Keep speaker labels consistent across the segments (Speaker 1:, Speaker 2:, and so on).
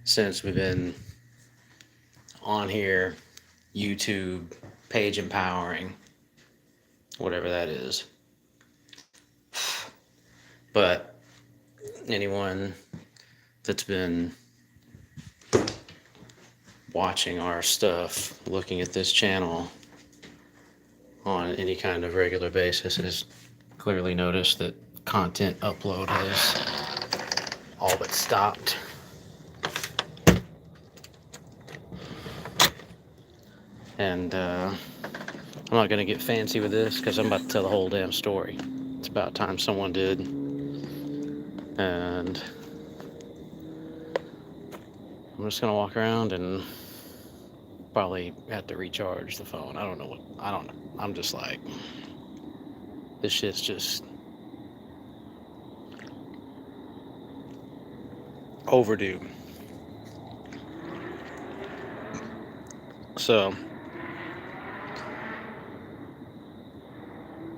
Speaker 1: since we've been on here, YouTube, page empowering, whatever that is. But anyone that's been watching our stuff, looking at this channel on any kind of regular basis, has clearly noticed that content upload has all but stopped. And I'm not going to get fancy with this because I'm about to tell the whole damn story. It's about time someone did. And I'm just going to walk around and probably have to recharge the phone. I don't know. I'm just like, this shit's just overdue. So,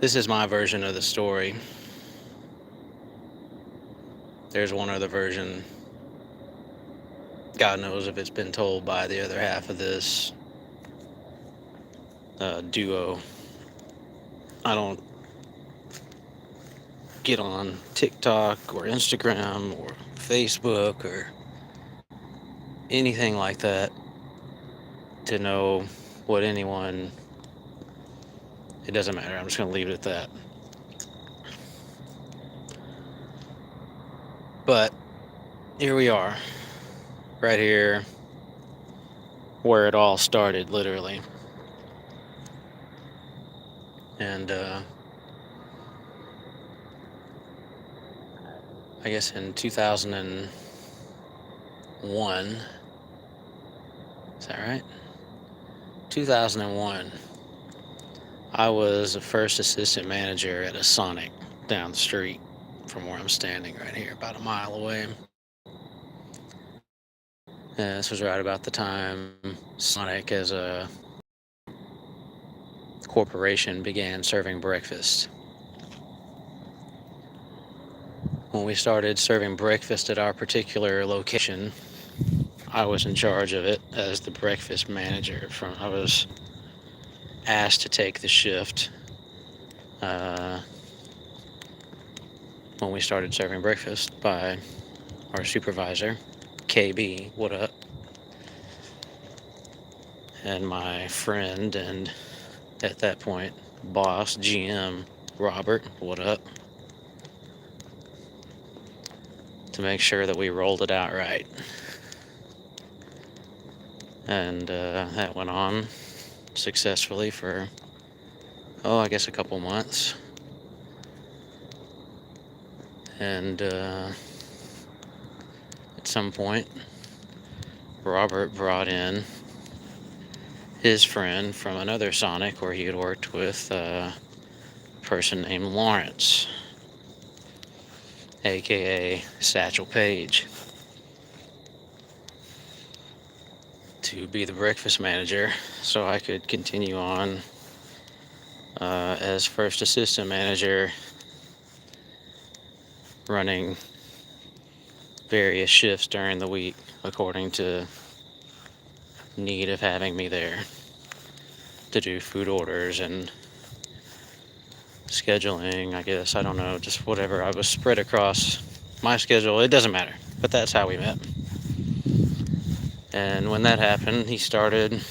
Speaker 1: this is my version of the story. There's one other version. God knows if it's been told by the other half of this duo. I don't get on TikTok or Instagram or Facebook or anything like that to know what anyone. It doesn't matter. I'm just going to leave it at that. But here we are, right here where it all started, literally. And I guess in 2001, is that right? 2001, I was a first assistant manager at a Sonic down the street from where I'm standing right here, about a mile away. This was right about the time Sonic as a corporation began serving breakfast. When we started serving breakfast at our particular location, I was in charge of it as the breakfast manager. I was asked to take the shift when we started serving breakfast by our supervisor, KB, what up? And my friend and at that point boss, GM, Robert, what up? To make sure that we rolled it out right. And that went on successfully for, I guess a couple months. And at some point, Robert brought in his friend from another Sonic where he had worked with a person named Lawrence, aka Satchel Paige, to be the breakfast manager so I could continue on as first assistant manager, running various shifts during the week according to need of having me there to do food orders and scheduling, I guess. I don't know, just whatever. I was spread across my schedule. It doesn't matter, but that's how we met. And when that happened, he started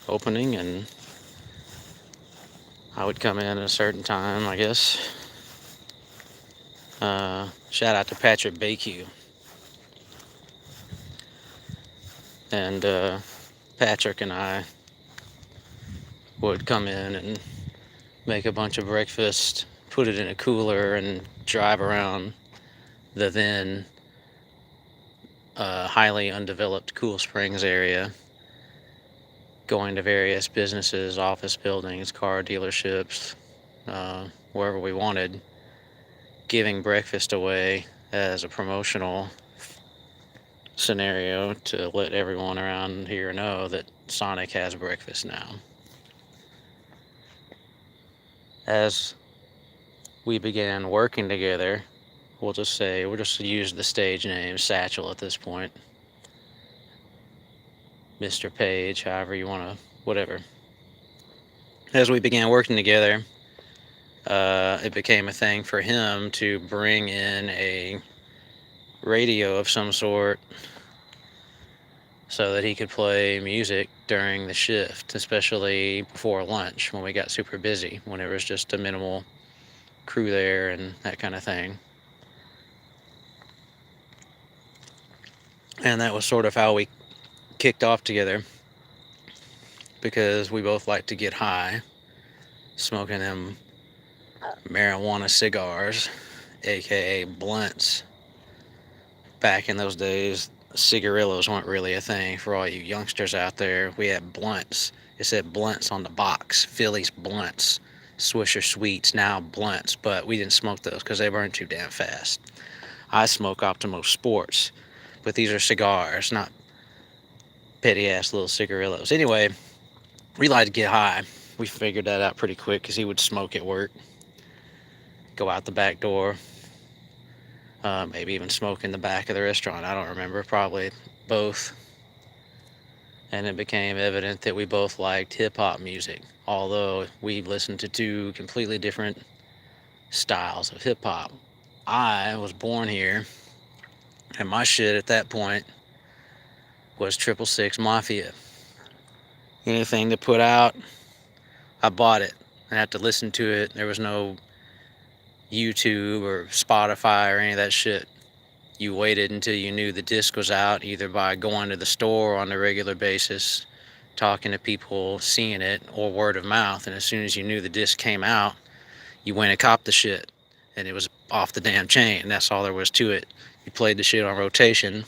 Speaker 1: opening, and I would come in at a certain time, I guess. Shout out to Patrick Bayq. And Patrick and I would come in and make a bunch of breakfast, put it in a cooler, and drive around the then highly undeveloped Cool Springs area, going to various businesses, office buildings, car dealerships, wherever we wanted, giving breakfast away as a promotional scenario to let everyone around here know that Sonic has breakfast now. As we began working together, we'll just use the stage name Satchel at this point. Mr. Page, however you want to, whatever. As we began working together, it became a thing for him to bring in a radio of some sort so that he could play music during the shift, especially before lunch when we got super busy, when there was just a minimal crew there and that kind of thing. And that was sort of how we kicked off together, because we both like to get high, smoking them marijuana cigars, aka blunts. Back in those days, cigarillos weren't really a thing. For all you youngsters out there, we had blunts. It said blunts on the box. Phillies blunts. Swisher Sweets, now blunts. But we didn't smoke those because they burn too damn fast. I smoke Optimo Sports. But these are cigars, not petty ass little cigarillos. Anyway, we like to get high. We figured that out pretty quick because he would smoke at work, go out the back door, maybe even smoke in the back of the restaurant. I don't remember, probably both. And it became evident that we both liked hip hop music, although we listened to two completely different styles of hip hop. I was born here, and my shit at that point was 666 Mafia. Anything to put out, I bought it. I had to listen to it. There was no YouTube or Spotify or any of that shit. You waited until you knew the disc was out, either by going to the store on a regular basis, talking to people, seeing it, or word of mouth. And as soon as you knew the disc came out, you went and copped the shit. And it was off the damn chain. That's all there was to it. You played the shit on rotation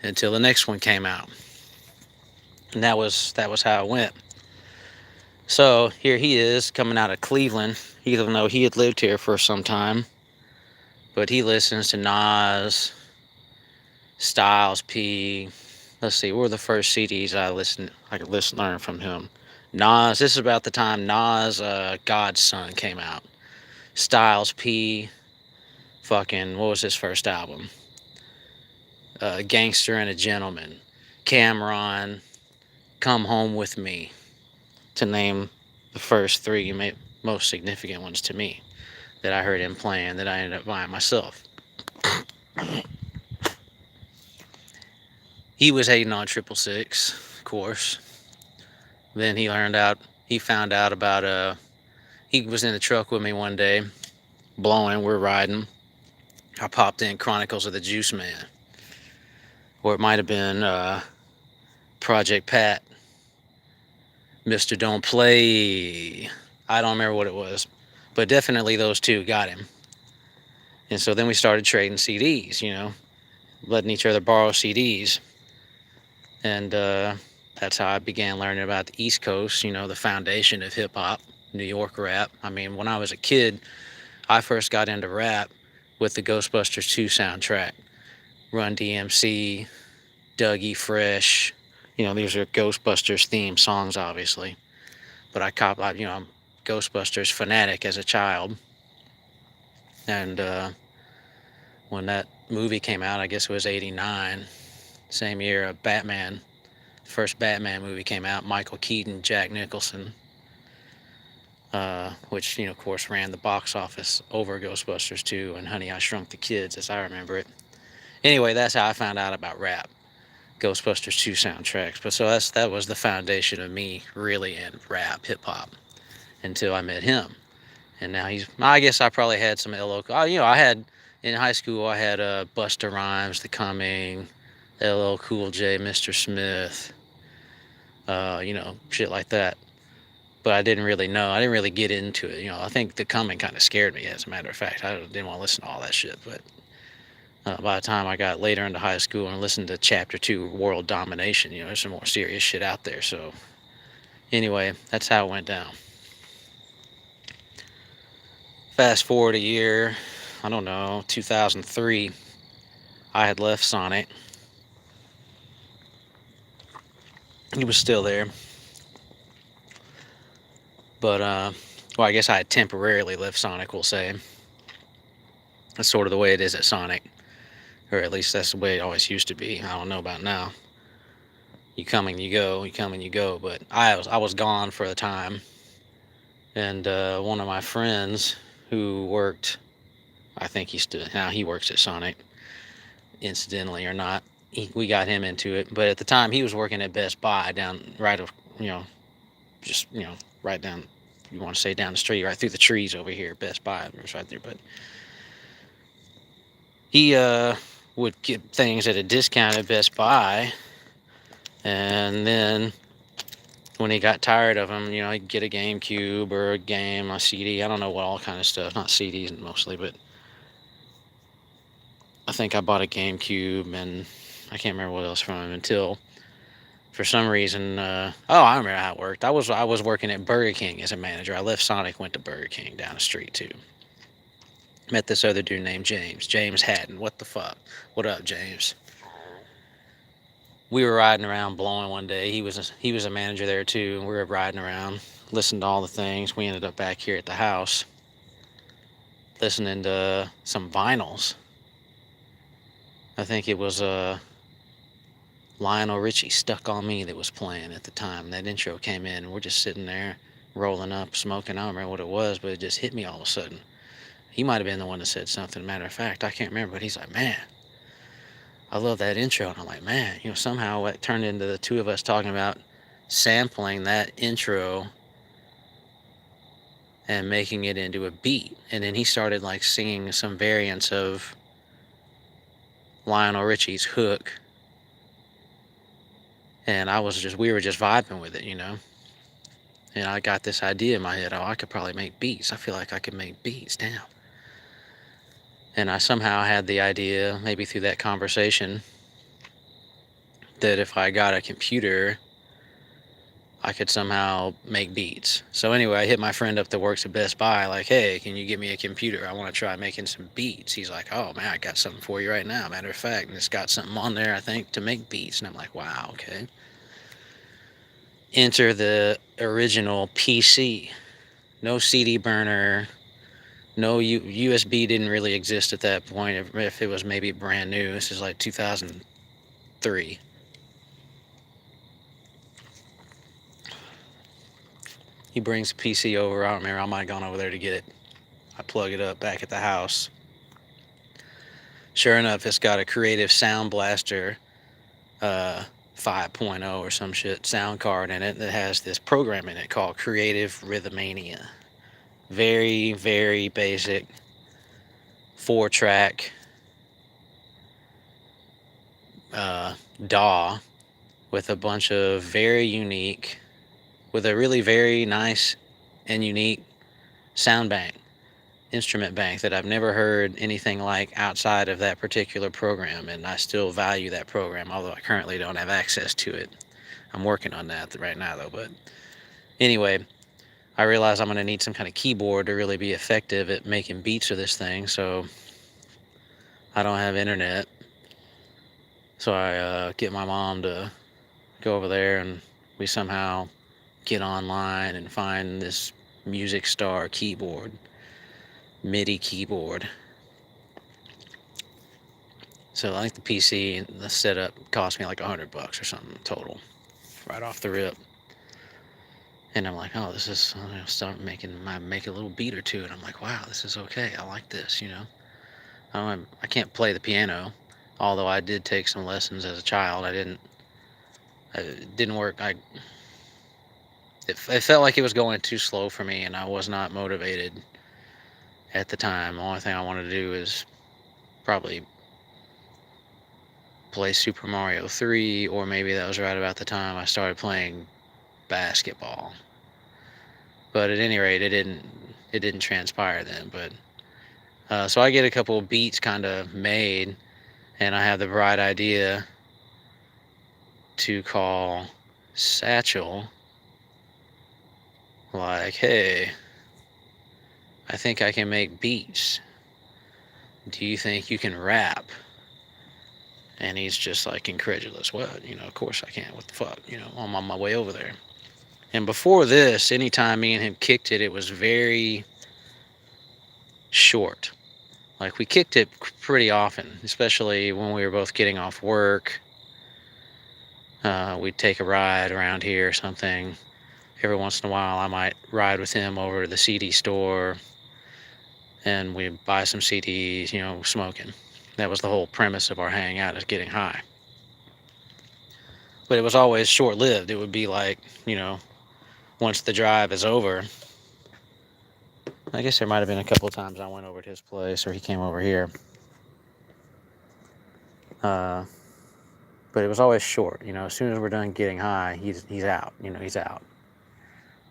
Speaker 1: until the next one came out. And that was how it went. So here he is coming out of Cleveland, even though he had lived here for some time. But he listens to Nas, Styles P. Let's see, what were the first CDs I could learn from him? Nas, this is about the time Nas, God's Son came out. Styles P, fucking, what was his first album? Gangster and a Gentleman. Cameron, Come Home With Me, to name the first three most significant ones to me that I heard him playing, that I ended up buying myself. He was hating on 666, of course. Then he found out about, he was in the truck with me one day, blowing, we're riding. I popped in Chronicles of the Juice Man. Or it might have been Project Pat, Mr. Don't Play. I don't remember what it was. But definitely those two got him. And so then we started trading CDs, letting each other borrow CDs. And that's how I began learning about the East Coast, the foundation of hip hop, New York rap. I mean, when I was a kid, I first got into rap with the Ghostbusters 2 soundtrack. Run DMC, Dougie Fresh. These are Ghostbusters theme songs, obviously. But I'm Ghostbusters fanatic as a child. And when that movie came out, I guess it was 89, same year first Batman movie came out, Michael Keaton, Jack Nicholson, which, of course, ran the box office over Ghostbusters 2 and Honey, I Shrunk the Kids, as I remember it. Anyway, that's how I found out about rap. Ghostbusters 2 soundtracks. But so that was the foundation of me really in rap, hip hop, until I met him. And now I guess I probably had some LL. I had, in high school, I had Busta Rhymes, The Coming, LL Cool J, Mr. Smith, shit like that. But I didn't really get into it. I think The Coming kind of scared me, as a matter of fact. I didn't want to listen to all that shit, but by the time I got later into high school and listened to Chapter 2, World Domination, there's some more serious shit out there. So anyway, that's how it went down. Fast forward a year, 2003, I had left Sonic. He was still there. But, I guess I had temporarily left Sonic, we'll say. That's sort of the way it is at Sonic, or at least that's the way it always used to be. I don't know about now. You come and you go, you come and you go. But I was gone for a time, and one of my friends who worked, I think he works at Sonic, incidentally or not. We got him into it, but at the time he was working at Best Buy down right of just right down. You want to say down the street, right through the trees over here. Best Buy was right there, but he would get things at a discount at Best Buy, and then when he got tired of them, he'd get a GameCube or a CD. I don't know what all kind of stuff. Not CDs mostly, but I think I bought a GameCube, and I can't remember what else from him until, for some reason, I remember how it worked. I was working at Burger King as a manager. I left Sonic, went to Burger King down the street too. Met this other dude named James Haddon. What the fuck? What up, James? We were riding around blowing one day. He was a manager there too, and we were riding around, listening to all the things. We ended up back here at the house, listening to some vinyls. I think it was Lionel Richie, "Stuck on Me," that was playing at the time. That intro came in, and we're just sitting there, rolling up, smoking. I don't remember what it was, but it just hit me all of a sudden. He might have been the one that said something. Matter of fact, I can't remember, but he's like, "Man, I love that intro." And I'm like, man, somehow it turned into the two of us talking about sampling that intro and making it into a beat. And then he started like singing some variants of Lionel Richie's Hook. And we were just vibing with it, And I got this idea in my head, I could probably make beats. I feel like I could make beats, damn. And I somehow had the idea, maybe through that conversation, that if I got a computer, I could somehow make beats. So anyway, I hit my friend up that works at Best Buy, like, "Hey, can you give me a computer? I want to try making some beats." He's like, "Oh man, I got something for you right now. Matter of fact, and it's got something on there, I think, to make beats." And I'm like, wow, okay. Enter the original PC. No CD burner, no USB didn't really exist at that point. If it was maybe brand new, this is like 2003. He brings the PC over. I don't remember. I might have gone over there to get it. I plug it up back at the house. Sure enough, it's got a Creative Sound Blaster 5.0 or some shit sound card in it that has this program in it called Creative Rhythmania. Very, very basic 4-track DAW with a bunch of with a really very nice and unique sound bank, instrument bank that I've never heard anything like outside of that particular program. And I still value that program, although I currently don't have access to it. I'm working on that right now though. But anyway, I realize I'm going to need some kind of keyboard to really be effective at making beats with this thing. So I don't have internet. So I get my mom to go over there, and we somehow get online and find this Music Star keyboard, MIDI keyboard. So I think the PC and the setup cost me like $100 or something total, right off the rip. And I'm like, oh, this is, I'll start make a little beat or two. And I'm like, wow, this is okay. I like this, I can't play the piano, although I did take some lessons as a child. It didn't work. It felt like it was going too slow for me, and I was not motivated at the time. The only thing I wanted to do is probably play Super Mario 3, or maybe that was right about the time I started playing basketball. But at any rate, it didn't transpire then. But so I get a couple of beats kind of made, and I have the bright idea to call Satchel, like, "Hey, I think I can make beats. Do you think you can rap?" And he's just like incredulous. "Well, of course I can. What the fuck? I'm on my way over there." And before this, anytime me and him kicked it, it was very short. Like, we kicked it pretty often, especially when we were both getting off work. We'd take a ride around here or something. Every once in a while, I might ride with him over to the CD store, and we'd buy some CDs, smoking. That was the whole premise of our hangout, is getting high. But it was always short-lived. It would be like, once the drive is over. I guess there might have been a couple of times I went over to his place or he came over here. But it was always short. As soon as we're done getting high, he's out. He's out.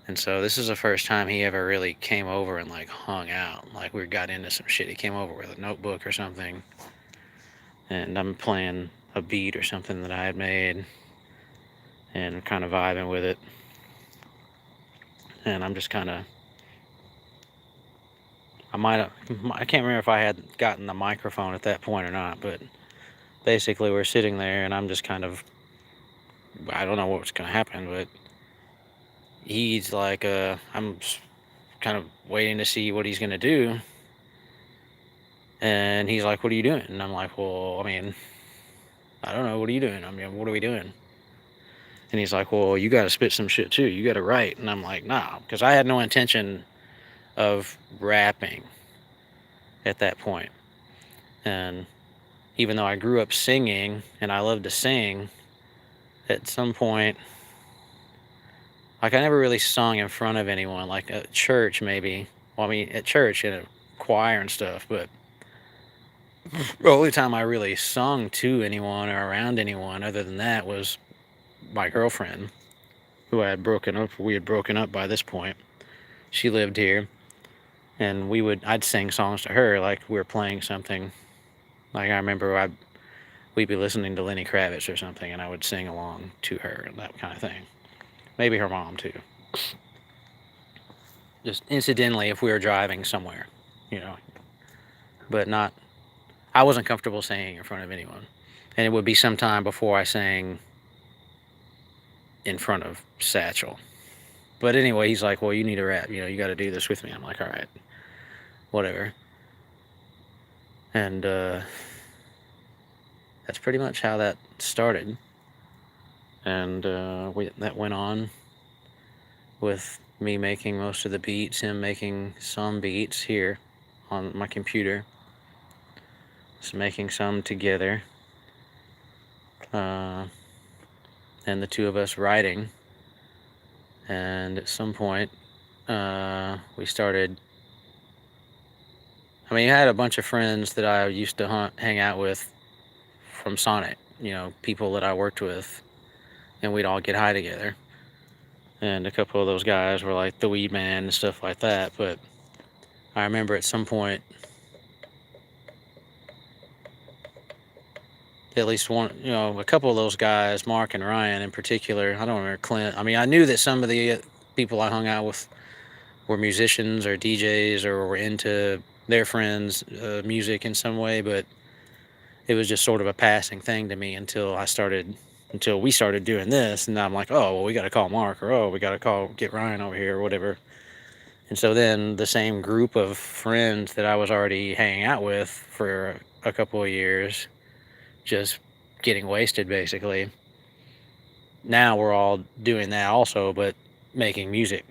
Speaker 1: And so this is the first time he ever really came over and like hung out. Like, we got into some shit. He came over with a notebook or something, and I'm playing a beat or something that I had made and kind of vibing with it. And I'm just kind of, I can't remember if I had gotten the microphone at that point or not, but basically we're sitting there and I'm just kind of, I don't know what's going to happen, but he's like, I'm kind of waiting to see what he's going to do. And he's like, what are you doing? And I'm like, well, I mean, I don't know. What are you doing? I mean, what are we doing? And he's like, well, you got to spit some shit too. You got to write. And I'm like, nah, because I had no intention of rapping at that point. And even though I grew up singing and I love to sing, at some point, like, I never really sung in front of anyone, like at church maybe. Well, I mean, at church in a choir and stuff, but the only time I really sung to anyone or around anyone other than that was my girlfriend, who I had broken up. We had broken up by this point. She lived here, and I'd sing songs to her like we were playing something. Like, I remember we'd be listening to Lenny Kravitz or something, and I would sing along to her and that kind of thing. Maybe her mom too. Just incidentally, if we were driving somewhere, but not. I wasn't comfortable singing in front of anyone, and it would be some time before I sang in front of Satchel. But anyway, he's like, well, you need to rap. You got to do this with me. I'm like, all right, whatever. And that's pretty much how that started. And that went on with me making most of the beats, him making some beats here on my computer. Just making some together. And the two of us writing. And at some point, we started. I mean, I had a bunch of friends that I used to hang out with from Sonic, people that I worked with, and we'd all get high together. And a couple of those guys were like the Weed Man and stuff like that. But I remember at some point, at least one, a couple of those guys, Mark and Ryan in particular, I don't remember Clint. I mean, I knew that some of the people I hung out with were musicians or DJs or were into their friends' music in some way, but it was just sort of a passing thing to me until we started doing this. And I'm like, oh, well, we got to call Mark, or oh, we got to get Ryan over here or whatever. And so then the same group of friends that I was already hanging out with for a couple of years, just getting wasted basically. Now we're all doing that also, but making music.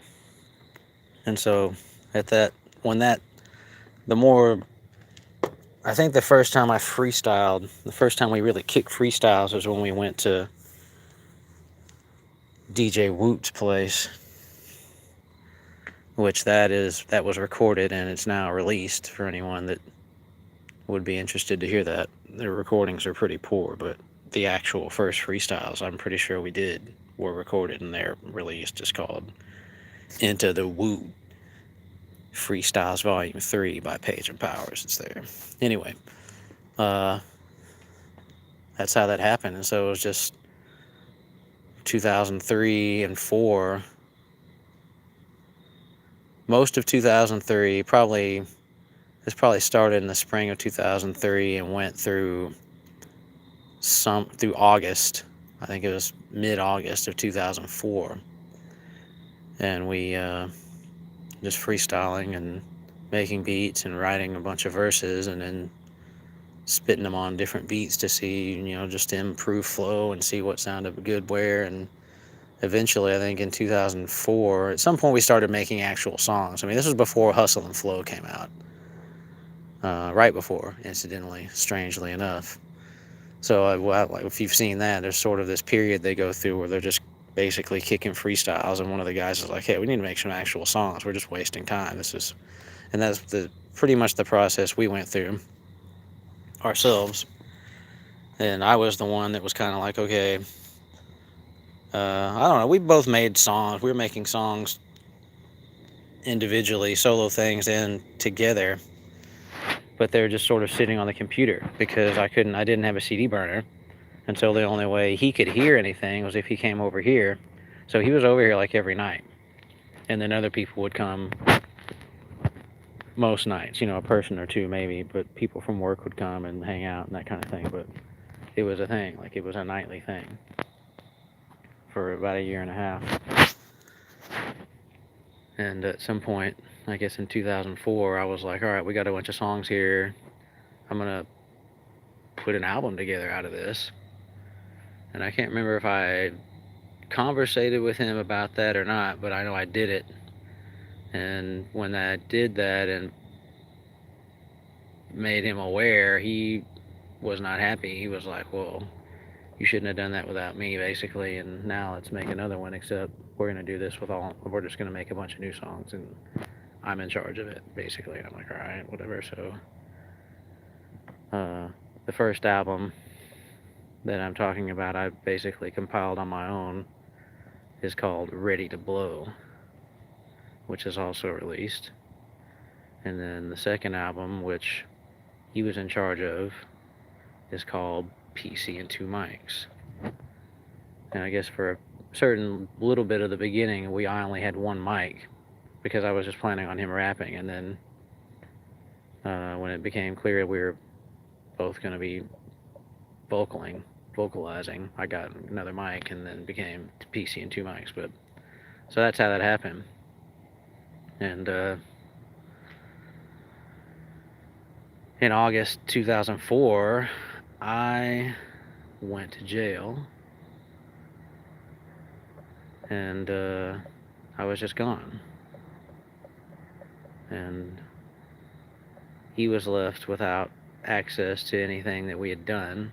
Speaker 1: And so I think the first time I freestyled, the first time we really kicked freestyles was when we went to DJ Woot's place, which that was recorded and it's now released for anyone that would be interested to hear that. The recordings are pretty poor, but the actual first freestyles I'm pretty sure we did were recorded and they're released. It's called Into the Woot Freestyles Volume 3 by Page and Powers. It's there. Anyway, that's how that happened. And so it was just 2003 and 4. Most of 2003, this probably started in the spring of 2003 and went through August. I think it was mid-August of 2004. And we just freestyling and making beats and writing a bunch of verses and then spitting them on different beats to see, just to improve flow and see what sounded good where. And eventually, I think in 2004, at some point we started making actual songs. I mean, this was before Hustle and Flow came out. Right before, incidentally, strangely enough. So like, if you've seen that, there's sort of this period they go through where they're just basically kicking freestyles, and one of the guys is like, "Hey, we need to make some actual songs. We're just wasting time." And that's pretty much the process we went through ourselves. And I was the one that was kind of like, okay, I don't know. We both made songs. We were making songs individually, solo things, and together, but they're just sort of sitting on the computer because I didn't have a CD burner. And so the only way he could hear anything was if he came over here. So he was over here like every night. And then other people would come most nights, a person or two maybe, but people from work would come and hang out and that kind of thing. But it was a thing, like it was a nightly thing for about a year and a half. And at some point, I guess in 2004, I was like, all right, we got a bunch of songs here. I'm going to put an album together out of this. And I can't remember if I conversated with him about that or not, but I know I did it. And when I did that and made him aware, he was not happy. He was like, well, you shouldn't have done that without me, basically, and now let's make another one, except we're going to do this we're just going to make a bunch of new songs, and I'm in charge of it, basically. And I'm like, all right, whatever. So the first album that I'm talking about, I basically compiled on my own, is called Ready to Blow, which is also released. And then the second album, which he was in charge of, is called PC and Two Mics. And I guess for a certain little bit of the beginning, I only had one mic because I was just planning on him rapping. And then when it became clear we were both going to be vocalizing, I got another mic and then became PC and Two Mics. But so that's how that happened. And in August 2004, I went to jail, and I was just gone. And he was left without access to anything that we had done.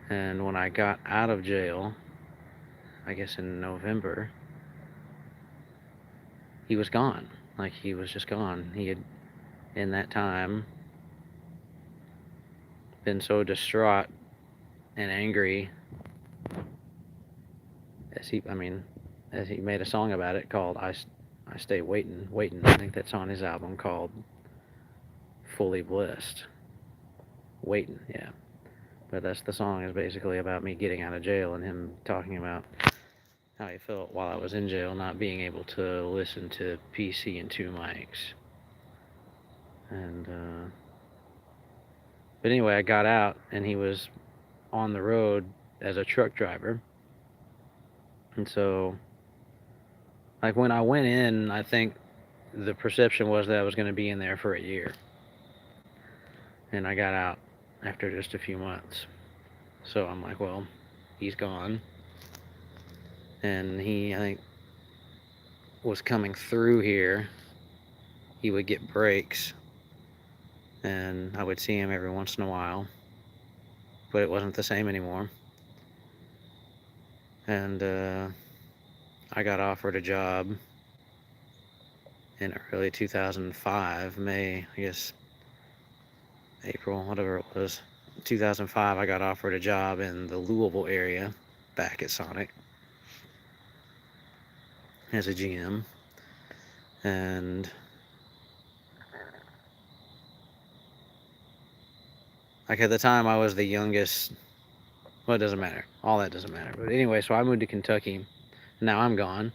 Speaker 1: And when I got out of jail, I guess in November, he was gone. Like, he was just gone. He had, in that time, been so distraught and angry as he made a song about it called I Stay Waiting. I think that's on his album called Fully Blessed. Waiting, yeah. But that's the song, is basically about me getting out of jail and him talking about how he felt while I was in jail, not being able to listen to PC and Two Mics. And but anyway, I got out and he was on the road as a truck driver. And so, like, when I went in, I think the perception was that I was going to be in there for a year. And I got out after just a few months. So I'm like, well, he's gone. And he, I think, was coming through here. He would get breaks, and I would see him every once in a while, but it wasn't the same anymore. And I got offered a job in early 2005, May, I guess, April, whatever it was. 2005, I got offered a job in the Louisville area back at Sonic as a GM. And like, at the time, I was the youngest. Well, it doesn't matter. All that doesn't matter. But anyway, so I moved to Kentucky. Now I'm gone.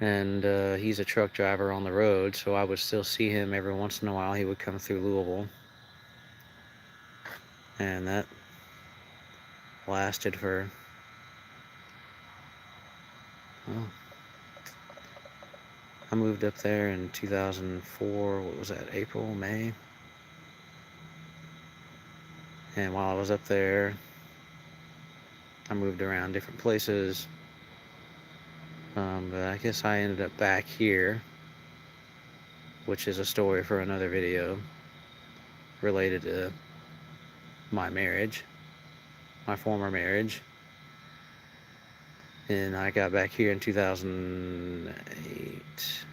Speaker 1: And he's a truck driver on the road, so I would still see him every once in a while. He would come through Louisville. And that lasted for, well, I moved up there in 2004. What was that, April, May? And while I was up there, I moved around different places. But I guess I ended up back here, which is a story for another video related to my marriage, my former marriage. And I got back here in 2008,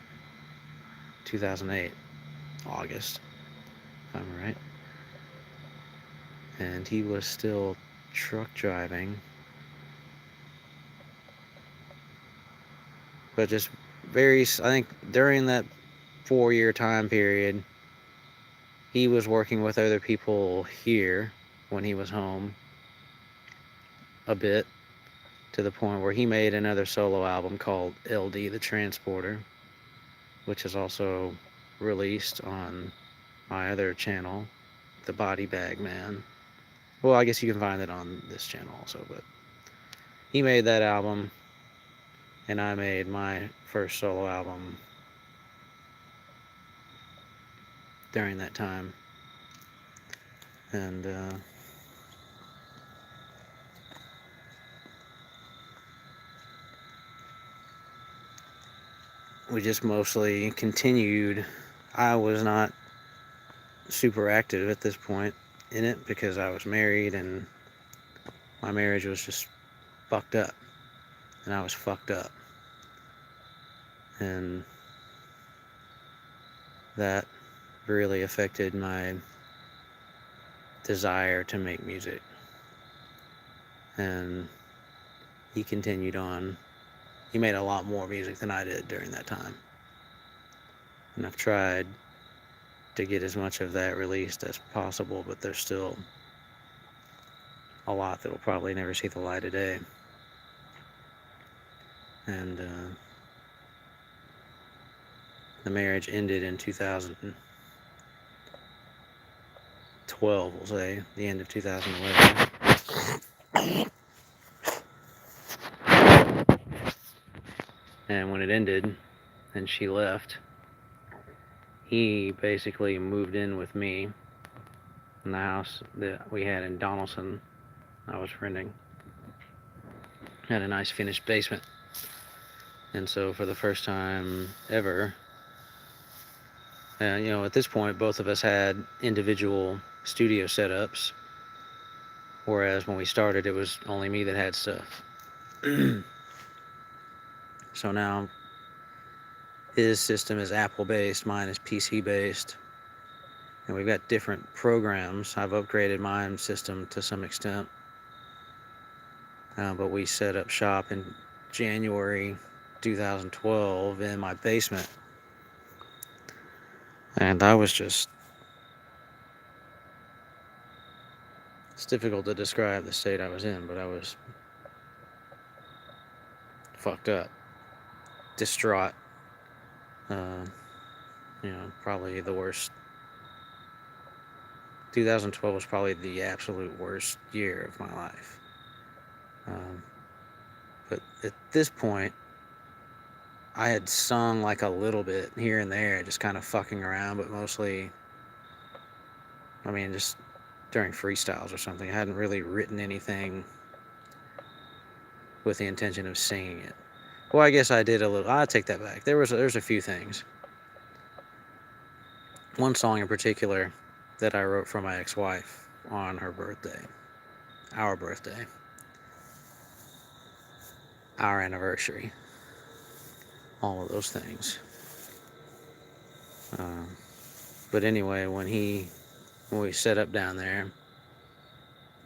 Speaker 1: August, if I'm right. And he was still truck driving, but just I think during that 4-year time period, he was working with other people here when he was home a bit, to the point where he made another solo album called LD the Transporter, which is also released on my other channel, The Body Bag Man. Well, I guess you can find it on this channel also, but he made that album, and I made my first solo album during that time. And we just mostly continued. I was not super active at this point in it because I was married and my marriage was just fucked up, and I was fucked up, and that really affected my desire to make music. And he continued on. He made a lot more music than I did during that time, and I've tried to get as much of that released as possible, but there's still a lot that will probably never see the light of day. And the marriage ended in 2012, we'll say, the end of 2011. And when it ended and she left, he basically moved in with me in the house that we had in Donaldson I was renting. Had a nice finished basement. And so for the first time ever, at this point, both of us had individual studio setups, whereas when we started, it was only me that had stuff. So now his system is Apple-based, mine is PC-based, and we've got different programs. I've upgraded my system to some extent, but we set up shop in January 2012 in my basement, and it's difficult to describe the state I was in, but I was fucked up, distraught, probably the worst. 2012 was probably the absolute worst year of my life. But at this point, I had sung like a little bit here and there, just kind of fucking around, but mostly, just during freestyles or something. I hadn't really written anything with the intention of singing it. Well, I guess I did a little. I'll take that back. There's a few things. One song in particular that I wrote for my ex-wife on her birthday, our birthday, our anniversary, all of those things. But anyway, when we set up down there,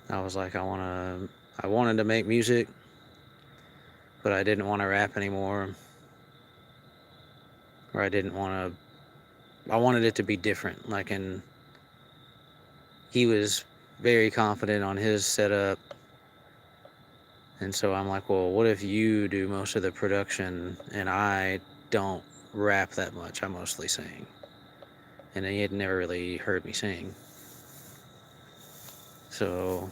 Speaker 1: I was like, I wanted to make music, but I didn't want to rap anymore, or I wanted it to be different. And he was very confident on his setup, and so I'm like, well, what if you do most of the production and I don't rap that much, I mostly sing. And he had never really heard me sing. So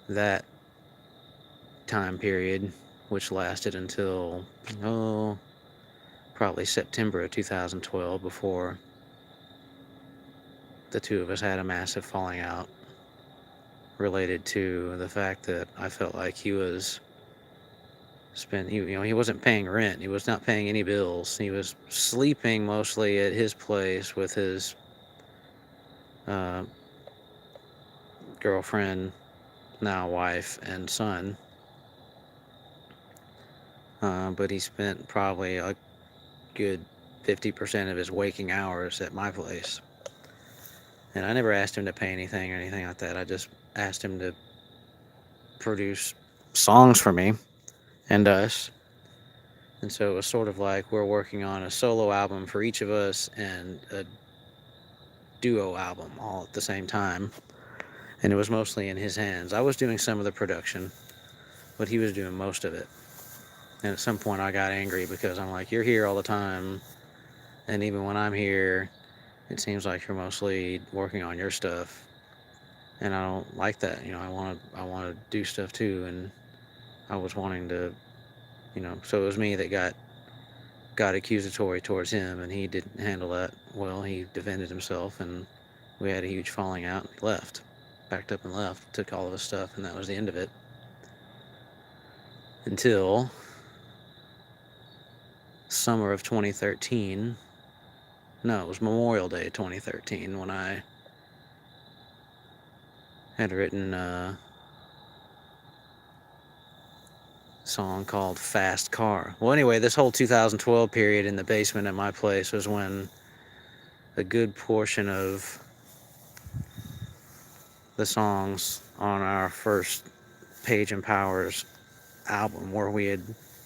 Speaker 1: that time period, which lasted until, oh, probably September of 2012, before the two of us had a massive falling out related to the fact that I felt like he was he wasn't paying rent. He was not paying any bills. He was sleeping mostly at his place with his uh, girlfriend, now wife, and son. But he spent probably a good 50% of his waking hours at my place. And I never asked him to pay anything or anything like that. I just asked him to produce songs for me and us. And so it was sort of like we're working on a solo album for each of us and a duo album all at the same time. And it was mostly in his hands. I was doing some of the production, but he was doing most of it. And at some point I got angry because I'm like, you're here all the time. And even when I'm here, it seems like you're mostly working on your stuff. And I don't like that. I want to do stuff too. And I was wanting to, so it was me that got accusatory towards him, and he didn't handle that well. He defended himself, and we had a huge falling out. And he left, packed up and left, took all of his stuff, and that was the end of it. Until summer of 2013. No, it was Memorial Day 2013 when I had written a song called Fast Car. Well, anyway, this whole 2012 period in the basement at my place was when a good portion of the songs on our first Page and Powers album, where we had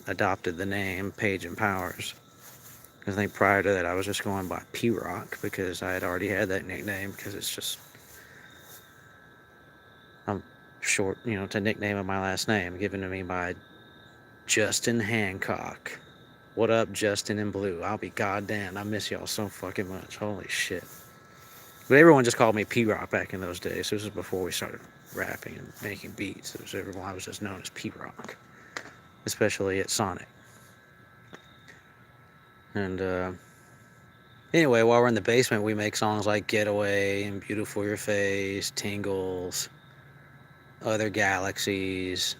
Speaker 1: adopted the name Page and Powers. I think prior to that I was just going by P-roc because I had already had that nickname, because it's just short, it's a nickname of my last name given to me by Justin Hancock. What up, Justin in Blue? I'll be goddamn. I miss y'all so fucking much. Holy shit. But everyone just called me P-roc back in those days. This was before we started rapping and making beats. I was just known as P-roc, especially at Sonic. And anyway, while we're in the basement, we make songs like Getaway and Beautiful Your Face, Tingles, Other Galaxies,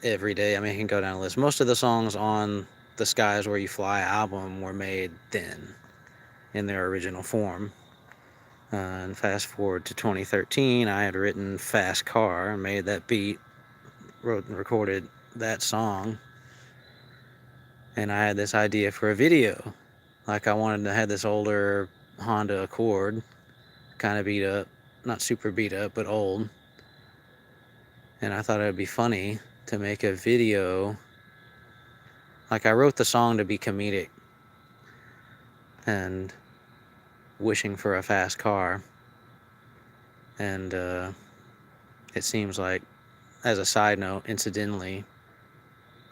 Speaker 1: Every Day. I mean, I can go down a list. Most of the songs on the Skies Where You Fly album were made then in their original form. And fast forward to 2013, I had written Fast Car, made that beat, wrote and recorded that song, and I had this idea for a video. Like, I wanted to have this older Honda Accord, kind of beat up, not super beat up, but old. And I thought it would be funny to make a video. Like, I wrote the song to be comedic and wishing for a fast car. And it seems like, as a side note, incidentally,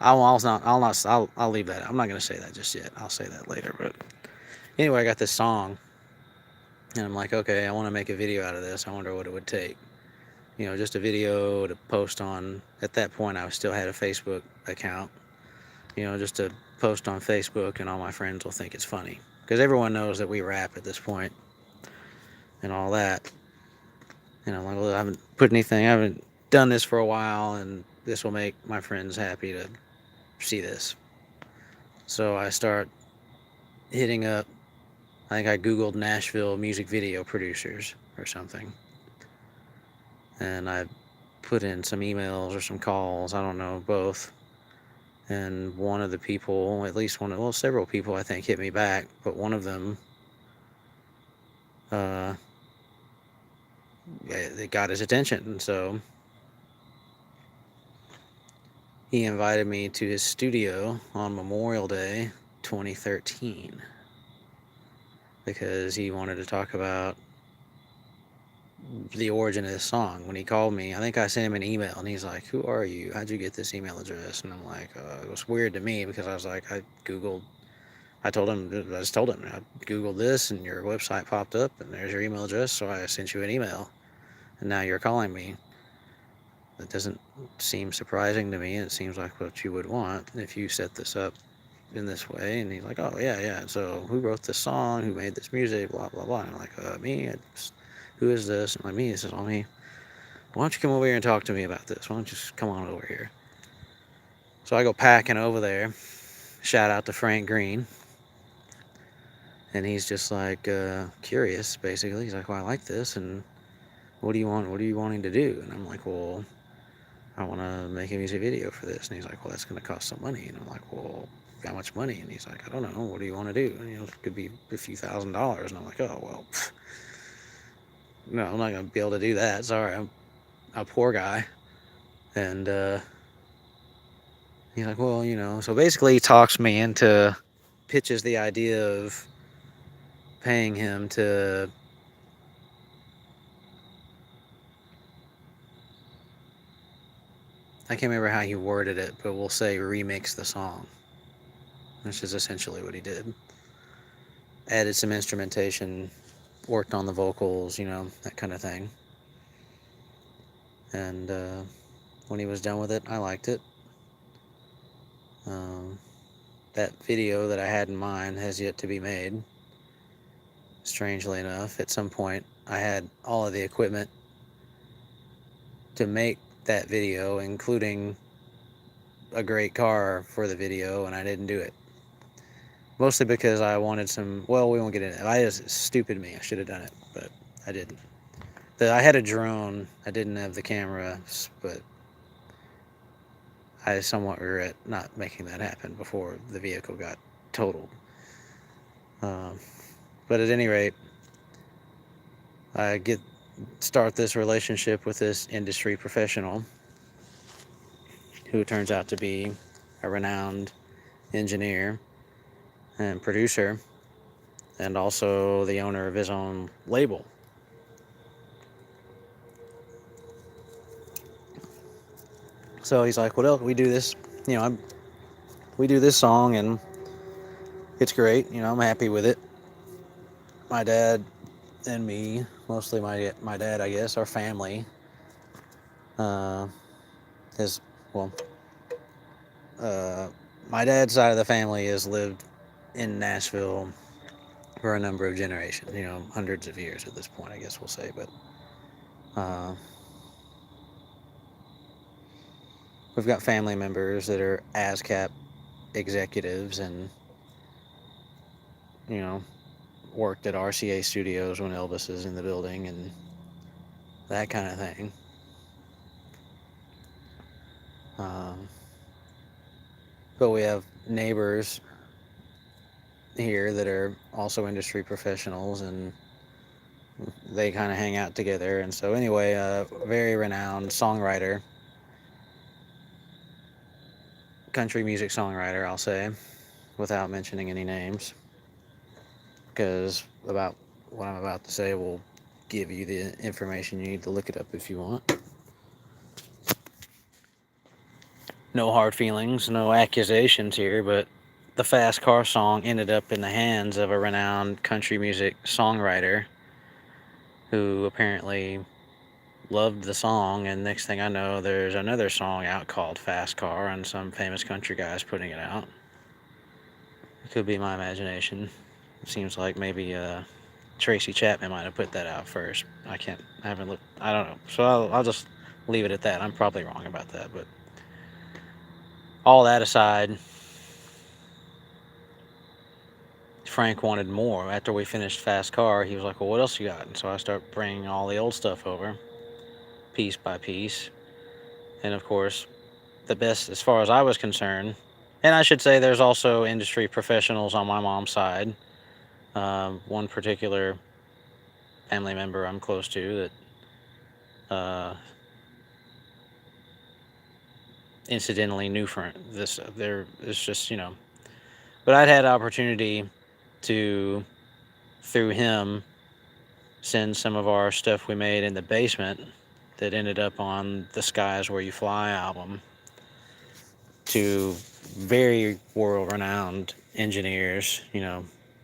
Speaker 1: I'll leave that. I'm not going to say that just yet. I'll say that later. But anyway, I got this song, and I'm like, okay, I want to make a video out of this. I wonder what it would take. Just a video to post on. At that point, I still had a Facebook account. Just to post on Facebook, and all my friends will think it's funny, because everyone knows that we rap at this point and all that. I'm like, well, I haven't done this for a while, and this will make my friends happy to see this. So I start hitting up, I think I Googled Nashville music video producers or something. And I put in some emails or some calls, I don't know, both. And one of the people, several people I think hit me back, but one of them, it got his attention. And so he invited me to his studio on Memorial Day 2013 because he wanted to talk about the origin of this song. When he called me, I think I sent him an email, and he's like, "Who are you? How'd you get this email address?" And I'm like, it was weird to me because I was like, I just told him, I Googled this, and your website popped up, and there's your email address, so I sent you an email. and now you're calling me. That doesn't seem surprising to me. It seems like what you would want if you set this up in this way. And he's like, oh, yeah, yeah. So who wrote this song? Who made this music? Blah, blah, blah. And I'm like, me? Who is this? And I'm like, me. He says, oh, me. Why don't you come over here and talk to me about this? Why don't you just come on over here? So I go packing over there. Shout out to Frank Green. And he's just like curious, basically. He's like, well, I like this. And what do you want? What are you wanting to do? And I'm like, well, I want to make a music video for this. And he's like, well, that's going to cost some money. And I'm like, well, how much money? And he's like, I don't know. What do you want to do? And, it could be a few $1,000s. And I'm like, oh, well, no, I'm not going to be able to do that. Sorry, I'm a poor guy. And he's like, well, so basically he talks me into, pitches the idea of paying him to, I can't remember how he worded it, but we'll say remix the song, which is essentially what he did. Added some instrumentation, worked on the vocals, that kind of thing. And when he was done with it, I liked it. That video that I had in mind has yet to be made. Strangely enough, at some point, I had all of the equipment to make that video, including a great car for the video, and I didn't do it. Mostly because I wanted well, we won't get into it. Stupid me. I should have done it, but I didn't. I had a drone. I didn't have the camera, but I somewhat regret not making that happen before the vehicle got totaled. But at any rate, I start this relationship with this industry professional who turns out to be a renowned engineer and producer, and also the owner of his own label. So he's like, well, we do this, we do this song and it's great. I'm happy with it. My dad and me, mostly my dad, I guess, our family, is, well, my dad's side of the family has lived in Nashville for a number of generations, hundreds of years at this point, I guess we'll say. But we've got family members that are ASCAP executives and, worked at RCA Studios when Elvis is in the building and that kind of thing. But we have neighbors here that are also industry professionals, and they kind of hang out together. And so anyway, a very renowned songwriter, country music songwriter, I'll say, without mentioning any names, because about what I'm about to say will give you the information you need to look it up if you want. No hard feelings, no accusations here, but the Fast Car song ended up in the hands of a renowned country music songwriter who apparently loved the song, and next thing I know, there's another song out called Fast Car, and some famous country guy's putting it out. It could be my imagination. It seems like maybe Tracy Chapman might have put that out first. I haven't looked, I don't know. So I'll just leave it at that. I'm probably wrong about that, but all that aside, Frank wanted more. After we finished Fast Car, he was like, well, what else you got? And so I start bringing all the old stuff over, piece by piece. And of course, the best, as far as I was concerned, and I should say there's also industry professionals on my mom's side. One particular family member I'm close to that incidentally knew for this. There is just, but I'd had opportunity to, through him, send some of our stuff we made in the basement that ended up on the Skies Where You Fly album to very world-renowned engineers.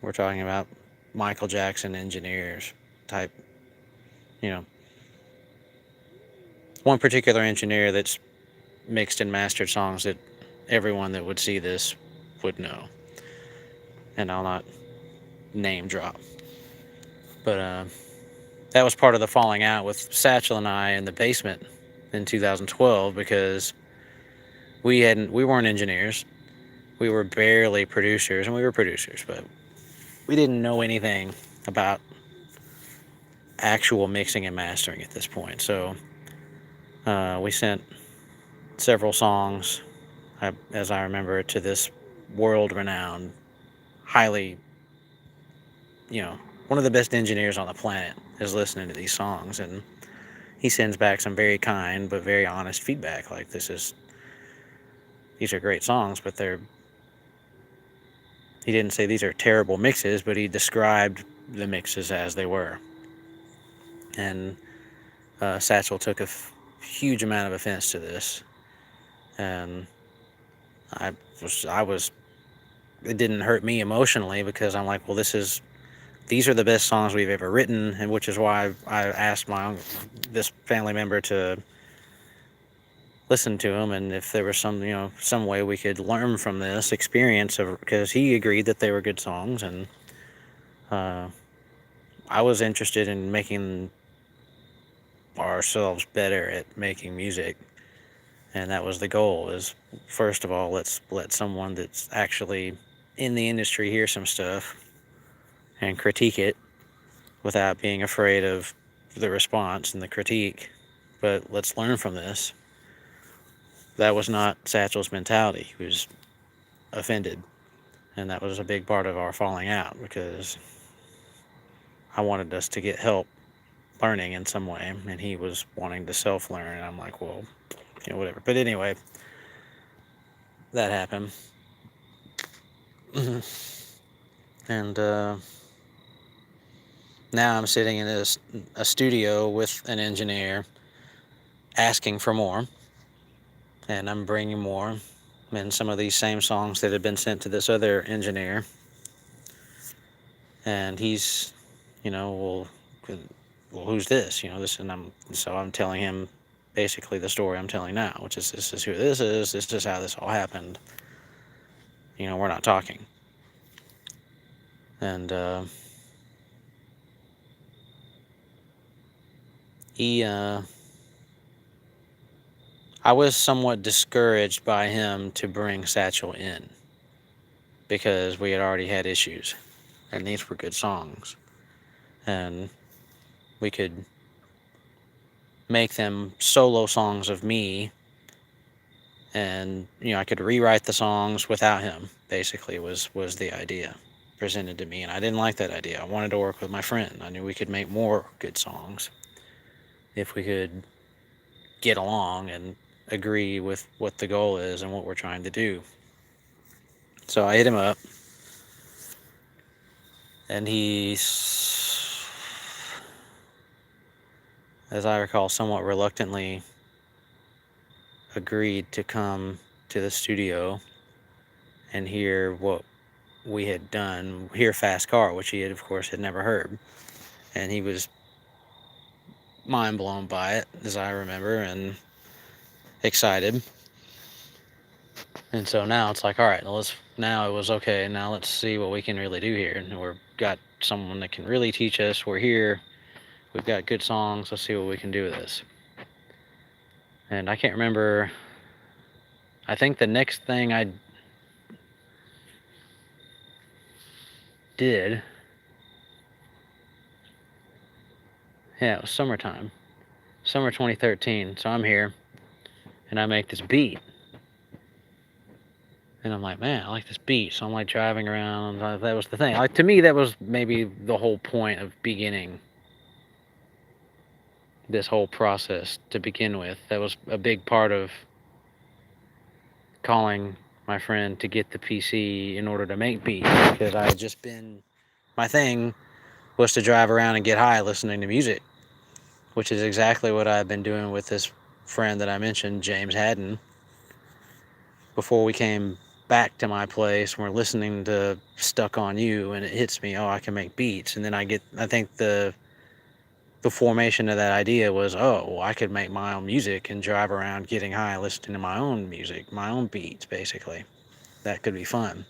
Speaker 1: We're talking about Michael Jackson engineers type, one particular engineer that's mixed and mastered songs that everyone that would see this would know. And I'll not name drop. But that was part of the falling out with Satchel and I in the basement in 2012 because we weren't engineers. We were barely producers, and we were producers, but we didn't know anything about actual mixing and mastering at this point. So we sent several songs, as I remember, to this world-renowned, highly, one of the best engineers on the planet is listening to these songs, and he sends back some very kind but very honest feedback. Like, these are great songs, but he didn't say these are terrible mixes, but he described the mixes as they were. And Satchel took a huge amount of offense to this, and I was. It didn't hurt me emotionally because I'm like, well, these are the best songs we've ever written, and which is why I asked this family member to listen to them, and if there was some way we could learn from this experience because he agreed that they were good songs, and I was interested in making ourselves better at making music, and that was the goal. Is first of all, let's let someone that's actually in the industry hear some stuff and critique it without being afraid of the response and the critique, but let's learn from this. That was not Satchel's mentality. He was offended, and that was a big part of our falling out because I wanted us to get help learning in some way, and he was wanting to self-learn, and I'm like, well, whatever. But anyway, that happened. And now I'm sitting in a studio with an engineer asking for more, and I'm bringing more, and some of these same songs that had been sent to this other engineer, and he's, well, who's this? And I'm telling him basically the story I'm telling now, which is this is who this is how this all happened. We're not talking. And I was somewhat discouraged by him to bring Satchel in because we had already had issues, and these were good songs, and we could make them solo songs of me, and I could rewrite the songs without him. Basically, was the idea presented to me, and I didn't like that idea. I wanted to work with my friend. I knew we could make more good songs if we could get along and agree with what the goal is and what we're trying to do. So I hit him up, and he, as I recall, somewhat reluctantly agreed to come to the studio and hear what we had done, hear Fast Car, which he of course had never heard. And he was mind blown by it, as I remember, and excited. And so now it's like, all right, now it was okay. Now let's see what we can really do here. And we've got someone that can really teach us. We're here. We've got good songs. Let's see what we can do with this. And I can't remember. I think the next thing I did, yeah, it was summertime. Summer 2013. So I'm here, and I make this beat. And I'm like, man, I like this beat. So I'm like driving around. That was the thing. Like, to me, that was maybe the whole point of beginning this whole process to begin with. That was a big part of calling my friend to get the PC in order to make beats, because I had just been, my thing was to drive around and get high listening to music, which is exactly what I've been doing with this friend that I mentioned, James Haddon. Before we came back to my place, we're listening to Stuck on You, and it hits me, oh, I can make beats. And then I think the the formation of that idea was, oh, well, I could make my own music and drive around getting high, listening to my own music, my own beats, basically. That could be fun.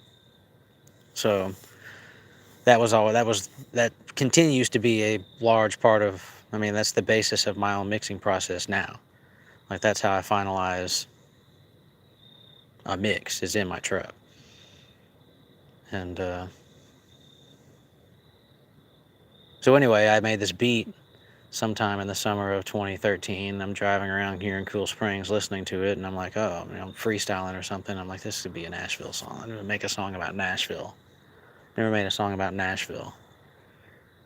Speaker 1: So that continues to be a large part of, I mean, that's the basis of my own mixing process now. Like, that's how I finalize a mix, is in my truck. And so anyway, I made this beat sometime in the summer of 2013. I'm driving around here in Cool Springs listening to it, and I'm like, oh, I'm freestyling or something. I'm like, this could be a Nashville song. I'm gonna make a song about Nashville. Never made a song about Nashville.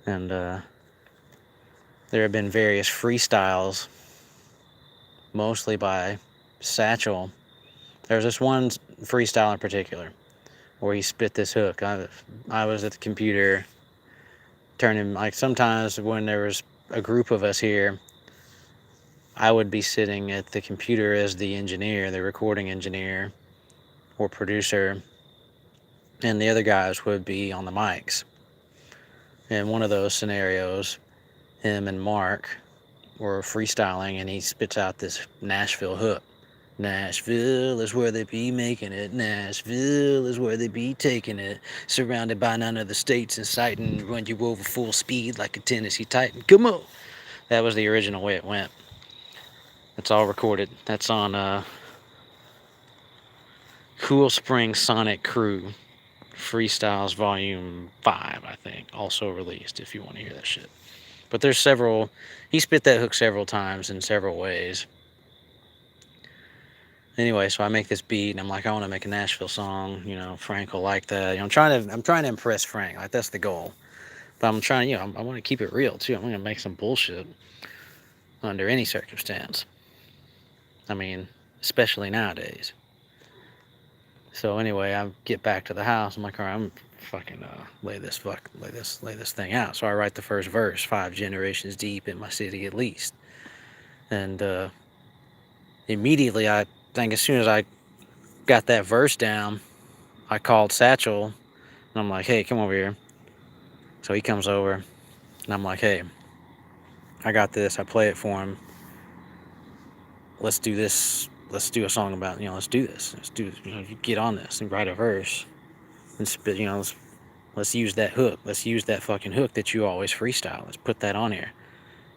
Speaker 1: And there have been various freestyles, mostly by Satchel. There's this one freestyle in particular where he spit this hook. I was at the computer turning, like, sometimes when there was a group of us here, I would be sitting at the computer as the engineer, the recording engineer or producer, and the other guys would be on the mics. In one of those scenarios, him and Mark were freestyling, and he spits out this Nashville hook. Nashville is where they be making it. Nashville is where they be taking it. Surrounded by none of the states in sight, and run you over full speed like a Tennessee Titan. Come on! That was the original way it went. It's all recorded. That's on Cool Springs Sonic Crew Freestyles Volume 5, I think. Also released, if you want to hear that shit. But there's several. He spit that hook several times in several ways. Anyway, so I make this beat, and I'm like, I want to make a Nashville song. You know, Frank will like that. You know, I'm trying to impress Frank. Like, that's the goal. But I'm trying, you know, I want to keep it real too. I'm gonna make some bullshit under any circumstance. I mean, especially nowadays. So anyway, I get back to the house. I'm like, all right, I'm fucking lay this thing out. So I write the first verse, 5 generations deep in my city at least. And immediately, I think as soon as I got that verse down, I called Satchel, and I'm like, hey, come over here. So he comes over, and I'm like, hey, I got this. I play it for him. Let's do this. Let's do a song about, you know, let's do this. Let's do, you know, get on this and write a verse and spit, you know, let's use that hook. Let's use that fucking hook that you always freestyle. Let's put that on here.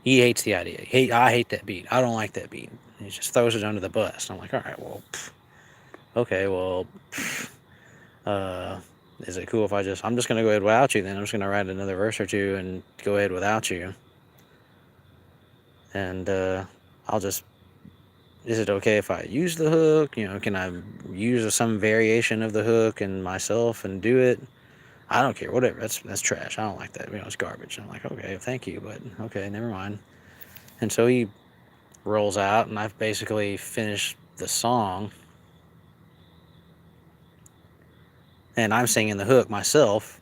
Speaker 1: He hates the idea. I hate that beat. I don't like that beat. And he just throws it under the bus. I'm like, all right, well, okay, well, is it cool if I'm just going to go ahead without you then? I'm just going to write another verse or two and go ahead without you. And is it okay if I use the hook? You know, can I use some variation of the hook and myself and do it? I don't care, whatever. That's trash. I don't like that. You know, it's garbage. I'm like, okay, thank you, but okay, never mind. And so he rolls out, and I've basically finished the song, and I'm singing the hook myself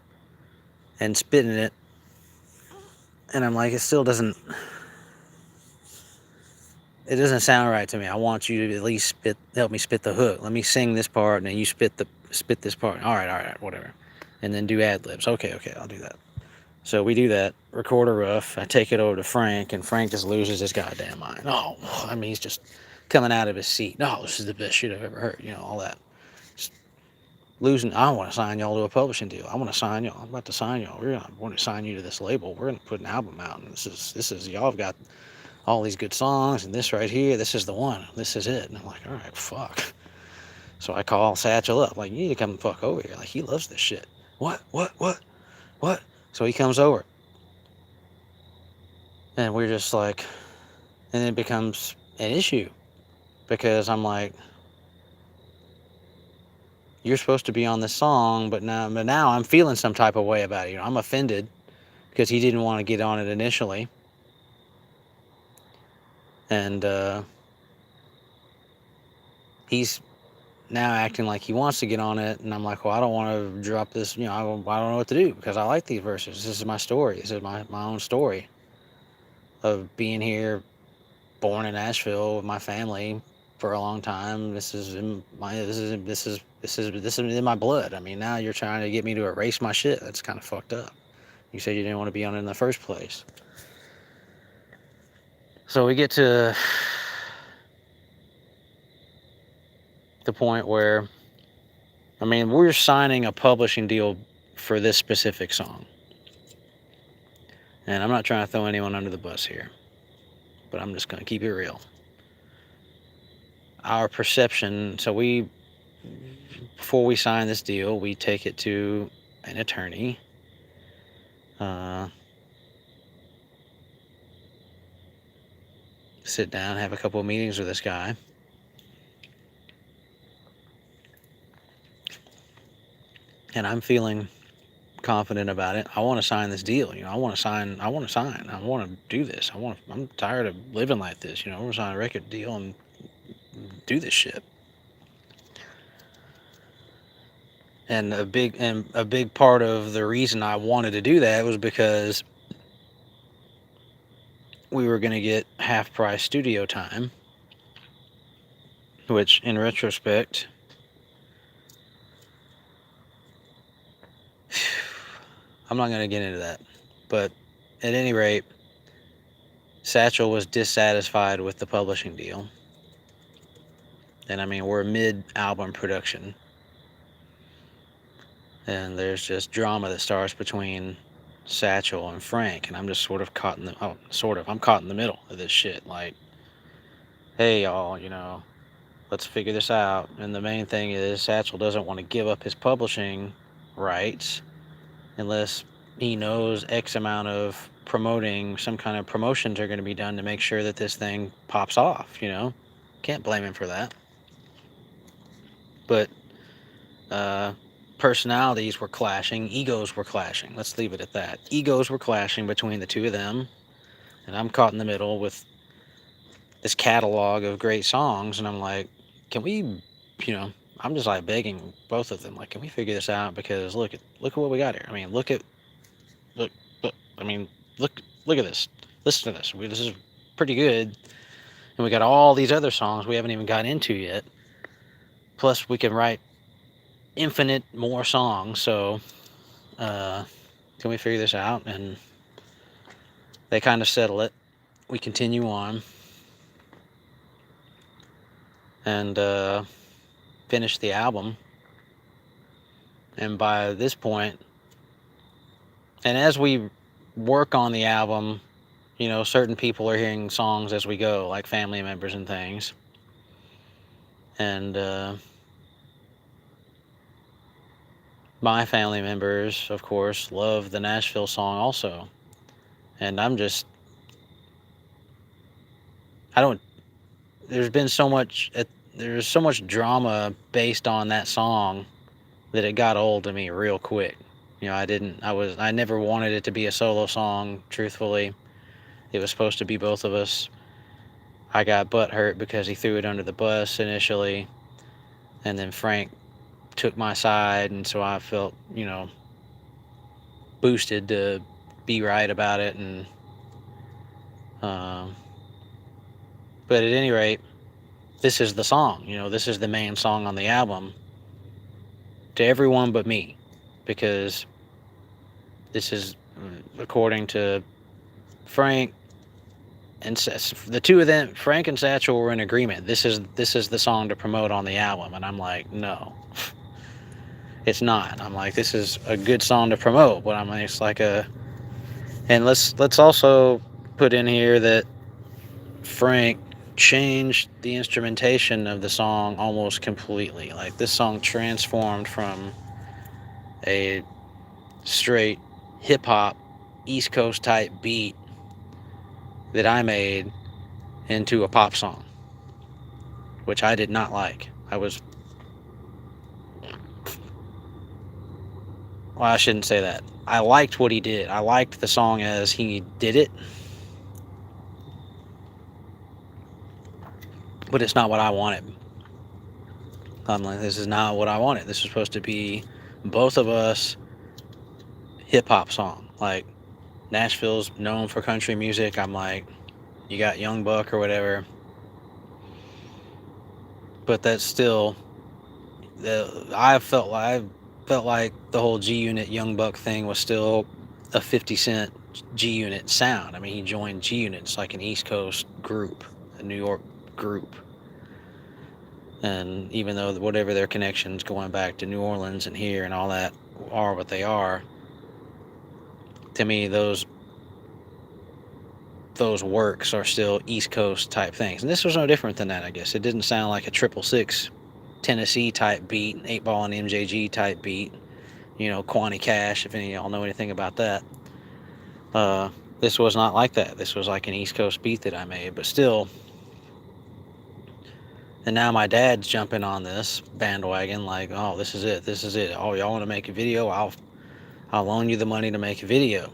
Speaker 1: and spitting it, and I'm like, it doesn't sound right to me. I want you to at least help me spit the hook. Let me sing this part, and then you spit this part. All right, whatever. And then do ad libs. Okay, I'll do that. So we do that, record a rough. I take it over to Frank, and Frank just loses his goddamn mind. Oh, I mean, he's just coming out of his seat. No, this is the best shit I've ever heard. You know, all that. Just losing. I want to sign y'all to a publishing deal. I want to sign y'all. I'm about to sign y'all. I want to sign you to this label. We're gonna put an album out, and this is y'all have got all these good songs, and this right here, this is the one. This is it. And I'm like, all right, fuck. So I call Satchel up, like, you need to come the fuck over here. Like, he loves this shit. What? So he comes over. And we're just like, and it becomes an issue. Because I'm like, you're supposed to be on this song, but now I'm feeling some type of way about it. You know, I'm offended because he didn't want to get on it initially. And he's now acting like he wants to get on it, and I'm like, well, I don't want to drop this, you know, I don't know what to do, because I like these verses. This is my story. This is my own story of being here, born in Nashville with my family for a long time. This is in my blood. I mean, now you're trying to get me to erase my shit. That's kind of fucked up. You said you didn't want to be on it in the first place. So we get to the point where, I mean, we're signing a publishing deal for this specific song. And I'm not trying to throw anyone under the bus here, but I'm just going to keep it real. Our perception, so before we sign this deal, we take it to an attorney. Sit down, have a couple of meetings with this guy. And I'm feeling confident about it. I want to sign this deal. I want to sign. I want to do this. I'm tired of living like this. I want to sign a record deal and do this shit. And a big part of the reason I wanted to do that was because we were going to get half price studio time, which in retrospect, I'm not going to get into that. But at any rate, Satchel was dissatisfied with the publishing deal. And I mean, we're mid-album production. And there's just drama that starts between Satchel and Frank. And I'm just sort of caught in I'm caught in the middle of this shit. Like, hey, y'all, let's figure this out. And the main thing is Satchel doesn't want to give up his publishing rights unless he knows X amount of some kind of promotions are going to be done to make sure that this thing pops off, Can't blame him for that. But personalities were clashing, egos were clashing. Let's leave it at that. Egos were clashing between the two of them, and I'm caught in the middle with this catalog of great songs, and I'm like, can we, I'm just like begging both of them, like, can we figure this out? Because look at what we got here. I mean, look at this. Listen to this. This is pretty good, and we got all these other songs we haven't even gotten into yet. Plus, we can write infinite more songs. So, can we figure this out? And they kind of settle it. We continue on and finish the album. And by this point, and as we work on the album, certain people are hearing songs as we go, like family members and things. And my family members, of course, love the Nashville song also. And there's so much drama based on that song that it got old to me real quick. I never wanted it to be a solo song, truthfully. It was supposed to be both of us. I got butthurt because he threw it under the bus initially, and then Frank took my side, and so I felt, boosted to be right about it. And but at any rate, this is the song. This is the main song on the album to everyone but me, because this is, according to Frank and the two of them, Frank and Satchel, were in agreement. This is the song to promote on the album, and I'm like, no, it's not. I'm like, this is a good song to promote, but I'm like, it's like and let's also put in here that Frank changed the instrumentation of the song almost completely. Like, this song transformed from a straight hip-hop East Coast type beat that I made into a pop song, which I did not like. I shouldn't say that. I liked what he did. I liked the song as he did it, but it's not what I wanted. I'm like, this is not what I wanted. This is supposed to be both of us hip-hop song. Like, Nashville's known for country music. I'm like, you got Young Buck or whatever, but that's still, I felt like the whole G Unit Young Buck thing was still a 50 Cent G-Unit sound. I mean, he joined G-Unit. It's like an East Coast group, a New York group. And even though whatever their connections going back to New Orleans and here and all that are what they are, to me, those works are still East Coast type things. And this was no different than that, I guess. It didn't sound like a 666 Tennessee type beat, 8-Ball and MJG type beat, Quanti Cash, if any of y'all know anything about that. This was not like that. This was like an East Coast beat that I made, but still. And now my dad's jumping on this bandwagon like, oh, this is it. Oh, y'all want to make a video? I'll loan you the money to make a video.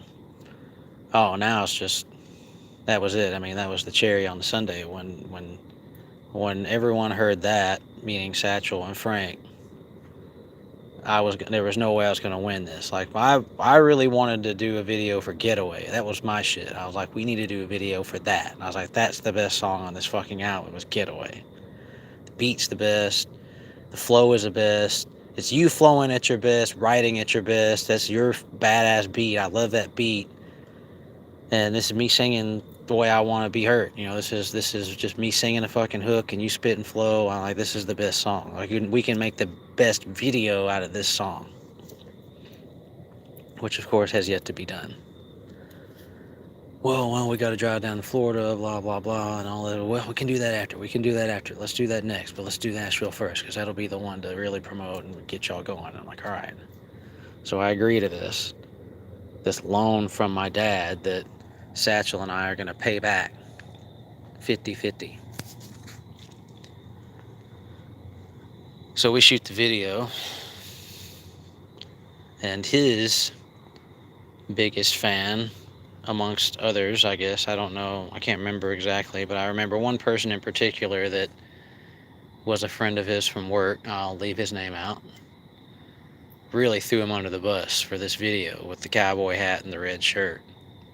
Speaker 1: Oh, now it's just, that was it. I mean, that was the cherry on the sundae when everyone heard that, meaning Satchel and Frank. There was no way I was going to win this. Like, I really wanted to do a video for Getaway. That was my shit. I was like, we need to do a video for that. And I was like, that's the best song on this fucking album, was Getaway. The beat's the best. The flow is the best. It's you flowing at your best, writing at your best. That's your badass beat. I love that beat. And this is me singing the way I want to be heard. This is just me singing a fucking hook and you spit and flow. I'm like, this is the best song. Like, we can make the best video out of this song, which of course has yet to be done. Well, we got to drive down to Florida, blah, blah, blah, and all that. Well, we can do that after. Let's do that next, but let's do Nashville first, because that'll be the one to really promote and get y'all going. I'm like, all right. So I agree to this loan from my dad that Satchel and I are going to pay back 50-50. So we shoot the video, and his biggest fan, amongst others, I guess, I don't know, I can't remember exactly, but I remember one person in particular that was a friend of his from work, I'll leave his name out, really threw him under the bus for this video with the cowboy hat and the red shirt.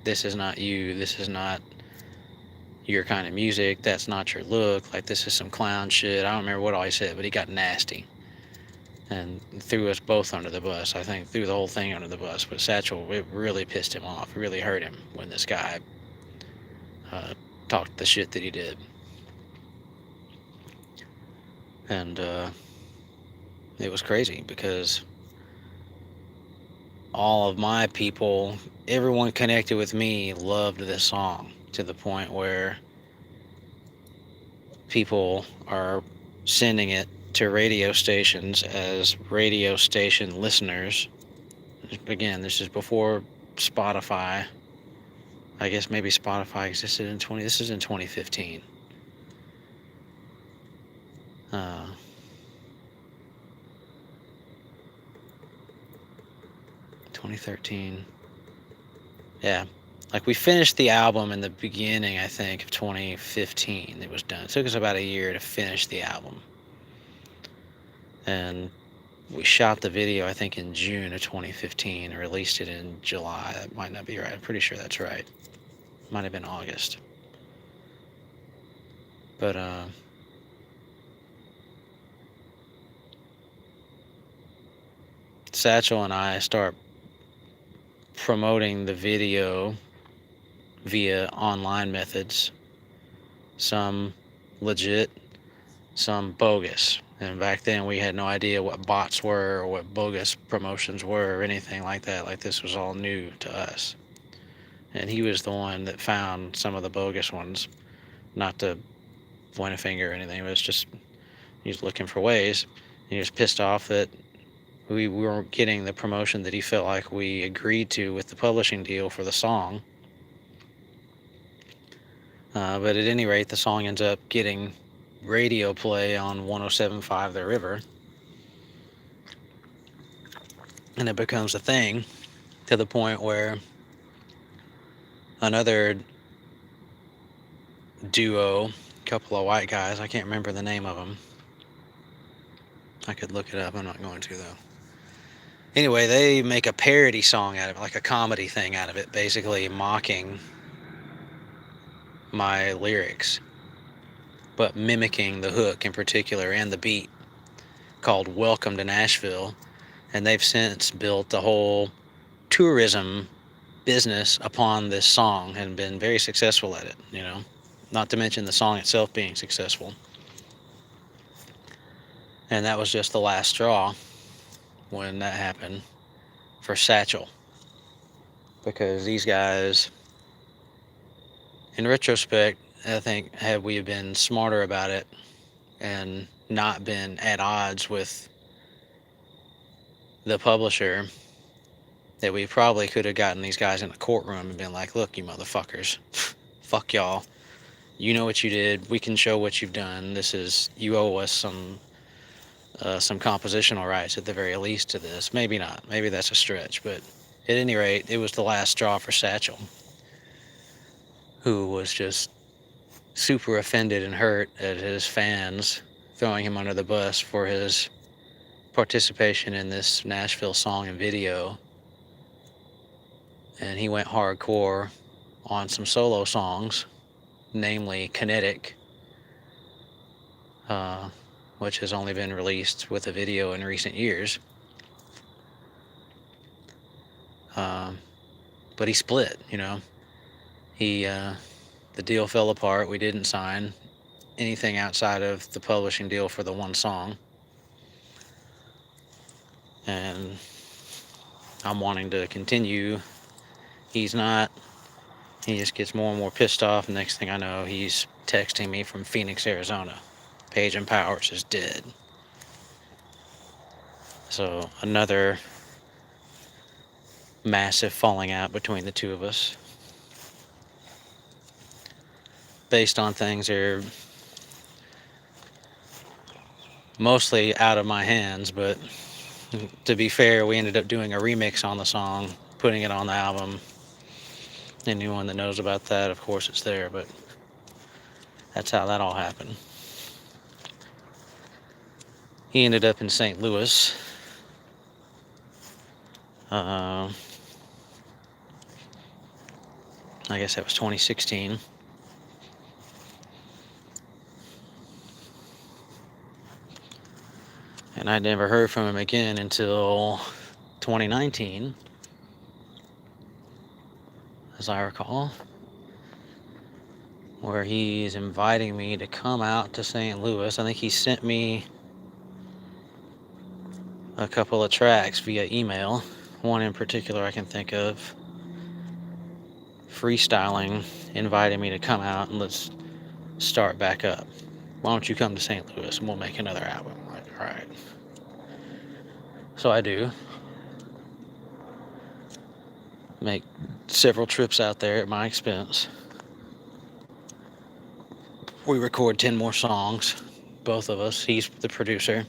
Speaker 1: This is not you, this is not your kind of music, that's not your look, like, this is some clown shit. I don't remember what all he said, but he got nasty and threw us both under the bus. I think threw the whole thing under the bus. But Satchel, it really pissed him off. It really hurt him when this guy talked the shit that he did. And it was crazy because all of my people, everyone connected with me, loved this song to the point where people are sending it to radio stations as radio station listeners. Again, this is before Spotify. I guess maybe Spotify existed in this is in 2015. 2013. Yeah. Like, we finished the album in the beginning, I think, of 2015. It was done. It took us about a year to finish the album. And we shot the video, I think, in June of 2015, and released it in July. That might not be right. I'm pretty sure that's right. Might have been August. But, Satchel and I start promoting the video via online methods, some legit, some bogus. And back then we had no idea what bots were or what bogus promotions were or anything like that. Like, this was all new to us. And he was the one that found some of the bogus ones. Not to point a finger or anything, but it's just, he was looking for ways. He was pissed off that we weren't getting the promotion that he felt like we agreed to with the publishing deal for the song. But at any rate, the song ends up getting radio play on 107.5 The River. And it becomes a thing to the point where another duo, couple of white guys, I can't remember the name of them. I could look it up, I'm not going to though. Anyway, they make a parody song out of it, like a comedy thing out of it, basically mocking my lyrics, but mimicking the hook in particular and the beat, called Welcome to Nashville. And they've since built a whole tourism business upon this song and been very successful at it, not to mention the song itself being successful. And that was just the last straw when that happened for Satchel. Because these guys, in retrospect, I think had we been smarter about it and not been at odds with the publisher, that we probably could have gotten these guys in a courtroom and been like, look, you motherfuckers, fuck y'all. You know what you did. We can show what you've done. You owe us some compositional rights at the very least to this. Maybe not. Maybe that's a stretch. But at any rate, it was the last straw for Satchel, who was just super offended and hurt at his fans throwing him under the bus for his participation in this Nashville song and video. And he went hardcore on some solo songs, namely Kinetic, which has only been released with a video in recent years. But he split, the deal fell apart. We didn't sign anything outside of the publishing deal for the one song. And I'm wanting to continue. He's not. He just gets more and more pissed off. Next thing I know, he's texting me from Phoenix, Arizona. Page and Powers is dead. So another massive falling out between the two of us, based on things that are mostly out of my hands. But to be fair, we ended up doing a remix on the song, putting it on the album. Anyone that knows about that, of course it's there, but that's how that all happened. He ended up in St. Louis. I guess that was 2016. And I never heard from him again until 2019, as I recall, where he's inviting me to come out to St. Louis. I think he sent me a couple of tracks via email. One in particular I can think of, freestyling, inviting me to come out and let's start back up. Why don't you come to St. Louis and we'll make another album? I'm like, all right. So I do. Make several trips out there at my expense. We record 10 more songs, both of us. He's the producer.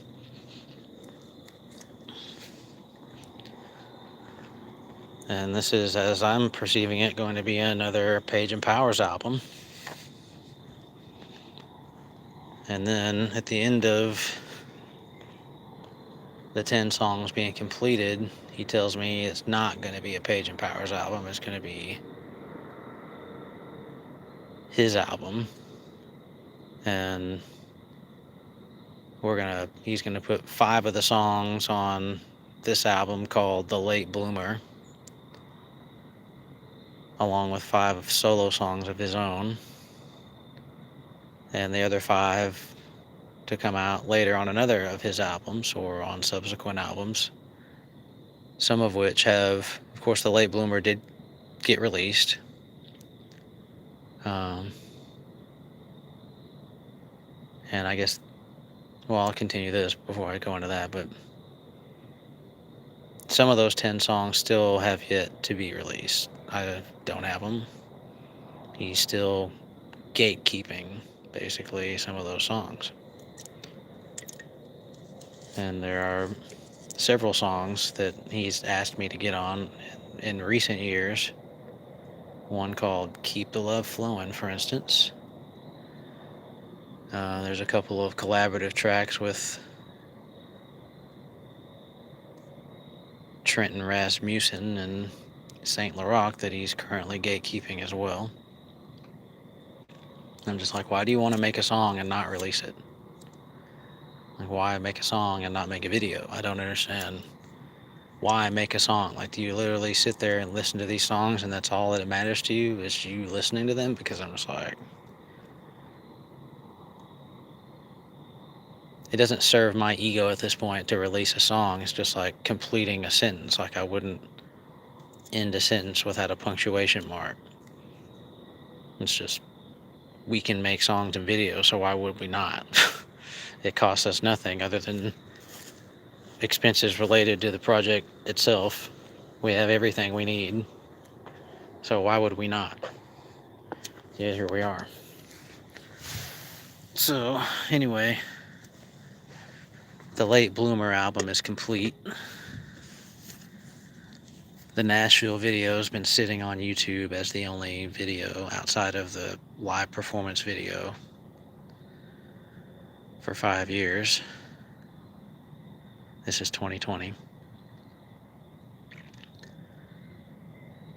Speaker 1: And this is, as I'm perceiving it, going to be another Page and Powers album. And then at the end of the 10 songs being completed, he tells me it's not going to be a Page and Powers album. It's going to be his album. And he's going to put 5 of the songs on this album called The Late Bloomer, along with 5 solo songs of his own, and the other 5 to come out later on another of his albums or on subsequent albums, some of which have, of course, The Late Bloomer did get released. And I guess, well, I'll continue this before I go into that, but some of those 10 songs still have yet to be released. I don't have them. He's still gatekeeping, basically, some of those songs. And there are several songs that he's asked me to get on in recent years. One called Keep the Love Flowing, for instance. There's a couple of collaborative tracks with Trenton Rasmussen and St. P-roc that he's currently gatekeeping as well. I'm just like, why do you want to make a song and not release it? Like, why make a song and not make a video? I don't understand why make a song? Like, do you literally sit there and listen to these songs and that's all that matters to you is you listening to them? Because I'm just like, it doesn't serve my ego at this point to release a song. It's just like completing a sentence. Like, I wouldn't end a sentence without a punctuation mark. It's just, we can make songs and videos, so why would we not? It costs us nothing other than expenses related to the project itself. We have everything we need, so why would we not? Yeah, here we are. So anyway, the Late Bloomer album is complete. The Nashville video has been sitting on YouTube as the only video outside of the live performance video for 5 years. This is 2020.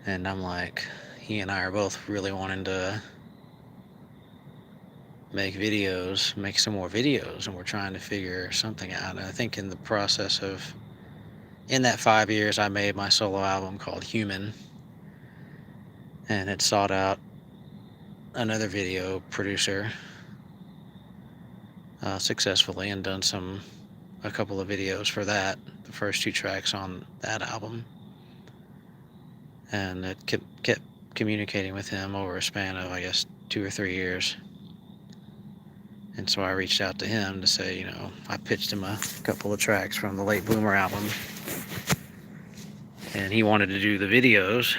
Speaker 1: And I'm like, he and I are both really wanting to make videos, make some more videos, and we're trying to figure something out. And I think in the process of, in that 5 years, I made my solo album called Human, and had sought out another video producer successfully and done a couple of videos for that, the first 2 tracks on that album. And it kept communicating with him over a span of, I guess, 2 or 3 years. And so I reached out to him to say, I pitched him a couple of tracks from the Late Bloomer album. And he wanted to do the videos,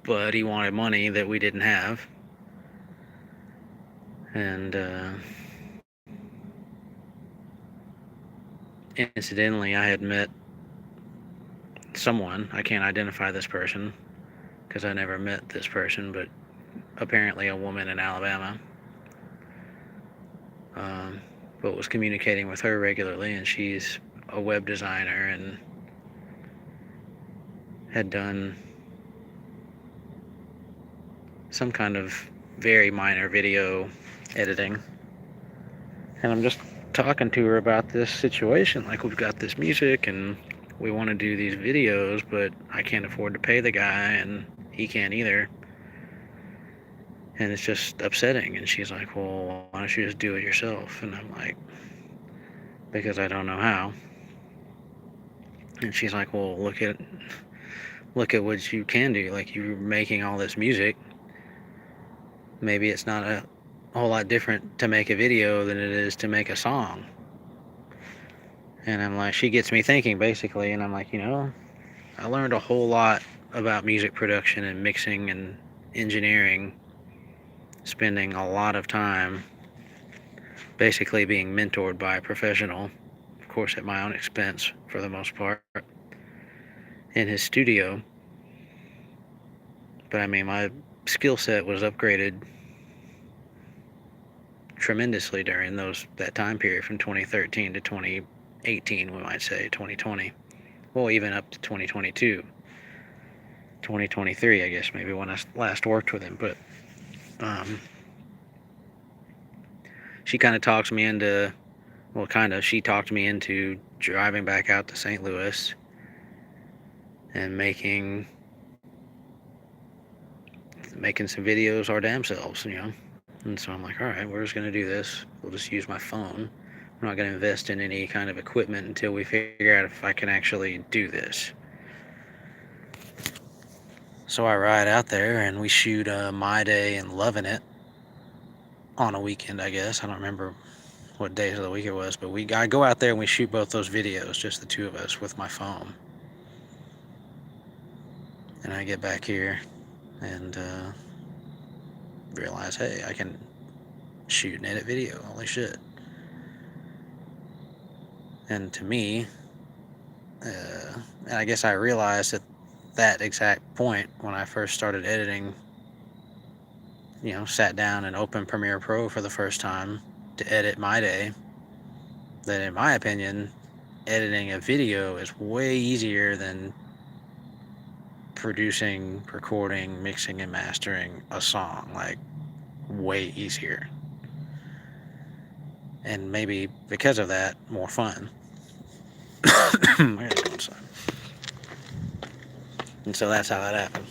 Speaker 1: but he wanted money that we didn't have. And incidentally, I had met someone. I can't identify this person because I never met this person, but apparently a woman in Alabama. But was communicating with her regularly, and she's a web designer and had done some kind of very minor video editing. And I'm just talking to her about this situation. Like, we've got this music and we want to do these videos, but I can't afford to pay the guy and he can't either. And it's just upsetting. And she's like, well, why don't you just do it yourself? And I'm like, because I don't know how. And she's like, well, look at what you can do. Like, you're making all this music. Maybe it's not a whole lot different to make a video than it is to make a song. And I'm like, she gets me thinking, basically. And I'm like, I learned a whole lot about music production and mixing and engineering, spending a lot of time basically being mentored by a professional, of course at my own expense for the most part, in his studio. But I mean, my skill set was upgraded tremendously during that time period from 2013 to 2018, we might say, 2020. Well, even up to 2022. 2023, I guess, maybe when I last worked with him. But she kind of talked me into, she talked me into driving back out to St. Louis and making some videos our damn selves, And so I'm like, all right, we're just going to do this. We'll just use my phone. I'm not going to invest in any kind of equipment until we figure out if I can actually do this. So I ride out there and we shoot My Day and Loving It on a weekend, I guess. I don't remember what days of the week it was, but I go out there and we shoot both those videos, just the two of us with my phone. And I get back here and realize, hey, I can shoot and edit video. Holy shit. And to me, and I guess I realized at that exact point when I first started editing, sat down and opened Premiere Pro for the first time to edit My Day, that in my opinion, editing a video is way easier than producing, recording, mixing, and mastering a song. Like, way easier. And maybe because of that, more fun. I gotta go inside. And so that's how that happened.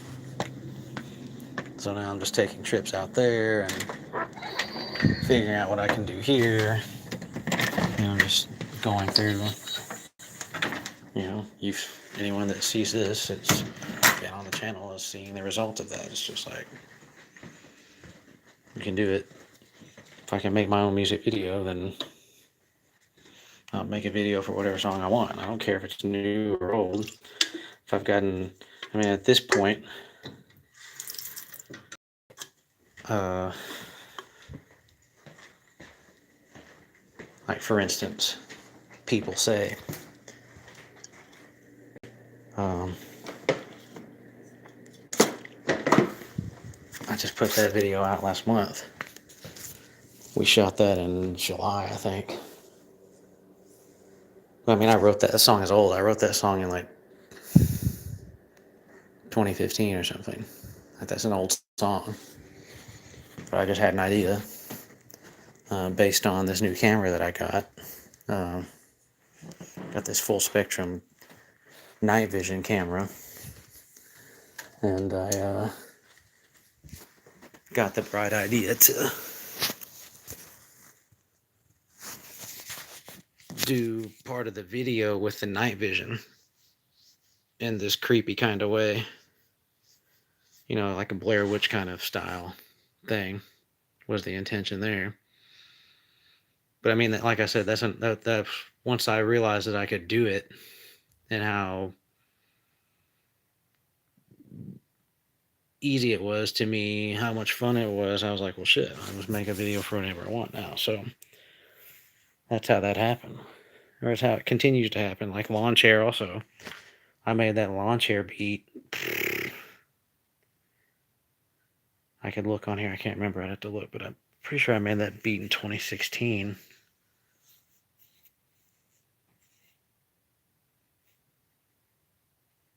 Speaker 1: So now I'm just taking trips out there and figuring out what I can do here. Just going through, you anyone that sees this, it's been on the channel, is seeing the result of that. It's just like, you can do it. If I can make my own music video, then I'll make a video for whatever song I want. I don't care if it's new or old. If I've gotten, at this point, like for instance, people say, I just put that video out last month. We shot that in July, I think. I wrote that. That song is old. I wrote that song in like 2015 or something. Like, that's an old song. But I just had an idea based on this new camera that I got. Got this full spectrum night vision camera. And I got the bright idea to do part of the video with the night vision in this creepy kind of way. Like a Blair Witch kind of style thing was the intention there. But like I said, that once I realized that I could do it and how easy it was to me, how much fun it was, I was like, well, shit, I'll just make a video for whatever I want now. So that's how that happened. Or that's how it continues to happen. Like lawn chair also. I made that lawn chair beat. I could look on here. I can't remember. I'd have to look, but I'm pretty sure I made that beat in 2016.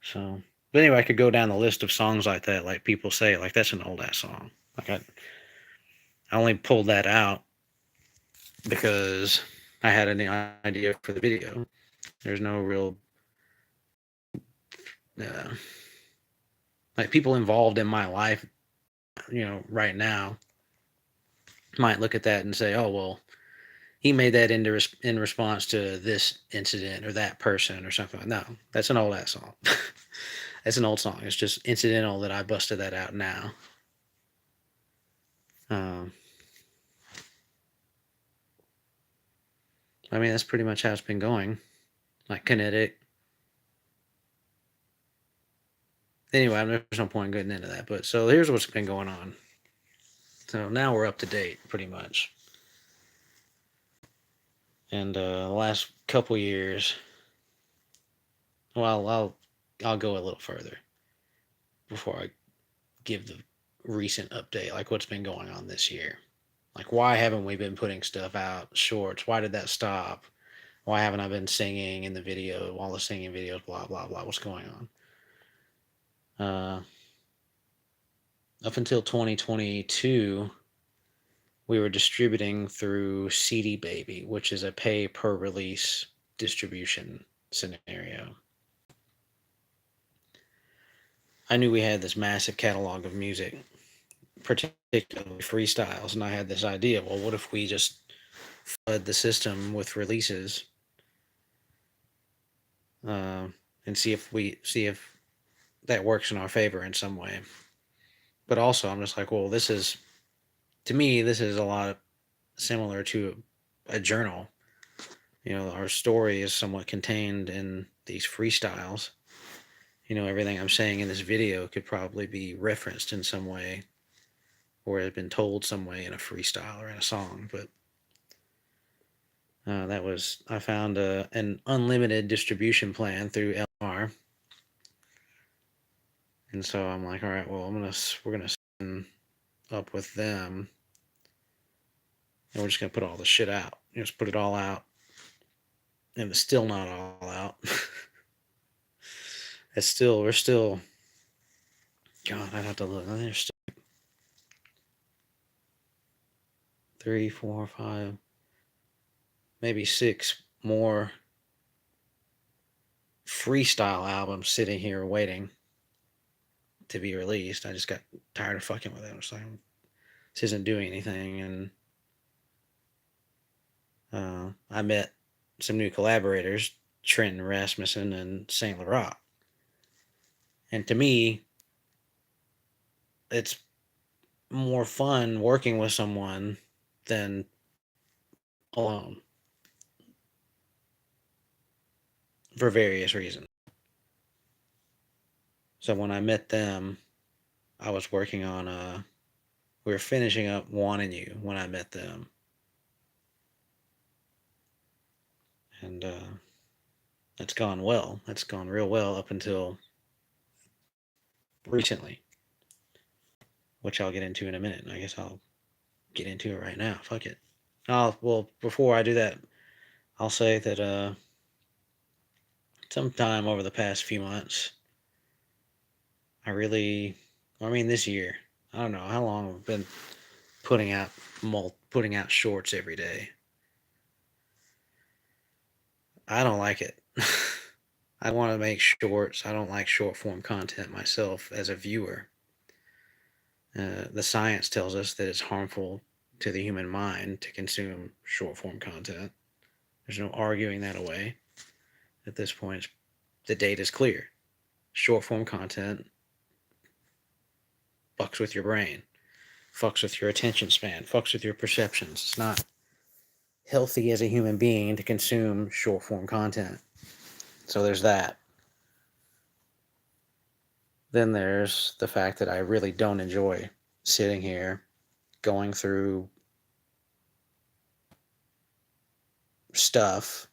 Speaker 1: So, but anyway, I could go down the list of songs like that, like people say, like that's an old ass song. Like I only pulled that out because I had an idea for the video. There's no real, like people involved in my life, right now might look at that and say, oh, well, he made that in response to this incident or that person or something. No, that's an old ass song. That's an old song. It's just incidental that I busted that out now. That's pretty much how it's been going. Like kinetic. Anyway, there's no point in getting into that. But so here's what's been going on. So now we're up to date, pretty much. And the last couple years, well, I'll go a little further before I give the recent update, like what's been going on this year. Like, why haven't we been putting stuff out, shorts? Why did that stop? Why haven't I been singing in the video, all the singing videos, blah, blah, blah. What's going on? Up until 2022, we were distributing through CD Baby, which is a pay per release distribution scenario. I knew we had this massive catalog of music, particularly freestyles, and I had this idea, well, what if we just flood the system with releases and see if that works in our favor in some way. But also, I'm just like, well, to me, this is a lot similar to a journal. Our story is somewhat contained in these freestyles. Everything I'm saying in this video could probably be referenced in some way or has been told some way in a freestyle or in a song. But I found an unlimited distribution plan through LR. And so I'm like, all right, well, we're gonna sign up with them, and we're just gonna put all the shit out. Just put it all out, and it's still not all out. We're still. God, I'd have to look. I think there's still 3, 4, 5, maybe 6 more freestyle albums sitting here waiting.
Speaker 2: to be released. I just got tired of fucking with it. I was like, this isn't doing anything. And I met some new collaborators, Trent Rasmussen and Saint Laurent. And to me, it's more fun working with someone than alone for various reasons. So when I met them, I was working on we were finishing up Wanting You when I met them. And that's gone well. That's gone real well up until recently, which I'll get into in a minute. I guess I'll get into it right now. Fuck it. Well, before I do that, I'll say that sometime over the past few months, this year, I don't know how long I've been putting out putting out shorts every day. I don't like it. I want to make shorts. I don't like short form content myself as a viewer. The science tells us that it's harmful to the human mind to consume short form content. There's no arguing that away. At this point, the data is clear. Short form content fucks with your brain, fucks with your attention span, fucks with your perceptions. It's not healthy as a human being to consume short form content. So there's that. Then there's the fact that I really don't enjoy sitting here going through stuff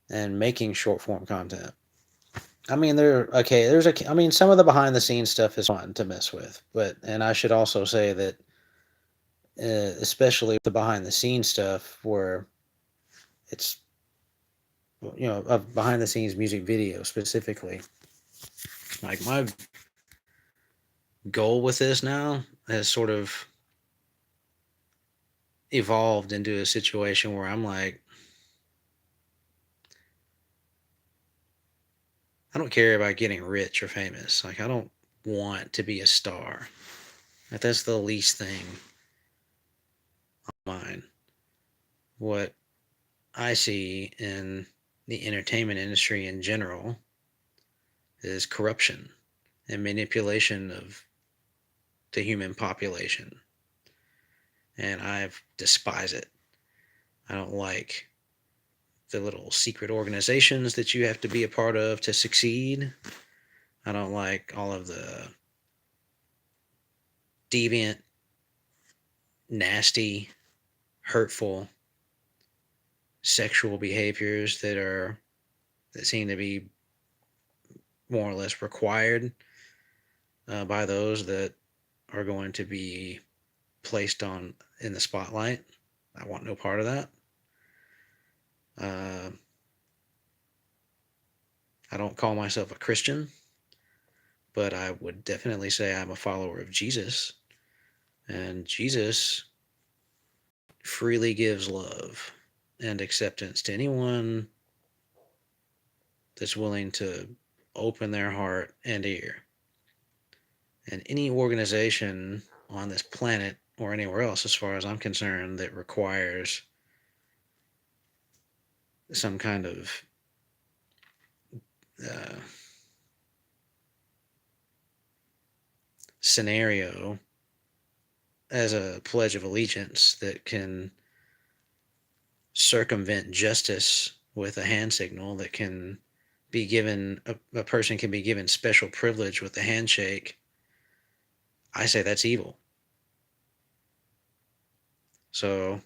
Speaker 2: and making short form content. I mean, some of the behind the scenes stuff is fun to mess with, and I should also say that, especially the behind the scenes stuff where it's, a behind the scenes music video specifically, like my goal with this now has sort of evolved into a situation where I'm like, I don't care about getting rich or famous. Like, I don't want to be a star. Like, that's the least thing on mine. What I see in the entertainment industry in general is corruption and manipulation of the human population. And I despise it. I don't like the little secret organizations that you have to be a part of to succeed. I don't like all of the deviant, nasty, hurtful sexual behaviors that seem to be more or less required by those that are going to be placed on in the spotlight. I want no part of that. I don't call myself a Christian, but I would definitely say I'm a follower of Jesus. And Jesus freely gives love and acceptance to anyone that's willing to open their heart and ear. And any organization on this planet or anywhere else, as far as I'm concerned, that requires some kind of uh, scenario as a pledge of allegiance that can circumvent justice with a hand signal, that can be given, a person can be given special privilege with a handshake, I say that's evil. So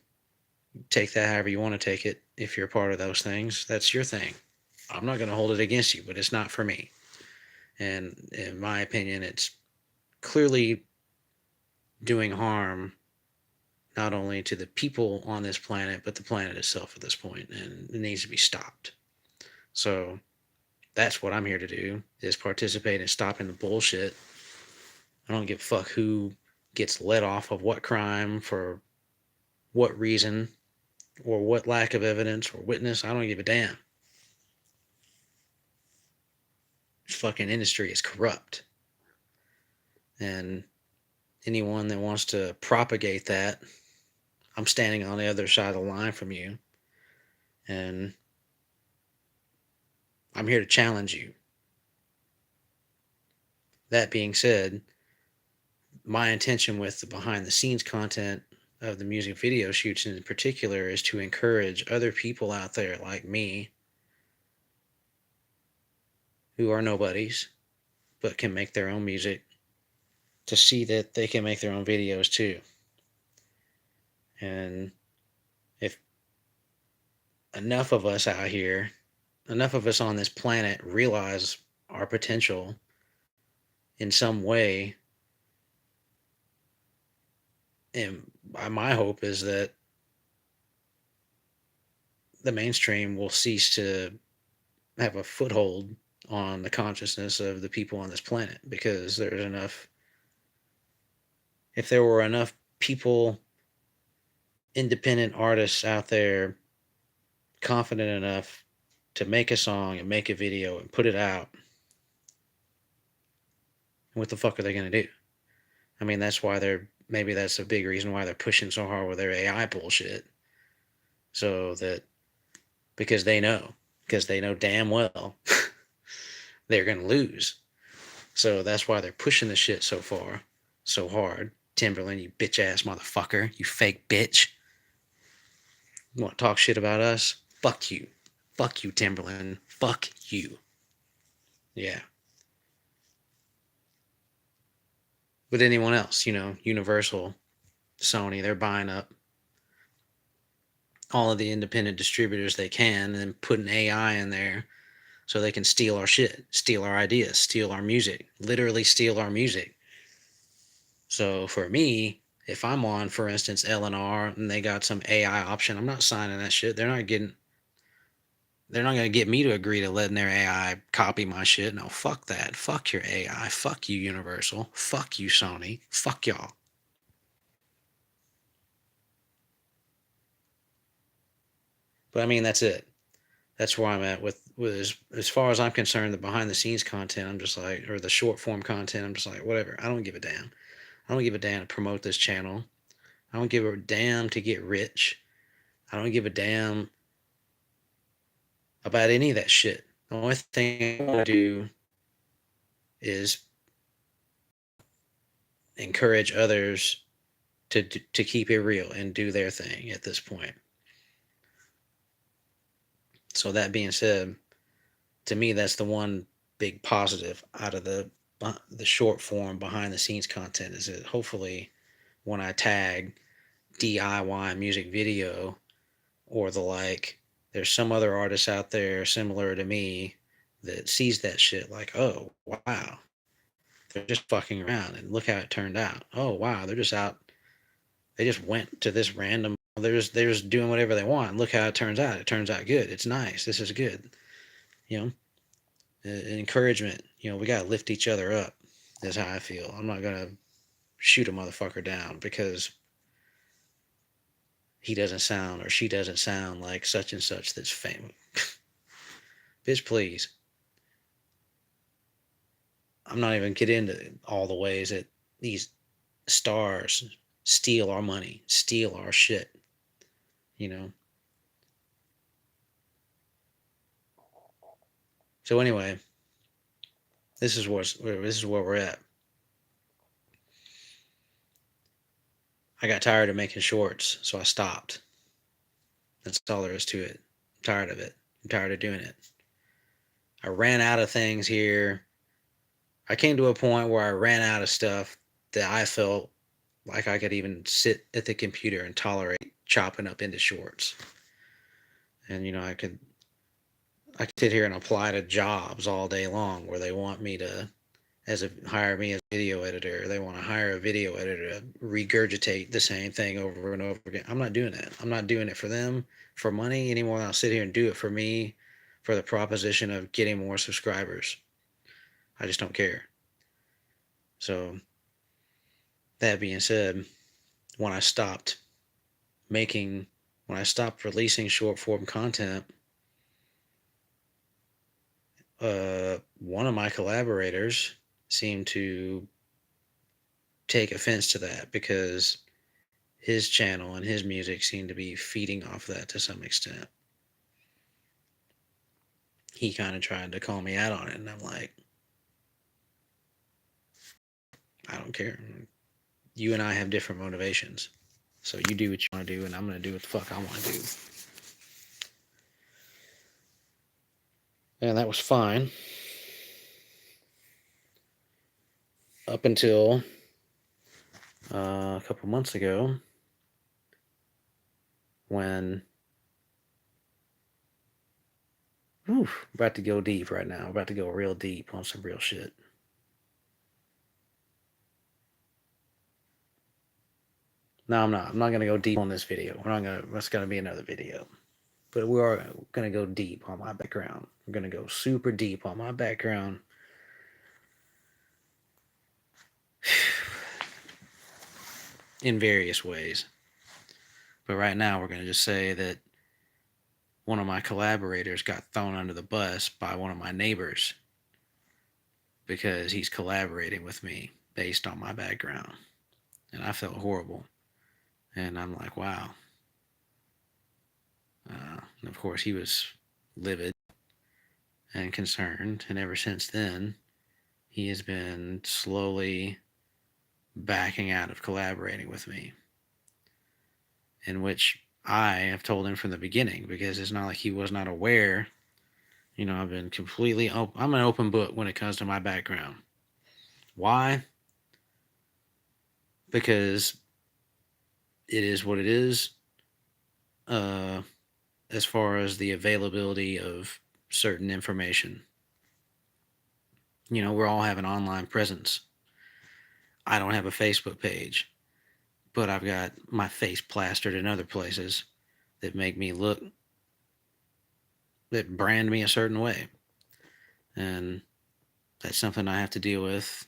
Speaker 2: take that however you want to take it. If you're a part of those things, that's your thing. I'm not going to hold it against you, but it's not for me. And in my opinion, it's clearly doing harm not only to the people on this planet, but the planet itself at this point, and it needs to be stopped. So that's what I'm here to do, is participate in stopping the bullshit. I don't give a fuck who gets let off of what crime for what reason or what lack of evidence or witness. I don't give a damn. fucking industry is corrupt. And anyone that wants to propagate that, I'm standing on the other side of the line from you. And I'm here to challenge you. That being said, my intention with the behind the scenes content of the music video shoots in particular is to encourage other people out there like me who are nobodies but can make their own music to see that they can make their own videos too. And if enough of us out here, enough of us on this planet realize our potential in some way, and my hope is that the mainstream will cease to have a foothold on the consciousness of the people on this planet, because there's enough, if there were enough people, independent artists out there confident enough to make a song and make a video and put it out, what the fuck are they going to do? I mean, that's why maybe that's a big reason why they're pushing so hard with their AI bullshit. So that, because they know damn well they're going to lose. So that's why they're pushing the shit so far, so hard. Timberland, you bitch ass motherfucker, you fake bitch. You want to talk shit about us? Fuck you. Fuck you, Timberland. Fuck you. Yeah. But anyone else, Universal, Sony, they're buying up all of the independent distributors they can and putting AI in there so they can steal our shit, steal our ideas, steal our music, literally steal our music. So for me, if I'm on, for instance, L&R and they got some AI option, I'm not signing that shit. They're not going to get me to agree to letting their AI copy my shit. No, fuck that. Fuck your AI. Fuck you, Universal. Fuck you, Sony. Fuck y'all. But I mean, that's it. That's where I'm at with as far as I'm concerned, the behind the scenes content, I'm just like, or the short form content, I'm just like, whatever. I don't give a damn. I don't give a damn to promote this channel. I don't give a damn to get rich. I don't give a damn about any of that shit. The only thing I want to do is encourage others to keep it real and do their thing at this point. So that being said, to me, that's the one big positive out of the short form behind the scenes content, is that hopefully when I tag DIY music video or the like, there's some other artist out there similar to me that sees that shit like, oh wow, they're just fucking around and look how it turned out. Oh wow, they're just out. They just went to this random. They're just doing whatever they want. Look how it turns out. It turns out good. It's nice. This is good. You know, encouragement. We gotta lift each other up. Is how I feel. I'm not gonna shoot a motherfucker down because he doesn't sound or she doesn't sound like such and such that's famous. Bitch, please. I'm not even getting into all the ways that these stars steal our money, steal our shit. You know. So anyway, this is where we're at. I got tired of making shorts, so I stopped. That's all there is to it. I'm tired of it. I'm tired of doing it. I ran out of things here. I came to a point where I ran out of stuff that I felt like I could even sit at the computer and tolerate chopping up into shorts. And I could sit here and apply to jobs all day long where they want me to hire me as a video editor. They want to hire a video editor to regurgitate the same thing over and over again. I'm not doing that. I'm not doing it for them for money anymore than I'll sit here and do it for me, for the proposition of getting more subscribers. I just don't care. So that being said, when I stopped releasing short form content, one of my collaborators seemed to take offense to that because his channel and his music seemed to be feeding off that to some extent. He kind of tried to call me out on it, and I'm like, I don't care. You and I have different motivations. So you do what you want to do, and I'm going to do what the fuck I want to do. And that was fine. Up until a couple months ago when we're about to go deep right now. We're about to go real deep on some real shit. No, I'm not. I'm not going to go deep on this video. We're not going to. That's going to be another video. But we are going to go deep on my background. We're going to go super deep on my background. In various ways. But right now, we're going to just say that one of my collaborators got thrown under the bus by one of my neighbors because he's collaborating with me based on my background. And I felt horrible. And I'm like, wow. And of course, he was livid and concerned. And ever since then, he has been slowly backing out of collaborating with me. In which I have told him from the beginning, because it's not like he was not aware. You know, I've been completely open. I'm an open book when it comes to my background. Why? Because it is what it is. As far as the availability of certain information, you know, we all have an online presence. I don't have a Facebook page, but I've got my face plastered in other places that make me look, that brand me a certain way. And that's something I have to deal with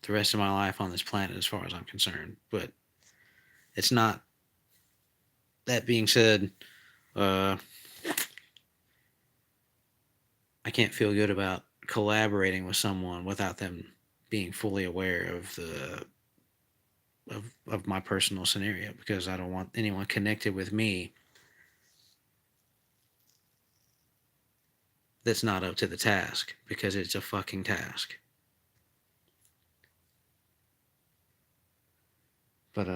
Speaker 2: the rest of my life on this planet as far as I'm concerned. But it's not. That being said, I can't feel good about collaborating with someone without them being fully aware of of my personal scenario, because I don't want anyone connected with me that's not up to the task, because it's a fucking task. But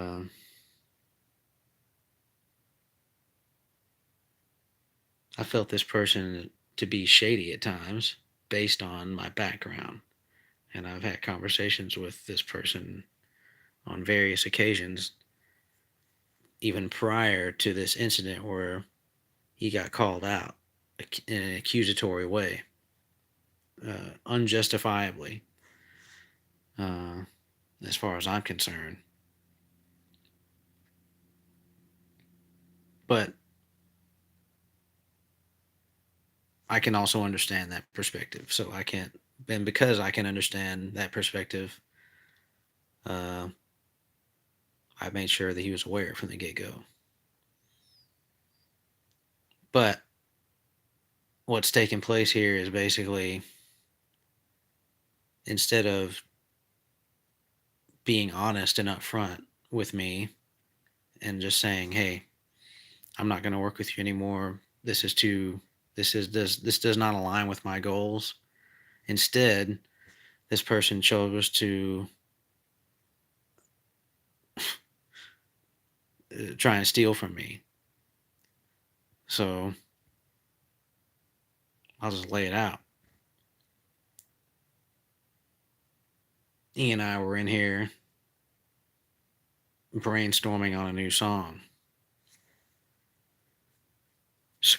Speaker 2: I felt this person to be shady at times based on my background. And I've had conversations with this person on various occasions, even prior to this incident where he got called out in an accusatory way, unjustifiably, as far as I'm concerned. But I can also understand that perspective. So I can't, and because I can understand that perspective, I made sure that he was aware from the get-go. But what's taking place here is basically, instead of being honest and upfront with me and just saying, hey, I'm not going to work with you anymore. This does not align with my goals. Instead, this person chose to try and steal from me. So I'll just lay it out. E and I were in here brainstorming on a new song,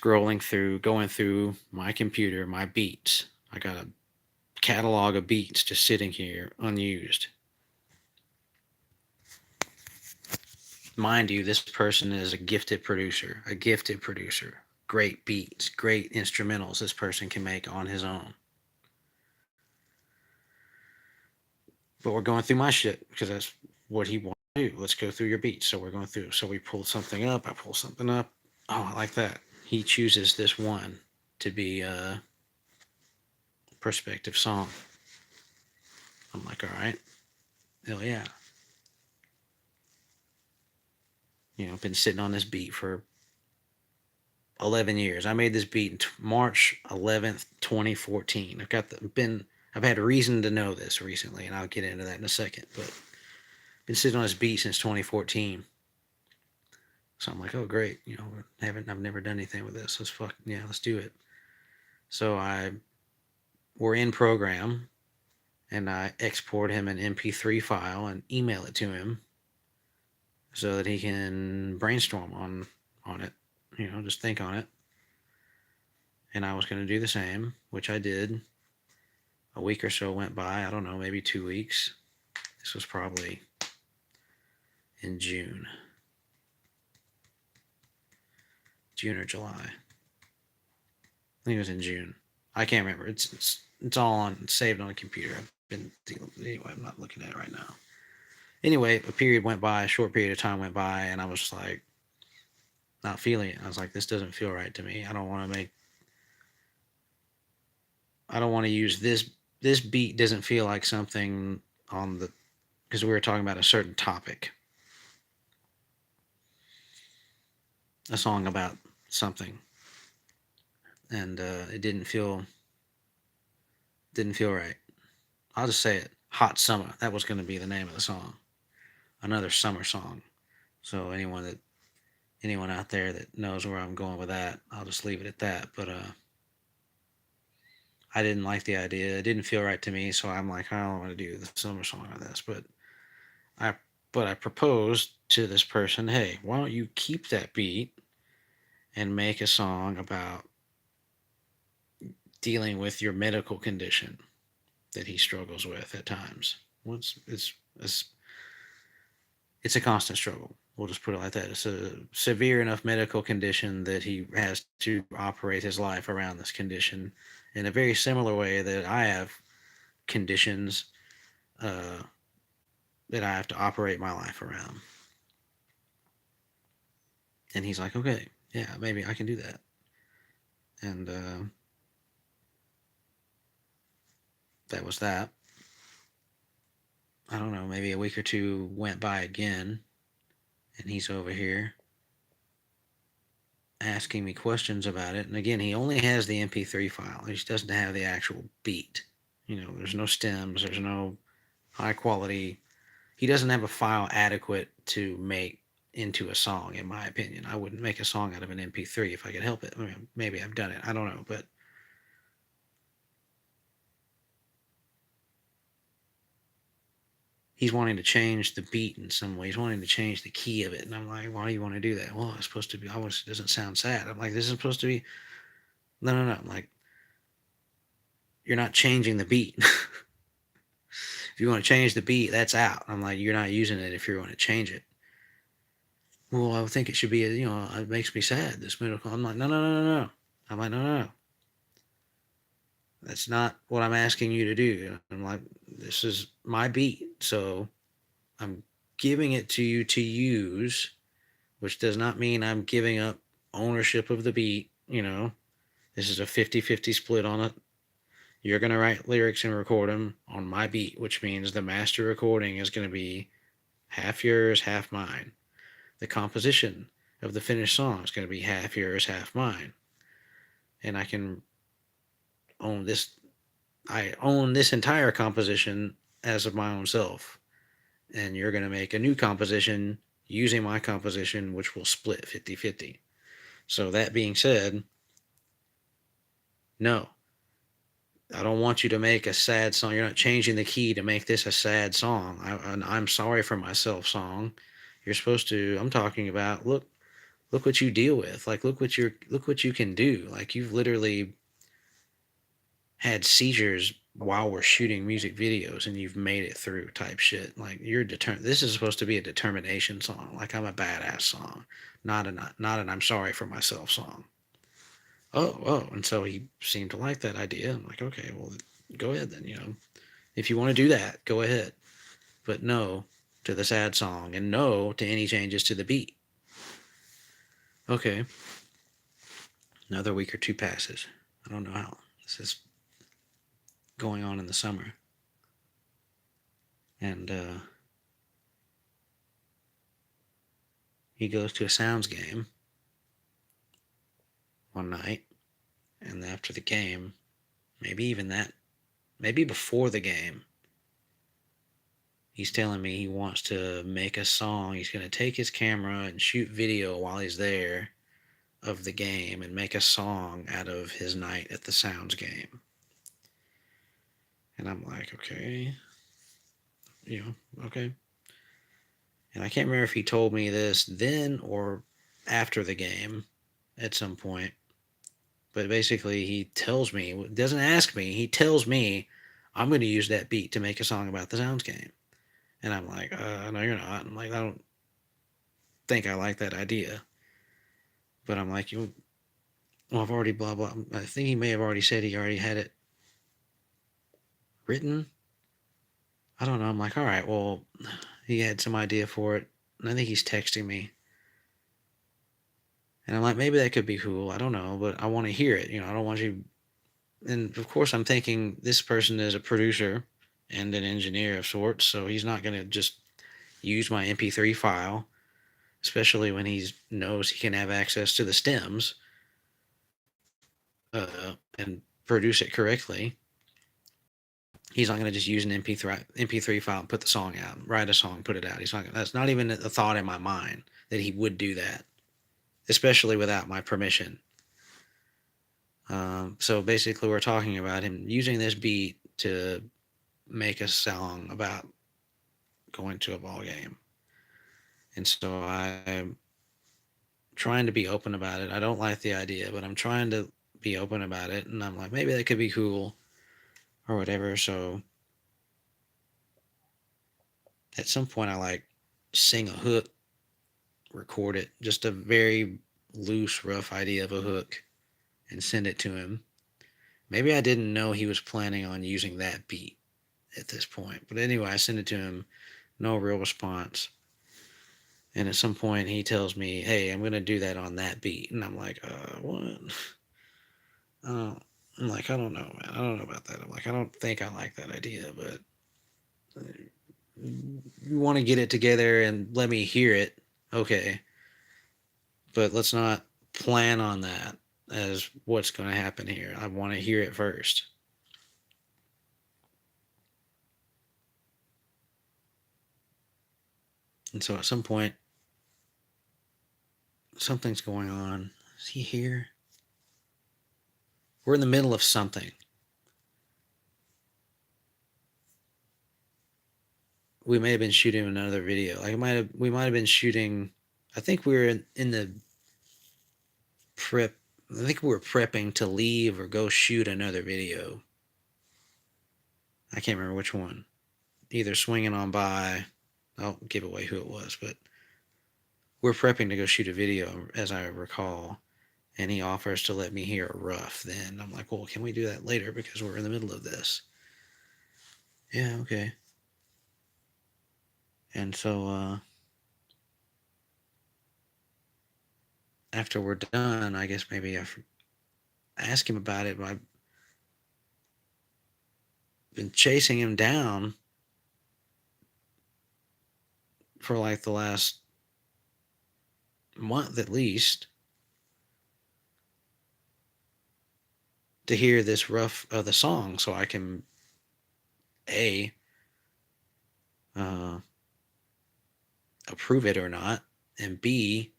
Speaker 2: going through my computer, my beats. I got a catalog of beats just sitting here unused. Mind you, this person is a gifted producer. Great beats, great instrumentals this person can make on his own. But we're going through my shit because that's what he wants to do. Let's go through your beats. So we're going through. So we pulled something up. I pull something up. Oh, I like that. He chooses this one. to be a prospective song. I'm like, all right, hell yeah. Been sitting on this beat for 11 years. I made this beat in March 11th, 2014. I've had a reason to know this recently, and I'll get into that in a second. But been sitting on this beat since 2014. So I'm like, oh great, I've never done anything with this. Let's do it. So we're in program, and I export him an MP3 file and email it to him so that he can brainstorm on it. Just think on it. And I was going to do the same, which I did. A week or so went by. I don't know, maybe 2 weeks. This was probably in June or July. I think it was in June. I can't remember. It's all on saved on a computer. Anyway, I'm not looking at it right now. Anyway, a short period of time went by, and I was just like, not feeling it. I was like, this doesn't feel right to me. I don't want to use this beat. Doesn't feel like something because we were talking about a certain topic, a song about something, and it didn't feel right. I'll just say it. Hot Summer. That was going to be the name of the song. Another summer song. So anyone out there that knows where I'm going with that, I'll just leave it at that. But I didn't like the idea. It didn't feel right to me, so I'm like, I don't want to do the summer song on this. I I proposed to this person, hey, why don't you keep that beat and make a song about dealing with your medical condition that he struggles with at times. It's a constant struggle. We'll just put it like that. It's a severe enough medical condition that he has to operate his life around this condition in a very similar way that I have conditions that I have to operate my life around. And he's like, okay, yeah, maybe I can do that. And that was that. I don't know, maybe a week or two went by again, and he's over here asking me questions about it. And again, he only has the MP3 file. He just doesn't have the actual beat. There's no stems, there's no high quality. He doesn't have a file adequate to make into a song, in my opinion. I wouldn't make a song out of an MP3 if I could help it. I mean, maybe I've done it. I don't know, but he's wanting to change the beat in some way. He's wanting to change the key of it. And I'm like, why do you want to do that? Well, it's supposed to be, it doesn't sound sad. I'm like, this is supposed to be, no. I'm like, you're not changing the beat. If you want to change the beat, that's out. I'm like, you're not using it if you're going to change it. Well, I would think it should be, it makes me sad, this medical. I'm like, no. I'm like, no. That's not what I'm asking you to do. I'm like, this is my beat. So I'm giving it to you to use, which does not mean I'm giving up ownership of the beat. This is a 50-50 split on it. You're going to write lyrics and record them on my beat, which means the master recording is going to be half yours, half mine. The composition of the finished song is going to be half yours, half mine. And I can own this. I own this entire composition as of my own self. And you're going to make a new composition using my composition, which will split 50-50. So that being said, no, I don't want you to make a sad song. You're not changing the key to make this a sad song. I'm sorry for myself song. You're supposed to, I'm talking about, look what you deal with. Like, look what you can do. Like, you've literally had seizures while we're shooting music videos and you've made it through type shit. Like, you're determined. This is supposed to be a determination song. Like, I'm a badass song, not an I'm sorry for myself song. Oh, and so he seemed to like that idea. I'm like, okay, well, go ahead then. If you want to do that, go ahead, but no to the sad song and no to any changes to the beat. Okay. Another week or two passes. I don't know how this is going on in the summer. And he goes to a Sounds game one night, and after the game, maybe even that, maybe before the game, he's telling me he wants to make a song. He's going to take his camera and shoot video while he's there of the game and make a song out of his night at the Sounds game. And I'm like, okay, okay. And I can't remember if he told me this then or after the game at some point. But basically, he tells me, doesn't ask me, he tells me, I'm going to use that beat to make a song about the Sounds game. And I'm like, no, you're not. I'm like, I don't think I like that idea. But I'm like, well, I've already blah, blah. I think he may have already said he already had it written. I don't know. I'm like, all right, well, he had some idea for it. And I think he's texting me. And I'm like, maybe that could be cool. I don't know, but I want to hear it. I don't want you. And of course, I'm thinking this person is a producer and an engineer of sorts. So he's not going to just use my MP3 file, especially when he knows he can have access to the stems and produce it correctly. He's not going to just use an MP3 file and put the song out, write a song, put it out. That's not even a thought in my mind that he would do that, especially without my permission. So basically, we're talking about him using this beat to make a song about going to a ball game. And so I'm trying to be open about it. I don't like the idea, but I'm trying to be open about it. And I'm like, maybe that could be cool or whatever. So at some point, I like sing a hook, record it, just a very loose, rough idea of a hook, and send it to him. Maybe I didn't know he was planning on using that beat at this point. But anyway, I send it to him, no real response. And at some point, he tells me, hey, I'm going to do that on that beat. And I'm like, what? I'm like, I don't know, man. I don't know about that. I'm like, I don't think I like that idea, but you want to get it together and let me hear it. Okay. But let's not plan on that as what's going to happen here. I want to hear it first. And so at some point, something's going on. Is he here? We're in the middle of something. We may have been shooting another video. Like we might have been shooting. I think we were in the prep. I think we were prepping to leave or go shoot another video. I can't remember which one. Either swinging on by. I'll give away who it was, but we're prepping to go shoot a video, as I recall. And he offers to let me hear a rough. Then I'm like, well, can we do that later because we're in the middle of this? Yeah, okay. And so after we're done, I guess maybe I ask him about it. But I've been chasing him down for like the last month at least to hear this rough of the song so I can A, approve it or not, and B,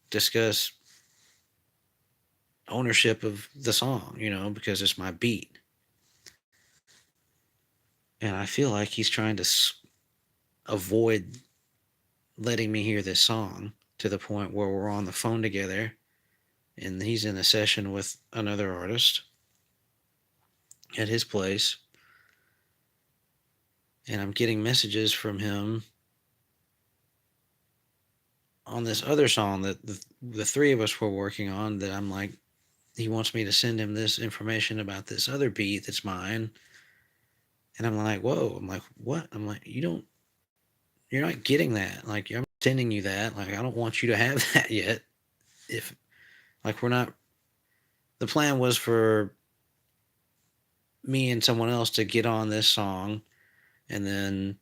Speaker 2: discuss ownership of the song, because it's my beat. And I feel like he's trying to avoid letting me hear this song to the point where we're on the phone together and he's in a session with another artist at his place. And I'm getting messages from him on this other song that the three of us were working on that I'm like, he wants me to send him this information about this other beat that's mine. And I'm like, whoa. I'm like, what? I'm like, you're not getting that. Like, I'm sending you that. Like, I don't want you to have that yet. If, like, we're not, the plan was for me and someone else to get on this song and then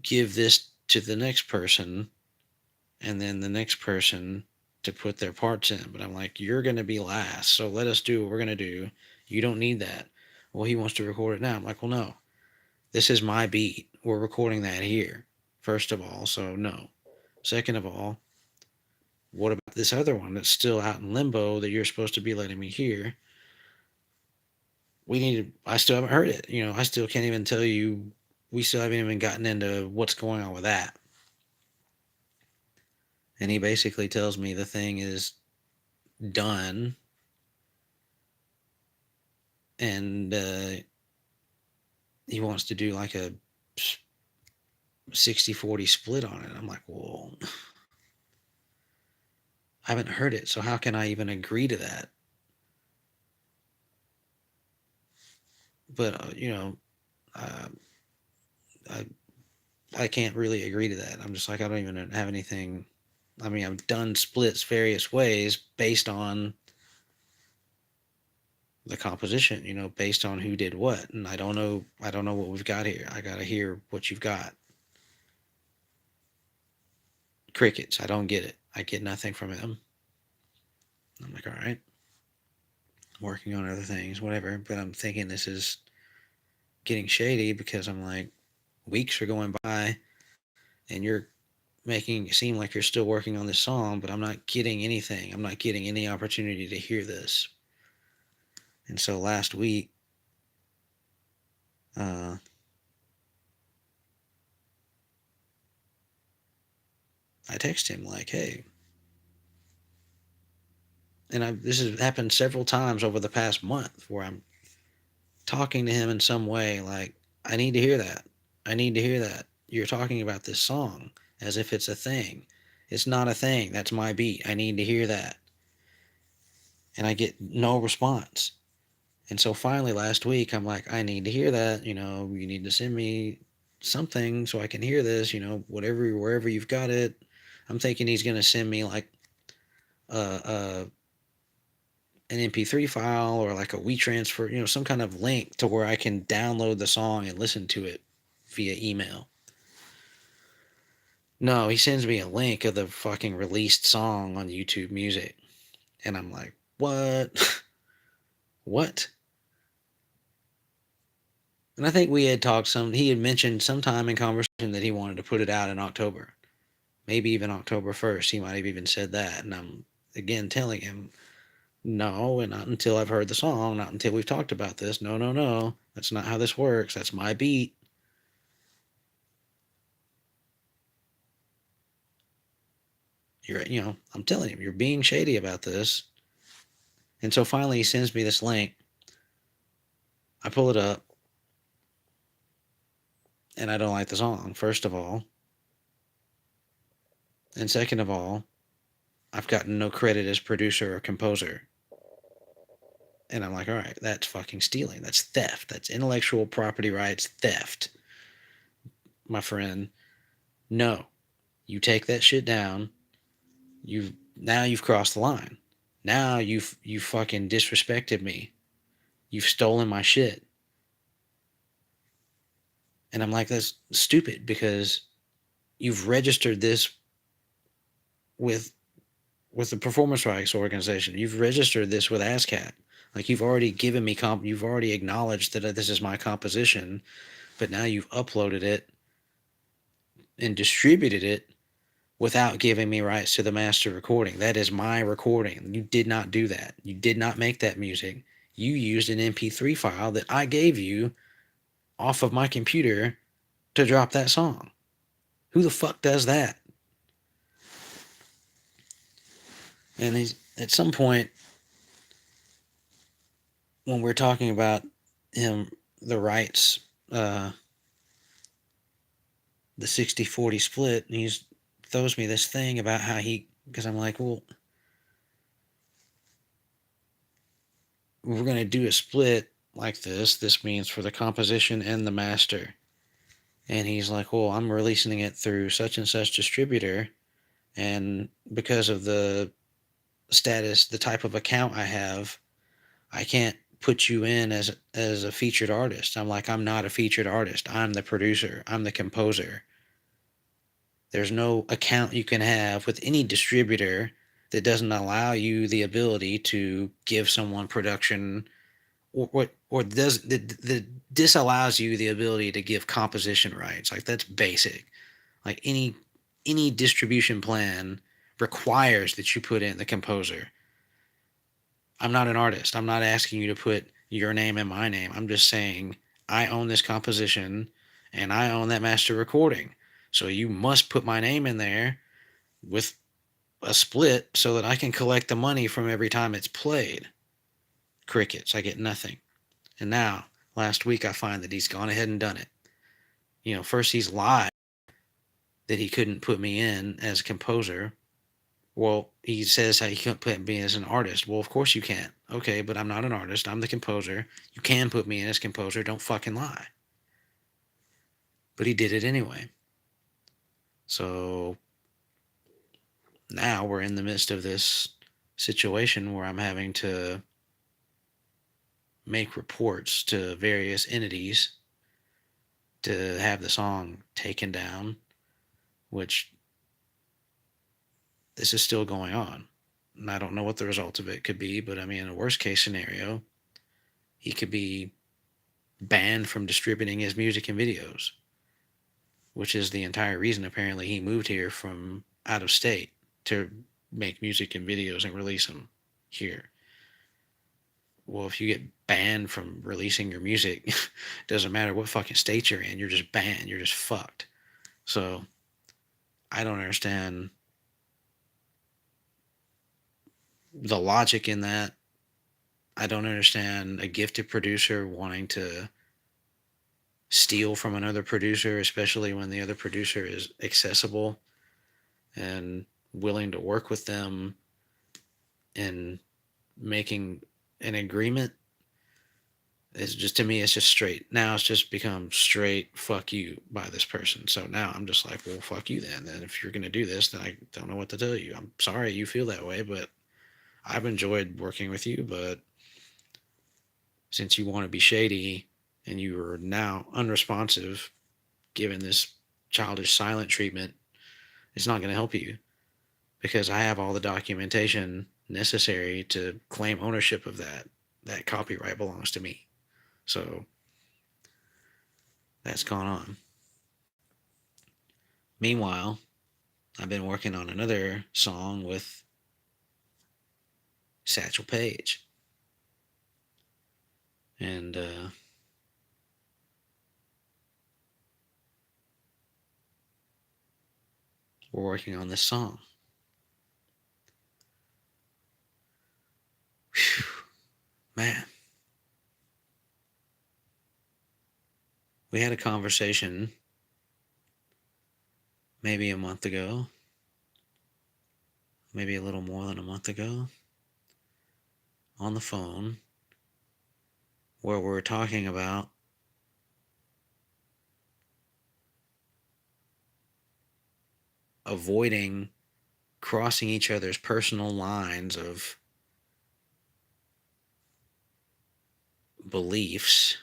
Speaker 2: give this to the next person and then the next person to put their parts in. But I'm like, you're going to be last. So let us do what we're going to do. You don't need that. Well, he wants to record it now. I'm like, well, no. This is my beat. We're recording that here, first of all. So, no. Second of all, what about this other one that's still out in limbo that you're supposed to be letting me hear? I still haven't heard it. I still can't even tell you. We still haven't even gotten into what's going on with that. And he basically tells me the thing is done and he wants to do like a 60-40 split on it. I'm like, well, I haven't heard it, so how can I even agree to that? But uh, I I can't really agree to that. I'm just like, I don't even have anything. I mean, I've done splits various ways based on the composition, based on who did what, and I don't know what we've got here. I gotta hear what you've got. Crickets. I don't get it. I get nothing from him. I'm like, all right, working on other things, whatever. But I'm thinking this is getting shady because I'm like, weeks are going by, and you're making it seem like you're still working on this song, but I'm not getting anything. I'm not getting any opportunity to hear this. And so last week, uh, I text him like, "Hey," and this has happened several times over the past month where I'm talking to him in some way like, "I need to hear that. I need to hear that. You're talking about this song as if it's a thing. It's not a thing. That's my beat. I need to hear that." And I get no response. And so finally last week, I'm like, I need to hear that. You need to send me something so I can hear this, whatever, wherever you've got it. I'm thinking he's going to send me like uh, an MP3 file or like a WeTransfer, some kind of link to where I can download the song and listen to it via email. No, he sends me a link of the fucking released song on YouTube Music. And I'm like, what? What? And I think he had mentioned sometime in conversation that he wanted to put it out in October. Maybe even October 1st. He might have even said that. And I'm again telling him, no, and not until I've heard the song, not until we've talked about this. No, no, no. That's not how this works. That's my beat. I'm telling him, you're being shady about this. And so finally he sends me this link. I pull it up and I don't like the song, first of all. And second of all, I've gotten no credit as producer or composer. And I'm like, all right, that's fucking stealing. That's theft. That's intellectual property rights theft. My friend, no. You take that shit down. You've crossed the line. Now you fucking disrespected me. You've stolen my shit. And I'm like, that's stupid because you've registered this with the performance rights organization. You've registered this with ASCAP. Like you've already given me you've already acknowledged that this is my composition, but now you've uploaded it and distributed it without giving me rights to the master recording. That is my recording. You did not do that. You did not make that music. You used an MP3 file that I gave you off of my computer to drop that song. Who the fuck does that? And at some point, when we're talking about the rights, the 60-40 split, and he throws me this thing about how because I'm like, well, we're going to do a split like this. This means for the composition and the master. And he's like, well, I'm releasing it through such and such distributor. And because of the status, the type of account I have, I can't put you in as a featured artist. I'm like, I'm not a featured artist. I'm the producer. I'm the composer. There's no account you can have with any distributor that doesn't allow you the ability to give someone production, or does that disallows you the ability to give composition rights. Like, that's basic. Like, any distribution plan requires that you put in the composer. I'm not an artist. I'm not asking you to put your name and my name. I'm just saying I own this composition and I own that master recording. So you must put my name in there with a split so that I can collect the money from every time it's played. Crickets. I get nothing. And now, last week, I find that he's gone ahead and done it. First he's lied that he couldn't put me in as a composer. Well, he says how he couldn't put me as an artist. Well, of course you can't. Okay, but I'm not an artist. I'm the composer. You can put me in as composer. Don't fucking lie. But he did it anyway. So now we're in the midst of this situation where I'm having to make reports to various entities to have the song taken down, which this is still going on. And I don't know what the result of it could be, but I mean, in a worst case scenario, he could be banned from distributing his music and videos, which is the entire reason apparently he moved here from out of state to make music and videos and release them here. Well, if you get banned from releasing your music, doesn't matter what fucking state you're in, you're just banned. You're just fucked. So I don't understand the logic in that. I don't understand a gifted producer wanting to steal from another producer, especially when the other producer is accessible and willing to work with them in making an agreement. It's just, to me, it's just straight. Now it's just become straight fuck you by this person. So now I'm just like, well, fuck you then. And if you're going to do this, then I don't know what to tell you. I'm sorry you feel that way, but I've enjoyed working with you. But since you want to be shady and you are now unresponsive, given this childish silent treatment, it's not going to help you, because I have all the documentation necessary to claim ownership of that. That copyright belongs to me. So that's gone on. Meanwhile, I've been working on another song with Satchel Paige. And we're working on this song. Whew, man. We had a conversation maybe a month ago, maybe a little more than a month ago, on the phone, where we were talking about avoiding crossing each other's personal lines of beliefs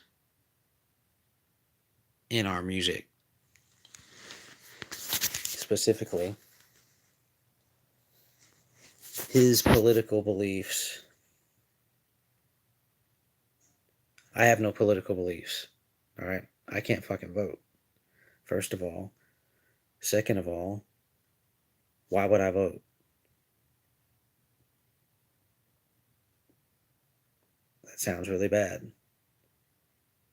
Speaker 2: in our music. Specifically, his political beliefs. I have no political beliefs. All right? I can't fucking vote. First of all. Second of all, why would I vote? That sounds really bad.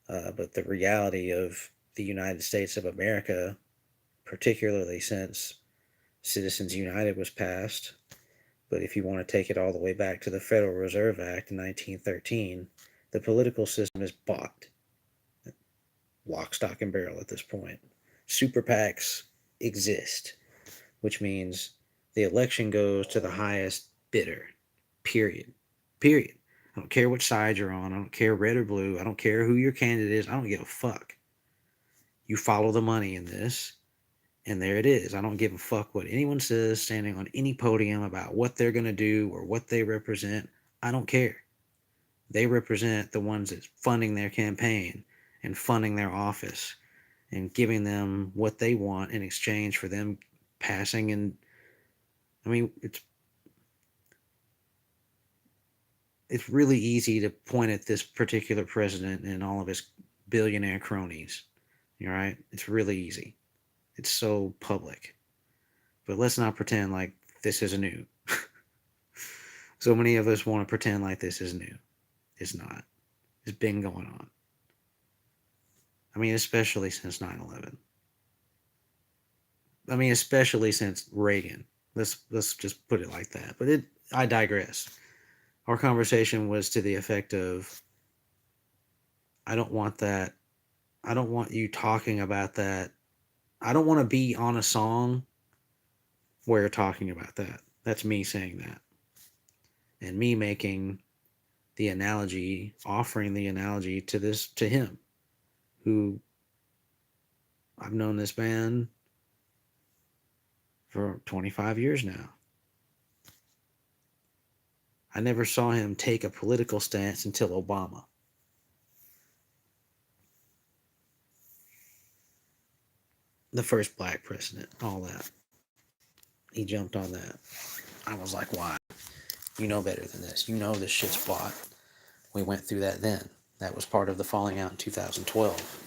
Speaker 2: But the reality of the United States of America, particularly since Citizens United was passed, but if you want to take it all the way back to the Federal Reserve Act in 1913, the political system is bought. Lock, stock, and barrel at this point. Super PACs exist, which means the election goes to the highest bidder. Period. Period. I don't care which side you're on. I don't care red or blue. I don't care who your candidate is. I don't give a fuck. You follow the money in this, and there it is. I don't give a fuck what anyone says standing on any podium about what they're going to do or what they represent. I don't care. They represent the ones that's funding their campaign and funding their office and giving them what they want in exchange for them passing. And I mean, it's really easy to point at this particular president and all of his billionaire cronies. All right, it's really easy. It's so public. But let's not pretend like this is new. So many of us want to pretend like this is new. It's not. It's been going on. I mean, especially since 9/11. I mean, especially since Reagan. Let's just put it like that. But I digress. Our conversation was to the effect of, I don't want that. I don't want you talking about that. I don't want to be on a song where you're talking about that. That's me saying that. And me making the analogy, offering the analogy to him, who I've known this man for 25 years now. I never saw him take a political stance until Obama. The first black president, all that. He jumped on that. I was like, why? You know better than this. You know this shit's bought. We went through that then. That was part of the falling out in 2012.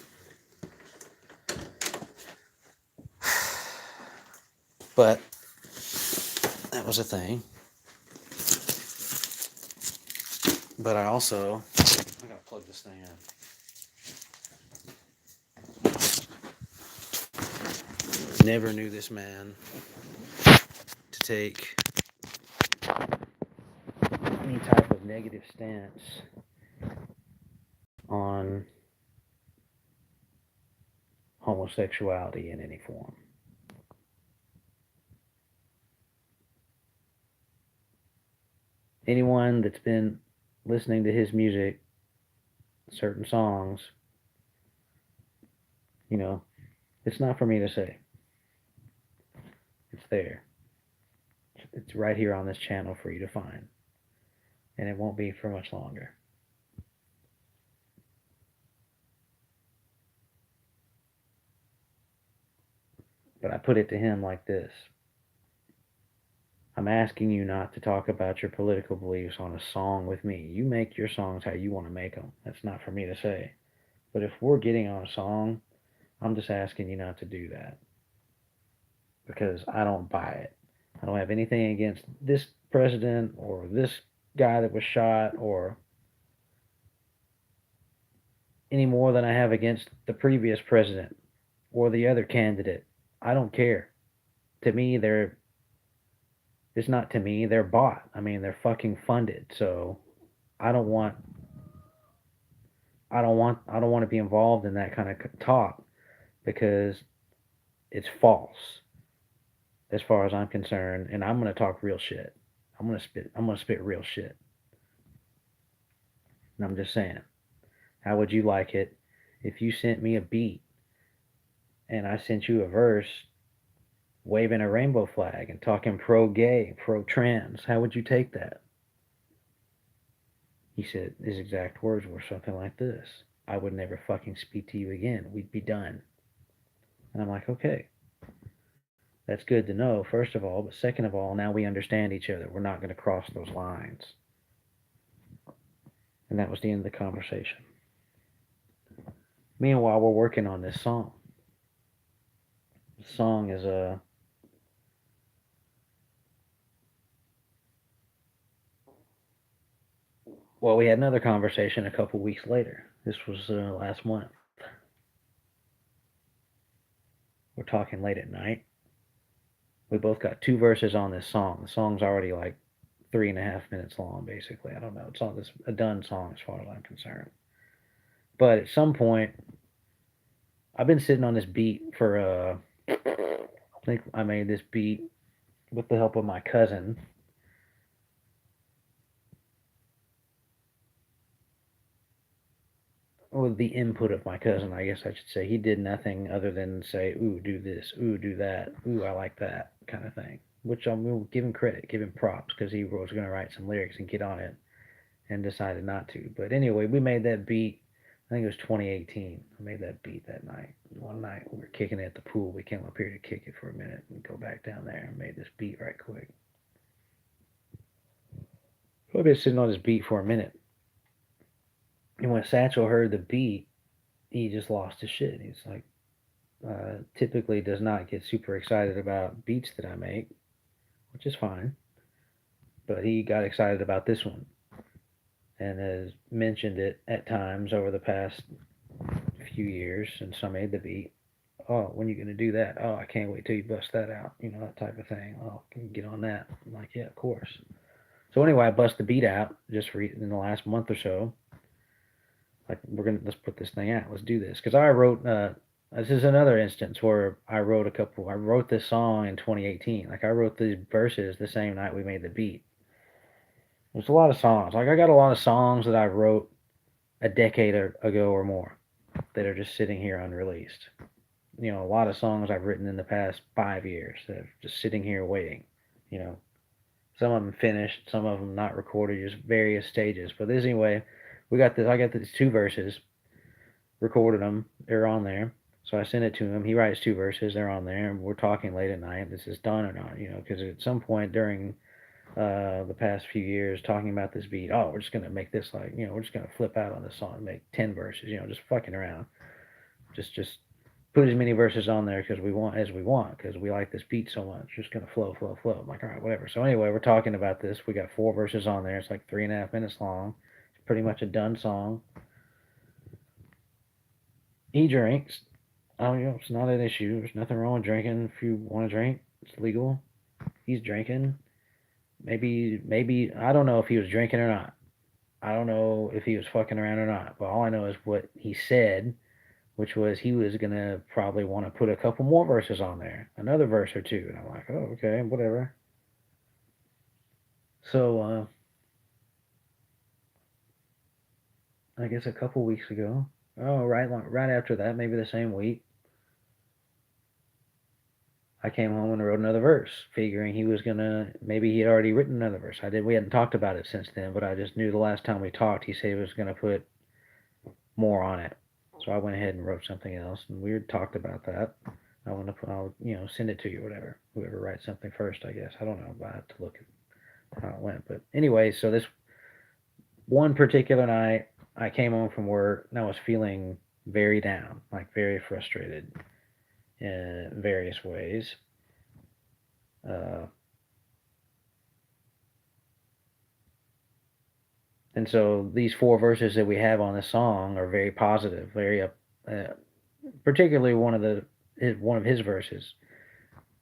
Speaker 2: But that was a thing. But I gotta plug this thing in. Never knew this man to take any type of negative stance on homosexuality in any form. Anyone that's been listening to his music, certain songs, you know, it's not for me to say. It's there. It's right here on this channel for you to find. And it won't be for much longer. But I put it to him like this: I'm asking you not to talk about your political beliefs on a song with me. You make your songs how you want to make them. That's not for me to say. But if we're getting on a song, I'm just asking you not to do that. Because I don't buy it. I don't have anything against this president or this guy that was shot or any more than I have against the previous president or the other candidate. I don't care. To me, it's not to me, they're bought. I mean, they're fucking funded. So I don't want I don't want to be involved in that kind of talk because it's false as far as I'm concerned, and I'm going to talk real shit. I'm going to spit real shit. And I'm just saying, how would you like it if you sent me a beat and I sent you a verse waving a rainbow flag and talking pro gay, pro trans? How would you take that? He said his exact words were something like this: I would never fucking speak to you again. We'd be done. And I'm like, okay, that's good to know, first of all. But second of all, now we understand each other. We're not going to cross those lines. And that was the end of the conversation. Meanwhile, we're working on this song. The song is well, we had another conversation a couple weeks later. This was last month. We're talking late at night. We both got two verses on this song. The song's already like 3.5 minutes long, basically. I don't know. It's a done song as far as I'm concerned. But at some point, I've been sitting on this beat for I think I made this beat with the help of my cousin. With the input of my cousin, I guess I should say. He did nothing other than say, ooh, do this, ooh, do that, ooh, I like that kind of thing. Which I'm going to give him credit, give him props, because he was going to write some lyrics and get on it and decided not to. But anyway, we made that beat. I think it was 2018. I made that beat that night. One night we were kicking it at the pool. We came up here to kick it for a minute and go back down there and made this beat right quick. So I've been sitting on this beat for a minute. And when Satchel heard the beat, he just lost his shit. He's like, typically does not get super excited about beats that I make, which is fine. But he got excited about this one and has mentioned it at times over the past few years since I made the beat. Oh, when you gonna do that? Oh, I can't wait till you bust that out. You know, that type of thing. Oh, can you get on that? I'm like, yeah, of course. So anyway, I bust the beat out just in the last month or so. Like, let's put this thing out. Let's do this because I wrote. This is another instance where I wrote a couple. I wrote this song in 2018. Like I wrote these verses the same night we made the beat. There's a lot of songs. Like I got a lot of songs that I wrote a decade ago or more that are just sitting here unreleased. You know, a lot of songs I've written in the past 5 years that are just sitting here waiting. You know, some of them finished, some of them not recorded, just various stages. But this anyway, we got this. I got these two verses, recorded them. They're on there. So I sent it to him. He writes two verses. They're on there, and we're talking late at night. This is done or not? You know, because at some point during the past few years, talking about this beat, oh, we're just gonna make this like, you know, we're just gonna flip out on this song, and make 10 verses. You know, just fucking around. Just put as many verses on there because we want because we like this beat so much. Just gonna flow, flow, flow. I'm like, all right, whatever. So anyway, we're talking about this. We got 4 verses on there. It's like 3.5 minutes long. It's pretty much a done song. He drinks. Oh, you know, it's not an issue. There's nothing wrong with drinking. If you want to drink, it's legal. He's drinking. Maybe I don't know if he was drinking or not. I don't know if he was fucking around or not. But all I know is what he said, which was he was gonna probably want to put a couple more verses on there, another verse or two. And I'm like, oh, okay, whatever. So I guess a couple weeks ago, oh, right after that, maybe the same week, I came home and wrote another verse, figuring he was gonna maybe he had already written another verse. We hadn't talked about it since then, but I just knew the last time we talked, he said he was gonna put more on it. So I went ahead and wrote something else, and we had talked about that. I'll send it to you, whatever. Whoever writes something first, I guess. I don't know. I have to look at how it went. But anyway, so this one particular night, I came home from work and I was feeling very down, like very frustrated in various ways. Uh, and so these 4 verses that we have on the song are very positive, particularly one of his verses,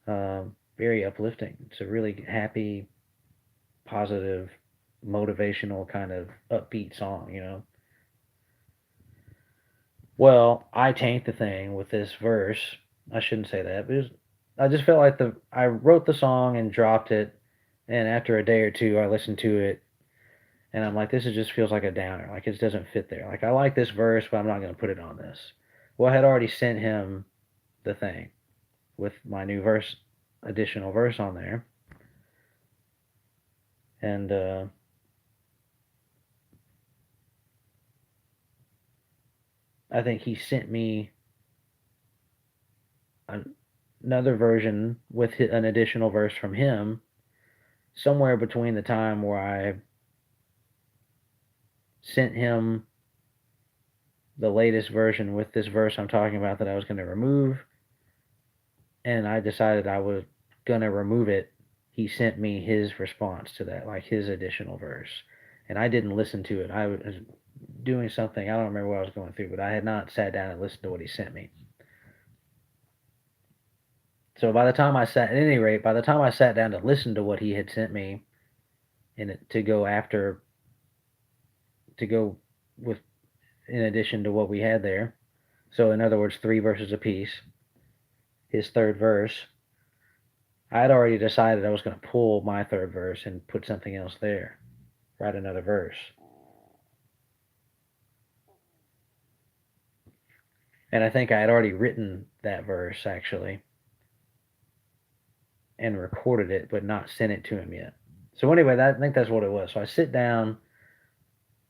Speaker 2: very uplifting. It's a really happy, positive, motivational kind of upbeat song, you know. Well, I taint the thing with this verse. I shouldn't say that, but I just felt like I wrote the song and dropped it, and after a day or two, I listened to it, and I'm like, this just feels like a downer. Like it doesn't fit there. Like I like this verse, but I'm not going to put it on this. Well, I had already sent him the thing with my new additional verse on there, and I think he sent me another version with an additional verse from him somewhere between the time where I sent him the latest version with this verse I'm talking about that I was going to remove, and I decided I was going to remove it. He sent me his response to that, like his additional verse. And I didn't listen to it. I was doing something, I don't remember what I was going through, but I had not sat down and listened to what he sent me. So by the time I sat, at any rate, by the time I sat down to listen to what he had sent me, and to go with, in addition to what we had there, so in other words, 3 verses apiece, his third verse, I had already decided I was going to pull my third verse and put something else there, write another verse. And I think I had already written that verse actually and recorded it, but not sent it to him yet. So anyway, I think that's what it was. So I sit down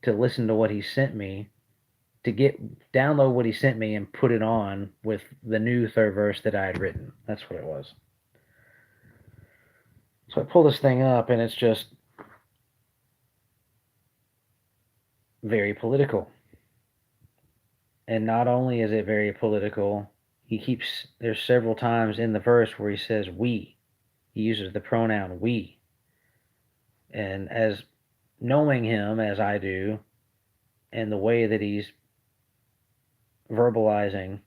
Speaker 2: to listen to what he sent me, to download what he sent me and put it on with the new third verse that I had written. That's what it was. So I pull this thing up, and it's just very political. And not only is it very political, there's several times in the verse where he says we. He uses the pronoun we. And as knowing him as I do, and the way that he's verbalizing,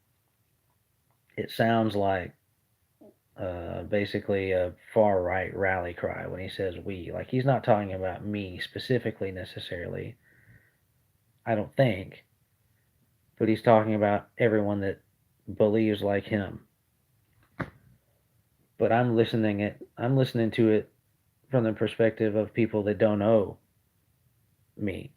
Speaker 2: it sounds like basically a far right rally cry when he says we. Like, he's not talking about me specifically necessarily, I don't think, but he's talking about everyone that believes like him. But I'm listening to it from the perspective of people that don't know me.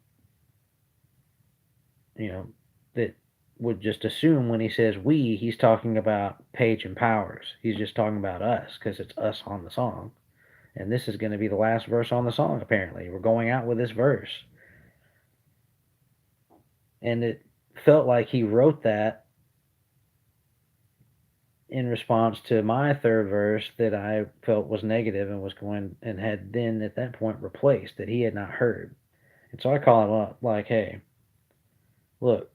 Speaker 2: You know, that would just assume when he says we, he's talking about Paige and Powers. He's just talking about us because it's us on the song. And this is going to be the last verse on the song, apparently. We're going out with this verse. And it felt like he wrote that in response to my third verse that I felt was negative and was going and had then at that point replaced that he had not heard. And so I call him up like, hey, look,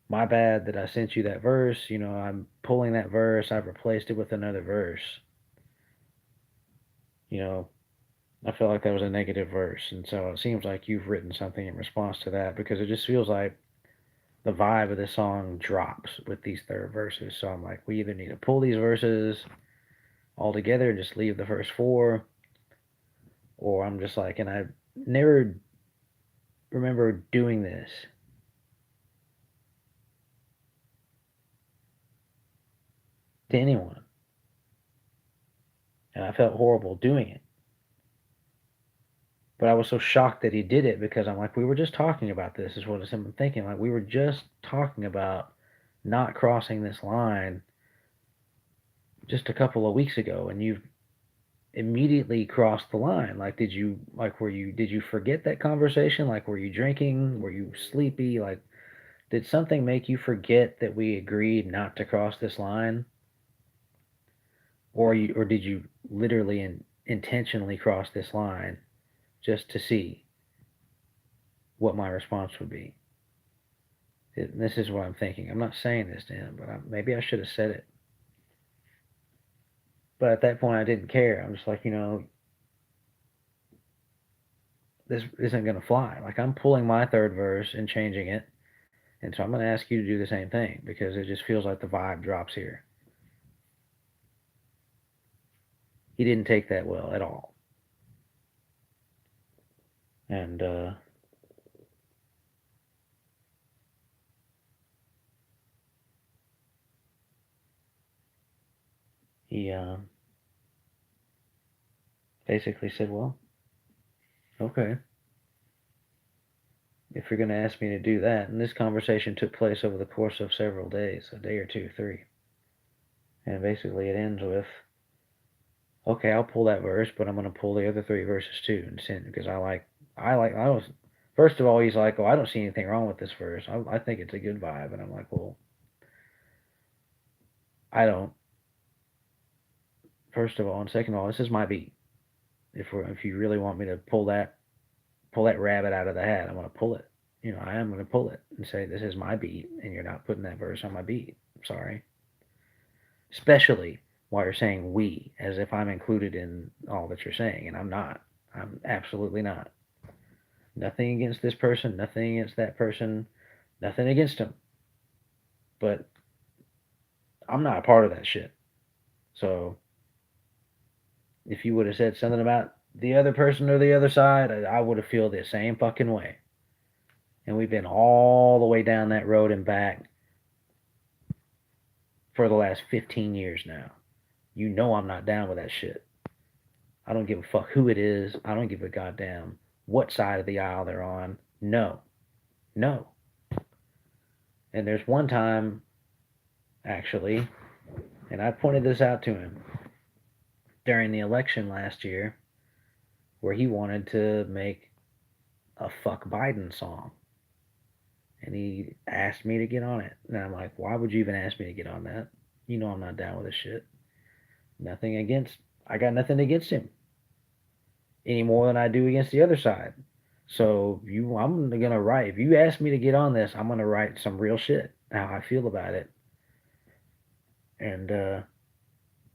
Speaker 2: my bad that I sent you that verse. You know, I'm pulling that verse. I've replaced it with another verse. You know, I felt like that was a negative verse. And so it seems like you've written something in response to that because it just feels like the vibe of this song drops with these third verses. So I'm like, we either need to pull these verses all together and just leave the first four, or I'm just like, and I never remember doing this. To anyone. And I felt horrible doing it. But I was so shocked that he did it because I'm like, we were just talking about this, is what I'm thinking. Like, we were just talking about not crossing this line just a couple of weeks ago, and you've immediately crossed the line. Like, did you forget that conversation? Like, were you drinking? Were you sleepy? Like, did something make you forget that we agreed not to cross this line? Or did you literally intentionally cross this line just to see what my response would be? This is what I'm thinking. I'm not saying this to him, but maybe I should have said it. But at that point, I didn't care. I'm just like, this isn't going to fly. Like, I'm pulling my third verse and changing it. And so I'm going to ask you to do the same thing because it just feels like the vibe drops here. He didn't take that well at all. And he basically said, well, okay, if you're going to ask me to do that. And this conversation took place over the course of several days, a day or two, three. And basically it ends with, okay, I'll pull that verse, but I'm going to pull the other three verses too and send because I was, first of all, he's like, oh, I don't see anything wrong with this verse. I think it's a good vibe. And I'm like, well, I don't. First of all, and second of all, this is my beat. If you really want me to pull that rabbit out of the hat, I'm going to pull it. I am going to pull it and say this is my beat, and you're not putting that verse on my beat. I'm sorry. Especially while you're saying we, as if I'm included in all that you're saying, and I'm not. I'm absolutely not. Nothing against this person, nothing against that person, nothing against them. But I'm not a part of that shit. So if you would have said something about the other person or the other side, I would have feel the same fucking way. And we've been all the way down that road and back for the last 15 years now. You know I'm not down with that shit. I don't give a fuck who it is. I don't give a goddamn what side of the aisle they're on. No. No. And there's one time, actually, and I pointed this out to him during the election last year,
Speaker 3: where he wanted to make a fuck Biden song. And he asked me to get on it. And I'm like, why would you even ask me to get on that? You know I'm not down with this shit. Nothing against, I got nothing against him any more than I do against the other side. So I'm gonna write. If you ask me to get on this, I'm gonna write some real shit. How I feel about it, and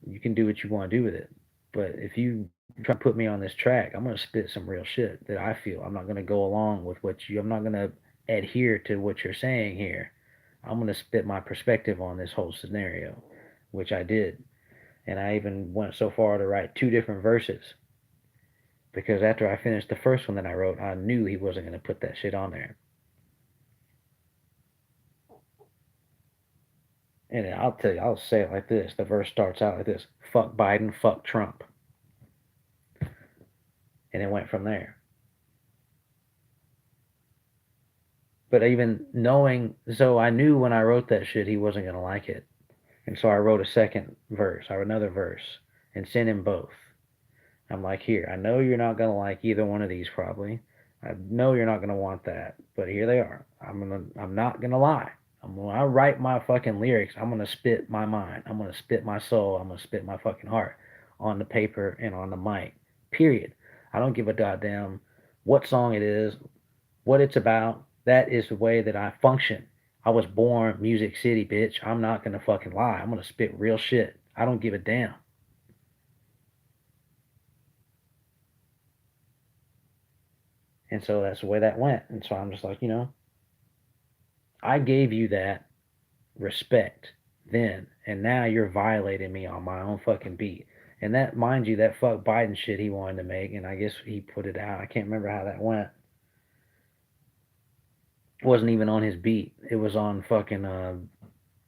Speaker 3: you can do what you want to do with it. But if you try to put me on this track, I'm gonna spit some real shit that I feel. I'm not gonna go along with what you. I'm not gonna adhere to what you're saying here. I'm gonna spit my perspective on this whole scenario, which I did, and I even went so far to write two different verses because after I finished the first one that I wrote, I knew he wasn't gonna put that shit on there. And I'll tell you, I'll say it like this. The verse starts out like this: "Fuck Biden, fuck Trump," and it went from there. But even knowing, so I knew when I wrote that shit he wasn't gonna like it, and so I wrote a second verse, or another verse, and sent him both. I'm like, here, I know you're not gonna like either one of these probably. I know you're not gonna want that, but here they are. I'm not gonna lie. When I write my fucking lyrics, I'm gonna spit my mind. I'm gonna spit my soul. I'm gonna spit my fucking heart on the paper and on the mic. Period. I don't give a goddamn what song it is, what it's about. That is the way that I function. I was born Music City, bitch. I'm not gonna fucking lie. I'm gonna spit real shit. I don't give a damn. And so that's the way that went. And so I'm just like, I gave you that respect then, and now you're violating me on my own fucking beat. And that, mind you, that fuck Biden shit he wanted to make, and I guess he put it out. I can't remember how that went. It wasn't even on his beat. It was on fucking.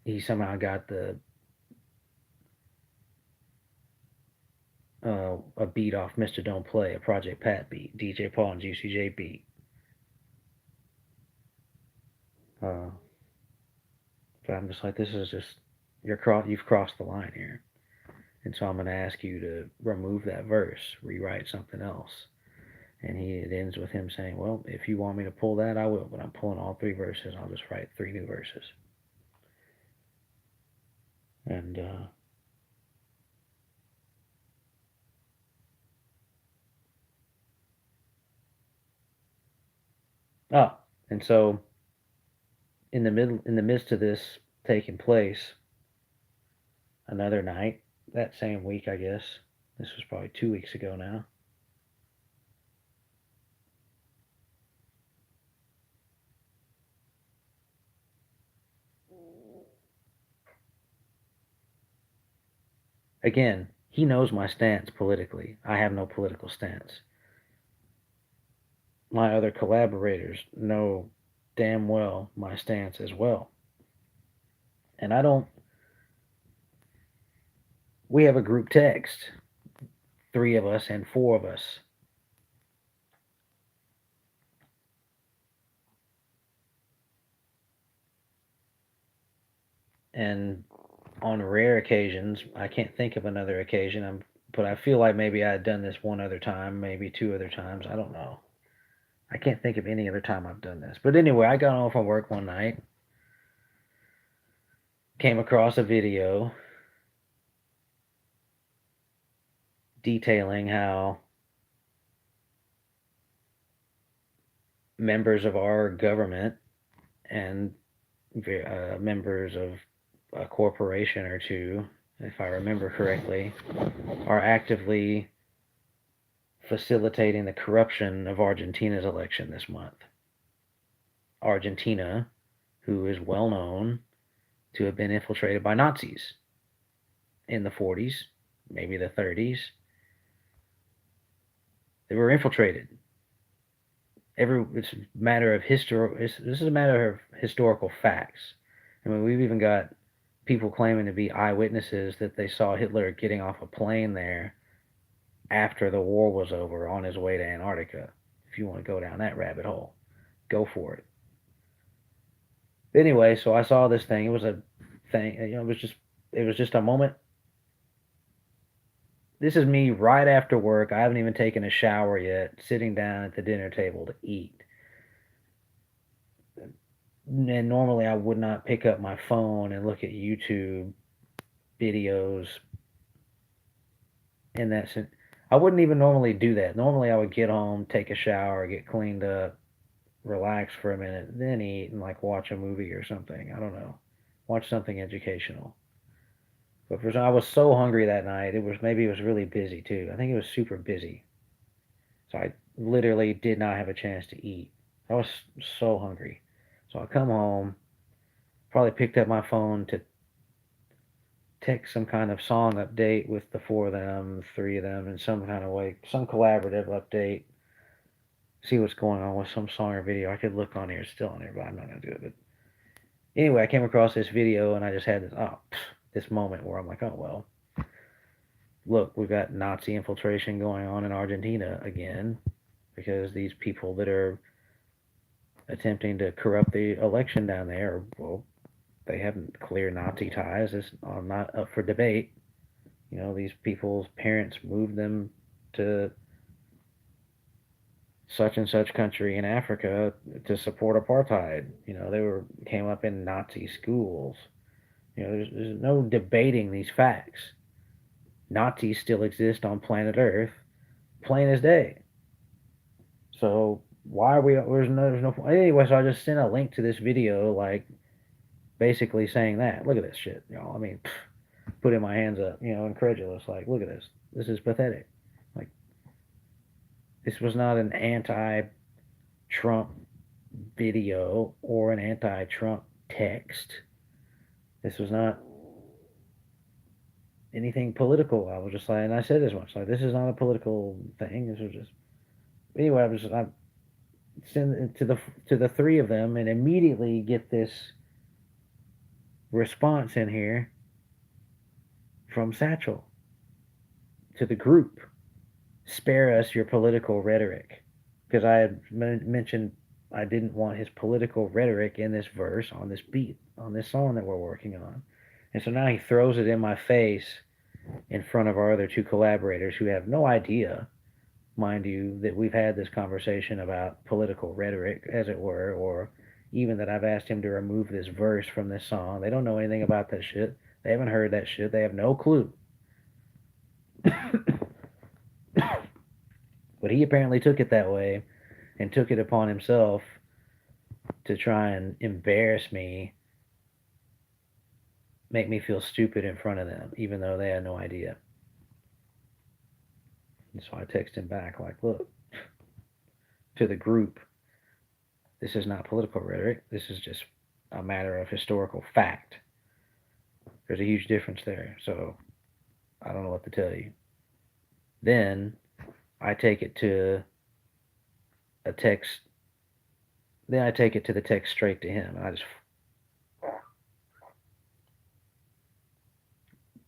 Speaker 3: He somehow got the a beat off Mister Don't Play, a Project Pat beat, DJ Paul and Juicy J beat. Uh, but I'm just like, this is just you've crossed the line here. And so I'm going to ask you to remove that verse, rewrite something else. And it ends with him saying, well, if you want me to pull that, I will, but I'm pulling all three verses. I'll just write three new verses. And, oh, and so in the midst of this taking place, another night, that same week, I guess, this was probably 2 weeks ago now, again, he knows my stance politically. I have no political stance. My other collaborators know damn well my stance as well. And I don't, we have a group text, three of us and four of us. And on rare occasions, I can't think of another occasion, but I feel like maybe I had done this one other time, maybe two other times. I don't know. I can't think of any other time I've done this. But anyway, I got home from work one night, came across a video detailing how members of our government and members of a corporation or two, if I remember correctly, are actively facilitating the corruption of Argentina's election this month. Argentina, who is well known to have been infiltrated by Nazis in the 40s, maybe the 30s. They were infiltrated. It's a matter of this is a matter of historical facts. I mean, we've even got people claiming to be eyewitnesses that they saw Hitler getting off a plane there after the war was over on his way to Antarctica. If you want to go down that rabbit hole, go for it. Anyway, so I saw this thing. It was a thing. It was just a moment This is me right after work. I haven't even taken a shower yet, sitting down at the dinner table to eat. And normally I would not pick up my phone and look at YouTube videos in that sense. I wouldn't even normally do that. Normally I would get home, take a shower, get cleaned up, relax for a minute, then eat and like watch a movie or something. I don't know. Watch something educational. But for some, I was so hungry that night. Maybe it was really busy too. I think it was super busy. So I literally did not have a chance to eat. I was so hungry. So I come home, probably picked up my phone to text some kind of song update with the four of them, three of them, in some kind of way, some collaborative update. See what's going on with some song or video. I could look on here, it's still on here, but I'm not gonna do it. But anyway, I came across this video and I just had this moment where I'm like, oh well, look, we've got Nazi infiltration going on in Argentina again because these people that are attempting to corrupt the election down there, well, they have clear Nazi ties. It's not up for debate. You know, these people's parents moved them to such and such country in Africa to support apartheid. You know, they came up in Nazi schools. You know, there's no debating these facts. Nazis still exist on planet Earth, plain as day. So why are we? There's no. Anyway, so I just sent a link to this video, like basically saying that. Look at this shit, y'all. I mean, putting my hands up, incredulous. Like, look at this. This is pathetic. Like, this was not an anti-Trump video or an anti-Trump text. This was not anything political. I was just like, and I said as much. Like, this is not a political thing. This was just anyway. I send it to the three of them, and immediately get this response in here from Satchel to the group. Spare us your political rhetoric, because I had mentioned I didn't want his political rhetoric in this verse on this beat on this song that we're working on. And so now he throws it in my face in front of our other two collaborators who have no idea, mind you, that we've had this conversation about political rhetoric, as it were, or even that I've asked him to remove this verse from this song. They don't know anything about that shit. They haven't heard that shit. They have no clue. But he apparently took it that way and took it upon himself to try and embarrass me, make me feel stupid in front of them, even though they had no idea. And so I text him back, like, look, to the group, this is not political rhetoric. This is just a matter of historical fact. There's a huge difference there. So I don't know what to tell you. Then I take it to a text. Then I take it to the text straight to him. And I just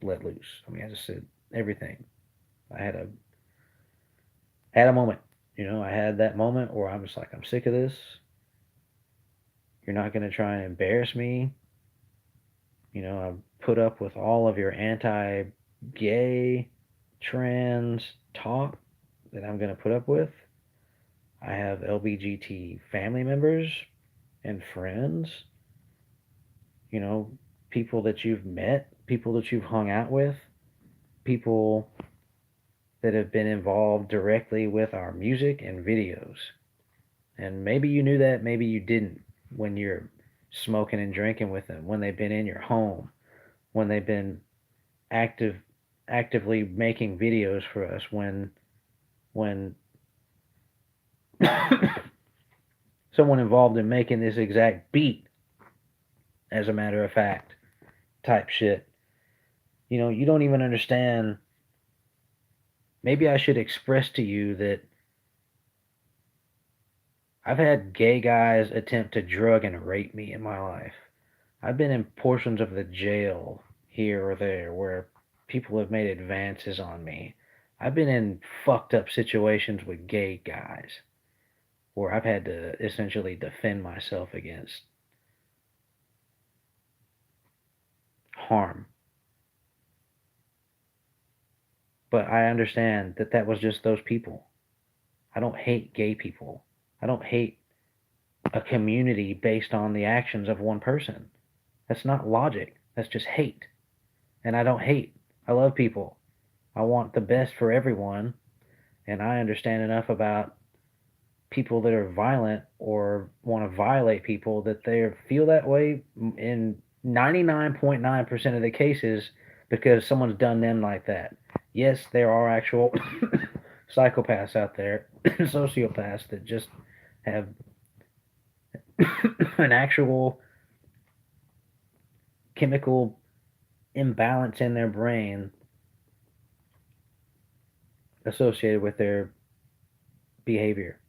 Speaker 3: let loose. I mean, I just said everything. I had a moment. I had that moment where I'm just like, I'm sick of this. You're not going to try and embarrass me. I put up with all of your anti-gay, trans talk that I'm going to put up with. I have LBGT family members and friends, people that you've met, people that you've hung out with, people that have been involved directly with our music and videos. And maybe you knew that, maybe you didn't when you're smoking and drinking with them, when they've been in your home, when they've been actively making videos for us, when someone involved in making this exact beat, as a matter of fact, type shit. You don't even understand. Maybe I should express to you that I've had gay guys attempt to drug and rape me in my life. I've been in portions of the jail here or there where people have made advances on me. I've been in fucked up situations with gay guys where I've had to essentially defend myself against harm. But I understand that that was just those people. I don't hate gay people. I don't hate a community based on the actions of one person. That's not logic. That's just hate. And I don't hate. I love people. I want the best for everyone. And I understand enough about people that are violent or want to violate people that they feel that way in 99.9% of the cases because someone's done them like that. Yes, there are actual psychopaths out there, sociopaths that just have an actual chemical imbalance in their brain associated with their behavior.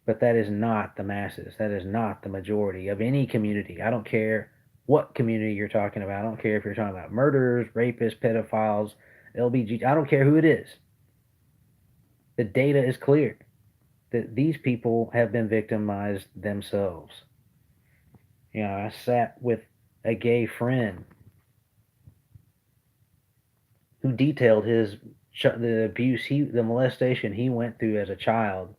Speaker 3: But that is not the masses. That is not the majority of any community. I don't care what community you're talking about. I don't care if you're talking about murderers, rapists, pedophiles, LBG. I don't care who it is. The data is clear that these people have been victimized themselves. You know, I sat with a gay friend who detailed the abuse the molestation he went through as a child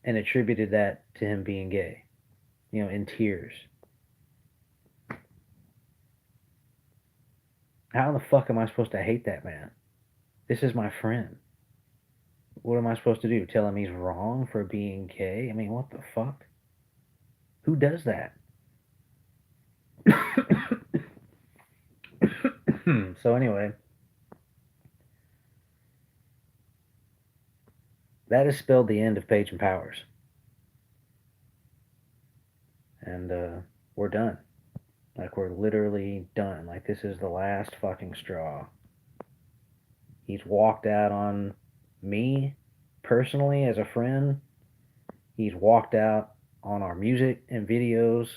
Speaker 3: and attributed that to him being gay, you know, in tears. How the fuck am I supposed to hate that man? This is my friend. What am I supposed to do? Tell him he's wrong for being gay? I mean, what the fuck? Who does that? So, anyway, that has spelled the end of Page and Powers. And we're done. Like, we're literally done. Like, this is the last fucking straw. He's walked out on me personally as a friend. He's walked out on our music and videos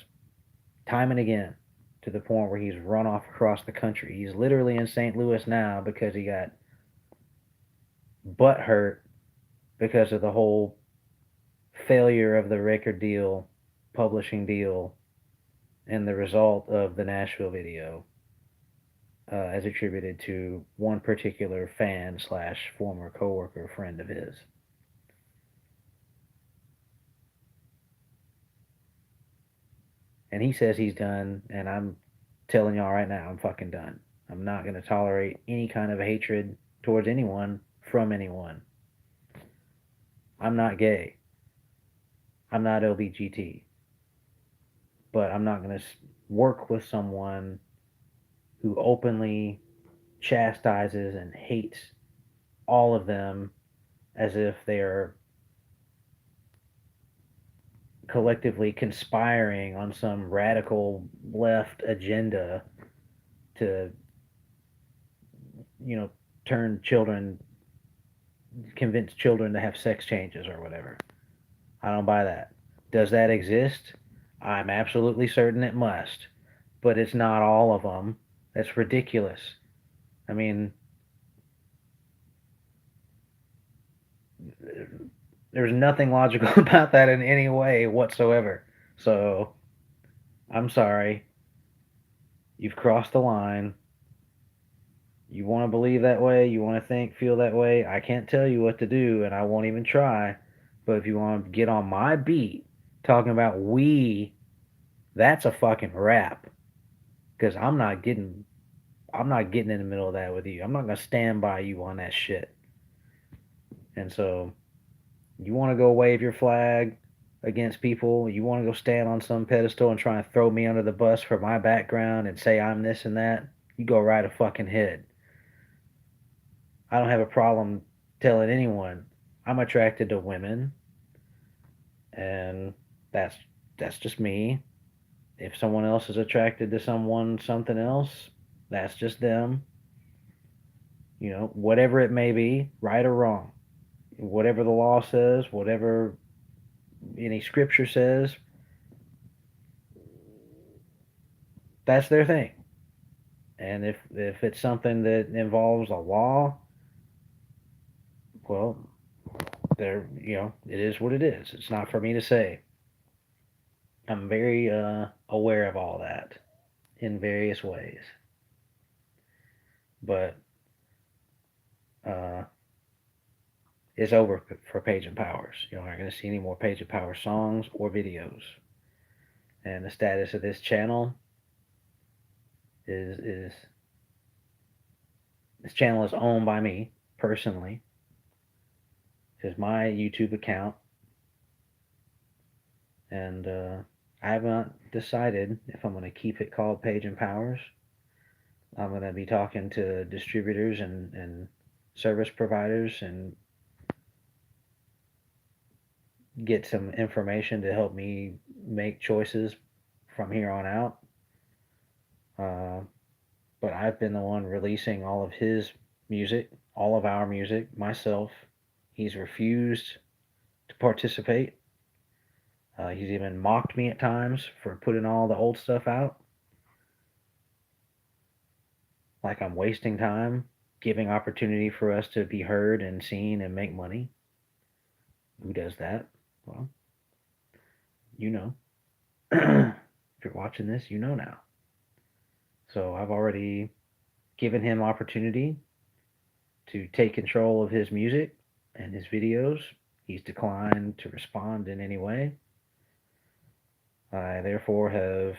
Speaker 3: time and again to the point where he's run off across the country. He's literally in St. Louis now because he got butt hurt because of the whole failure of the record deal, publishing deal, and the result of the Nashville video, as attributed to one particular fan slash former coworker friend of his. And he says he's done, and I'm telling y'all right now, I'm fucking done. I'm not going to tolerate any kind of hatred towards anyone from anyone. I'm not gay. I'm not LBGT. But I'm not going to work with someone who openly chastises and hates all of them as if they're collectively conspiring on some radical left agenda to, you know, convince children to have sex changes or whatever. I don't buy that. Does that exist? I'm absolutely certain it must, but it's not all of them. That's ridiculous. I mean, there's nothing logical about that in any way whatsoever. So, I'm sorry. You've crossed the line. You want to believe that way, you want to think, feel that way. I can't tell you what to do, and I won't even try. But if you want to get on my beat talking about we, that's a fucking rap. Because I'm not getting in the middle of that with you. I'm not gonna stand by you on that shit. And so, you want to go wave your flag against people. You want to go stand on some pedestal and try and throw me under the bus for my background and say I'm this and that. You go right a fucking head. I don't have a problem telling anyone I'm attracted to women, and that's just me. If someone else is attracted to something else, that's just them. You know, whatever it may be, right or wrong, whatever the law says, whatever any scripture says, that's their thing. And if it's something that involves a law, well, it is what it is. It's not for me to say. I'm very aware of all that in various ways. but uh, it's over for Page and Powers. You aren't going to see any more Page and Powers songs or videos. And the status of this channel is this channel is owned by me personally. It's my YouTube account, and I haven't decided if I'm going to keep it called Page and Powers. I'm going to be talking to distributors and service providers and get some information to help me make choices from here on out. Uh, but I've been the one releasing all of his music, all of our music, myself. He's refused to participate. He's even mocked me at times for putting all the old stuff out. Like I'm wasting time, giving opportunity for us to be heard and seen and make money. Who does that? Well, you know. If you're watching this, you know now. So I've already given him opportunity to take control of his music and his videos. He's declined to respond in any way. I therefore have.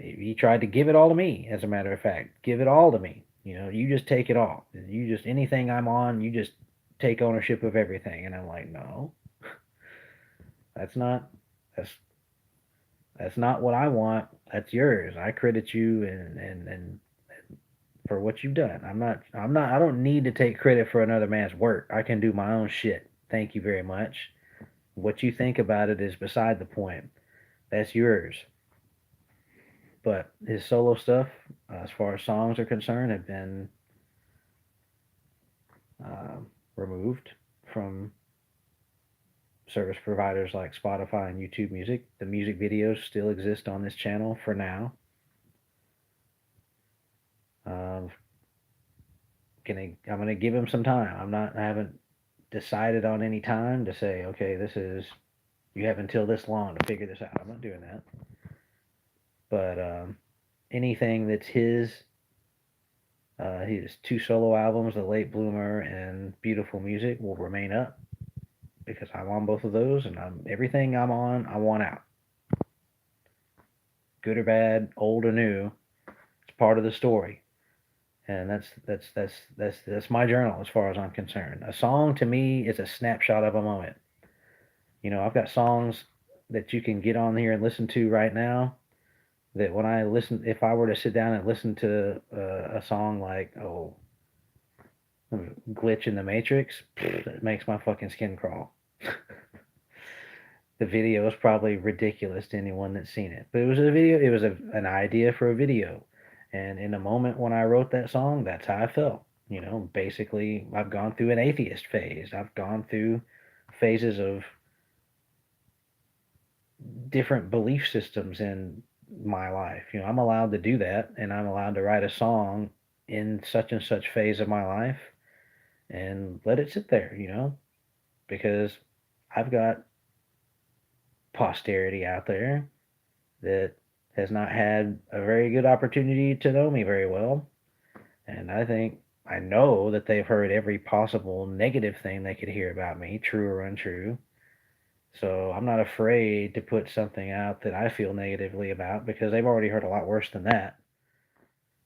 Speaker 3: He tried to give it all to me, as a matter of fact. Give it all to me. You just take it all. You just, anything I'm on, you just take ownership of everything. And I'm like, no, that's not, that's, that's not what I want. That's yours. I credit you and for what you've done. I don't need to take credit for another man's work. I can do my own shit. Thank you very much. What you think about it is beside the point. That's yours. But his solo stuff, as far as songs are concerned, have been uh, removed from service providers like Spotify and YouTube Music. The music videos still exist on this channel for now. Um, I'm gonna give him some time. I haven't decided on any time to say, okay, you have until this long to figure this out. I'm not doing that. But anything that's his two solo albums, The Late Bloomer and Beautiful Music, will remain up because I'm on both of those, and everything I'm on, I want out. Good or bad, old or new, it's part of the story. And that's my journal as far as I'm concerned. A song to me is a snapshot of a moment. I've got songs that you can get on here and listen to right now. That when I listen, if I were to sit down and listen to a song like Glitch in the Matrix, it makes my fucking skin crawl. The video is probably ridiculous to anyone that's seen it, but it was a video. It was an idea for a video, and in the moment when I wrote that song, that's how I felt. Basically, I've gone through an atheist phase. I've gone through phases of different belief systems in my life. I'm allowed to do that, and I'm allowed to write a song in such and such phase of my life and let it sit there, because I've got posterity out there that has not had a very good opportunity to know me very well. And I know that they've heard every possible negative thing they could hear about me, true or untrue. So I'm not afraid to put something out that I feel negatively about because they've already heard a lot worse than that.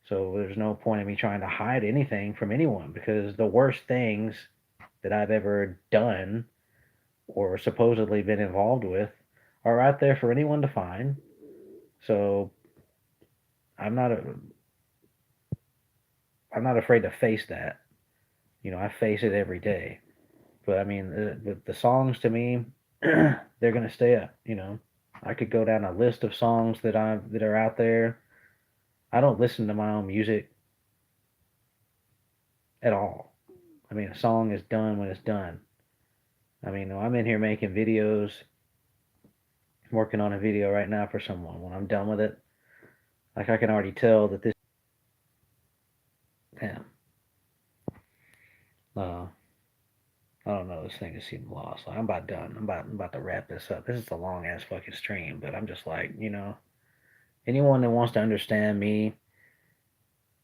Speaker 3: So there's no point in me trying to hide anything from anyone because the worst things that I've ever done or supposedly been involved with are out there for anyone to find. So I'm not afraid to face that. I face it every day. But I mean, the songs to me, they're gonna stay up. I could go down a list of songs that are out there. I don't listen to my own music at all. I mean, a song is done when it's done. I mean, I'm in here making videos, working on a video right now for someone. When I'm done with it, like I can already tell that this. Damn. I don't know. This thing just seemed lost. Like, I'm about done. I'm about to wrap this up. This is a long ass fucking stream, but I'm just like, anyone that wants to understand me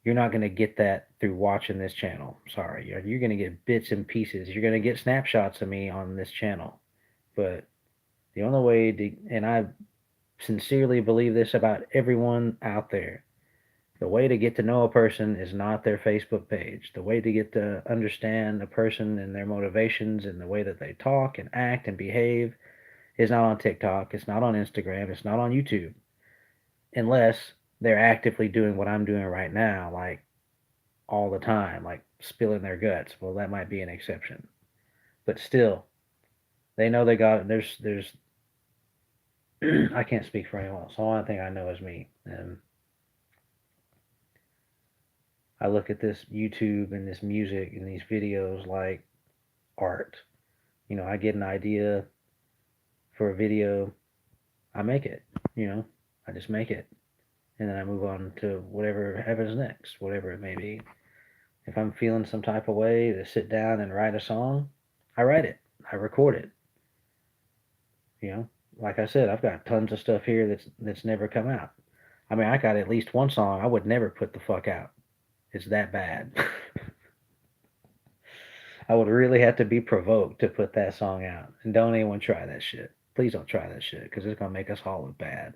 Speaker 3: You're not going to get that through watching this channel. Sorry. You're going to get bits and pieces. You're going to get snapshots of me on this channel. But the only way to, and I sincerely believe this about everyone out there, the way to get to know a person is not their Facebook page. The way to get to understand a person and their motivations and the way that they talk and act and behave is not on TikTok. It's not on Instagram. It's not on YouTube. Unless they're actively doing what I'm doing right now, like all the time, like spilling their guts. Well, that might be an exception. But still, they know they got it. There's I can't speak for anyone else. The only thing I know is me. And I look at this YouTube and this music and these videos like art. I get an idea for a video, I make it. I just make it. And then I move on to whatever happens next, whatever it may be. If I'm feeling some type of way to sit down and write a song, I write it. I record it. You know, like I said, I've got tons of stuff here that's never come out. I mean, I got at least one song I would never put the fuck out. It's that bad. I would really have to be provoked to put that song out. And don't anyone try that shit. Please don't try that shit because it's gonna make us all look bad.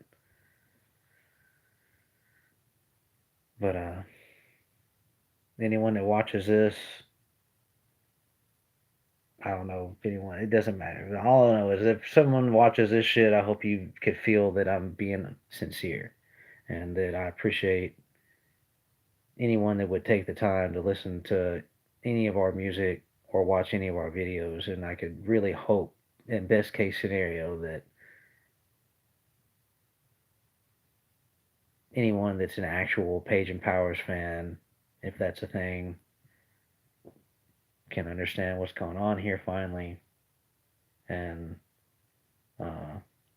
Speaker 3: But anyone that watches this, I don't know if anyone. It doesn't matter. All I know is if someone watches this shit, I hope you could feel that I'm being sincere and that I appreciate anyone that would take the time to listen to any of our music or watch any of our videos. And I could really hope, in best case scenario, that anyone that's an actual Page and Powers fan, if that's a thing, can understand what's going on here finally. And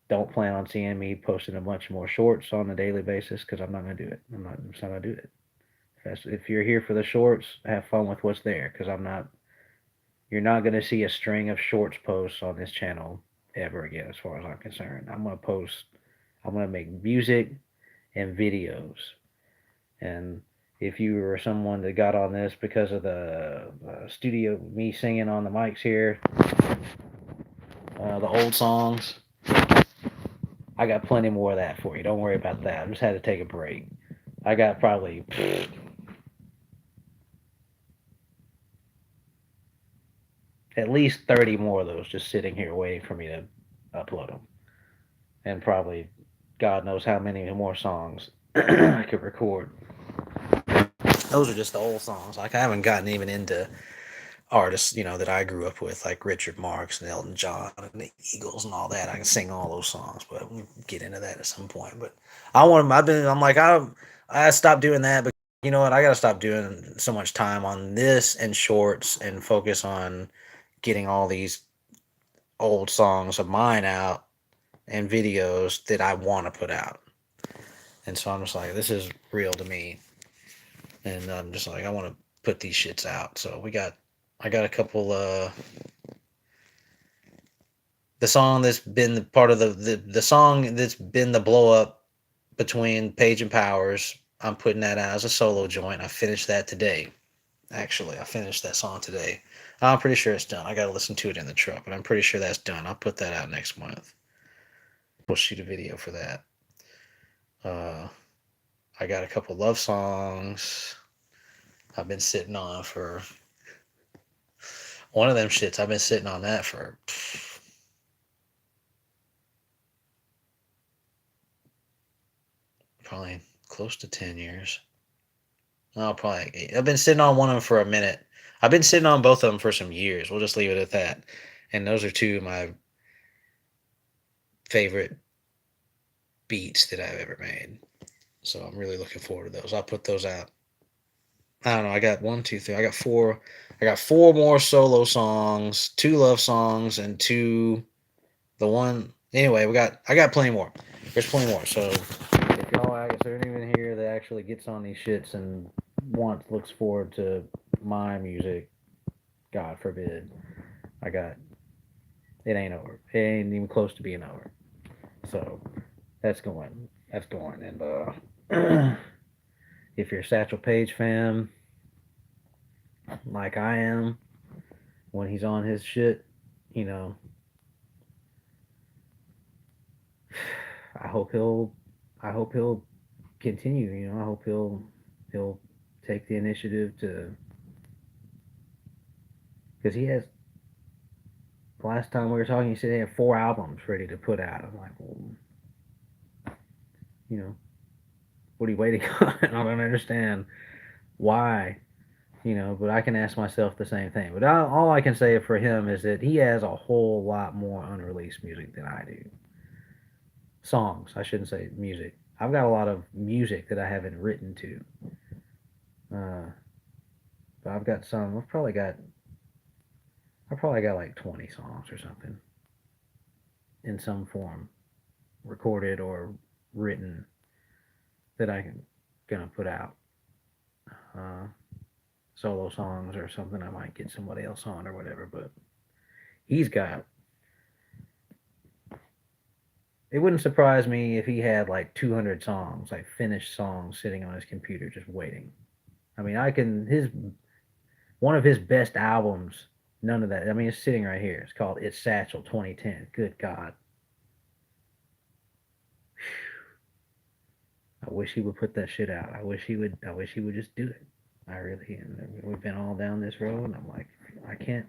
Speaker 3: don't plan on seeing me posting a bunch more shorts on a daily basis because I'm not going to do it. I'm just not going to do it. If you're here for the shorts, have fun with what's there because I'm not. You're not going to see a string of shorts posts on this channel ever again, as far as I'm concerned. I'm going to post. I'm going to make music and videos. And if you were someone that got on this because of the studio, me singing on the mics here, the old songs, I got plenty more of that for you. Don't worry about that. I just had to take a break. I got probably at least 30 more of those just sitting here waiting for me to upload them. And probably God knows how many more songs I could record. Those are just the old songs. Like I haven't gotten even into artists, that I grew up with, like Richard Marx and Elton John and the Eagles and all that. I can sing all those songs, but we'll get into that at some point. But I stopped doing that, but you know what? I got to stop doing so much time on this and shorts and focus on getting all these old songs of mine out and videos that I want to put out. And so I'm just like, this is real to me. And I'm just like, I want to put these shits out. So I got a couple, the song that's been the part of the song that's been the blow up between Page and Powers. I'm putting that out as a solo joint. I finished that today. Actually, I finished that song today. I'm pretty sure it's done. I got to listen to it in the truck, but I'm pretty sure that's done. I'll put that out next month. We'll shoot a video for that. I got a couple love songs I've been sitting on for one of them shits. I've been sitting on that for probably close to 10 years. Oh, probably 8. I've been sitting on one of them for a minute. I've been sitting on both of them for some years. We'll just leave it at that. And those are two of my favorite beats that I've ever made. So I'm really looking forward to those. I'll put those out. I don't know. I got 1, 2, 3. I got 4. I got 4 more solo songs, 2 love songs, and 2. The one. Anyway, I got plenty more. There's plenty more. So if there anyone here that actually gets on these shits and looks forward to my music, God forbid, it ain't over. It ain't even close to being over. So that's going. And If you're a Satchel Paige fan, like I am, when he's on his shit, you know, I hope he'll, I hope he'll continue. You know, I hope he'll take the initiative to, because he has. Last time we were talking, he said he had 4 albums ready to put out. I'm like, well, you know, what are you waiting on? I don't understand why, you know, but I can ask myself the same thing. But all I can say for him is that he has a whole lot more unreleased music than I do. Songs, I shouldn't say music. I've got a lot of music that I haven't written to. But I've got some. I probably got like 20 songs or something in some form, recorded or written that I'm gonna put out. Uh, Solo songs or something I might get somebody else on or whatever. But he's got. It wouldn't surprise me if he had like 200 songs, like finished songs, sitting on his computer just waiting. I mean, I can his one of his best albums. None of that. I mean, it's sitting right here. It's called "It's Satchel 2010." Good God, I wish he would put that shit out. I wish he would. I wish he would just do it. I really. And we've been all down this road, and I'm like, I can't.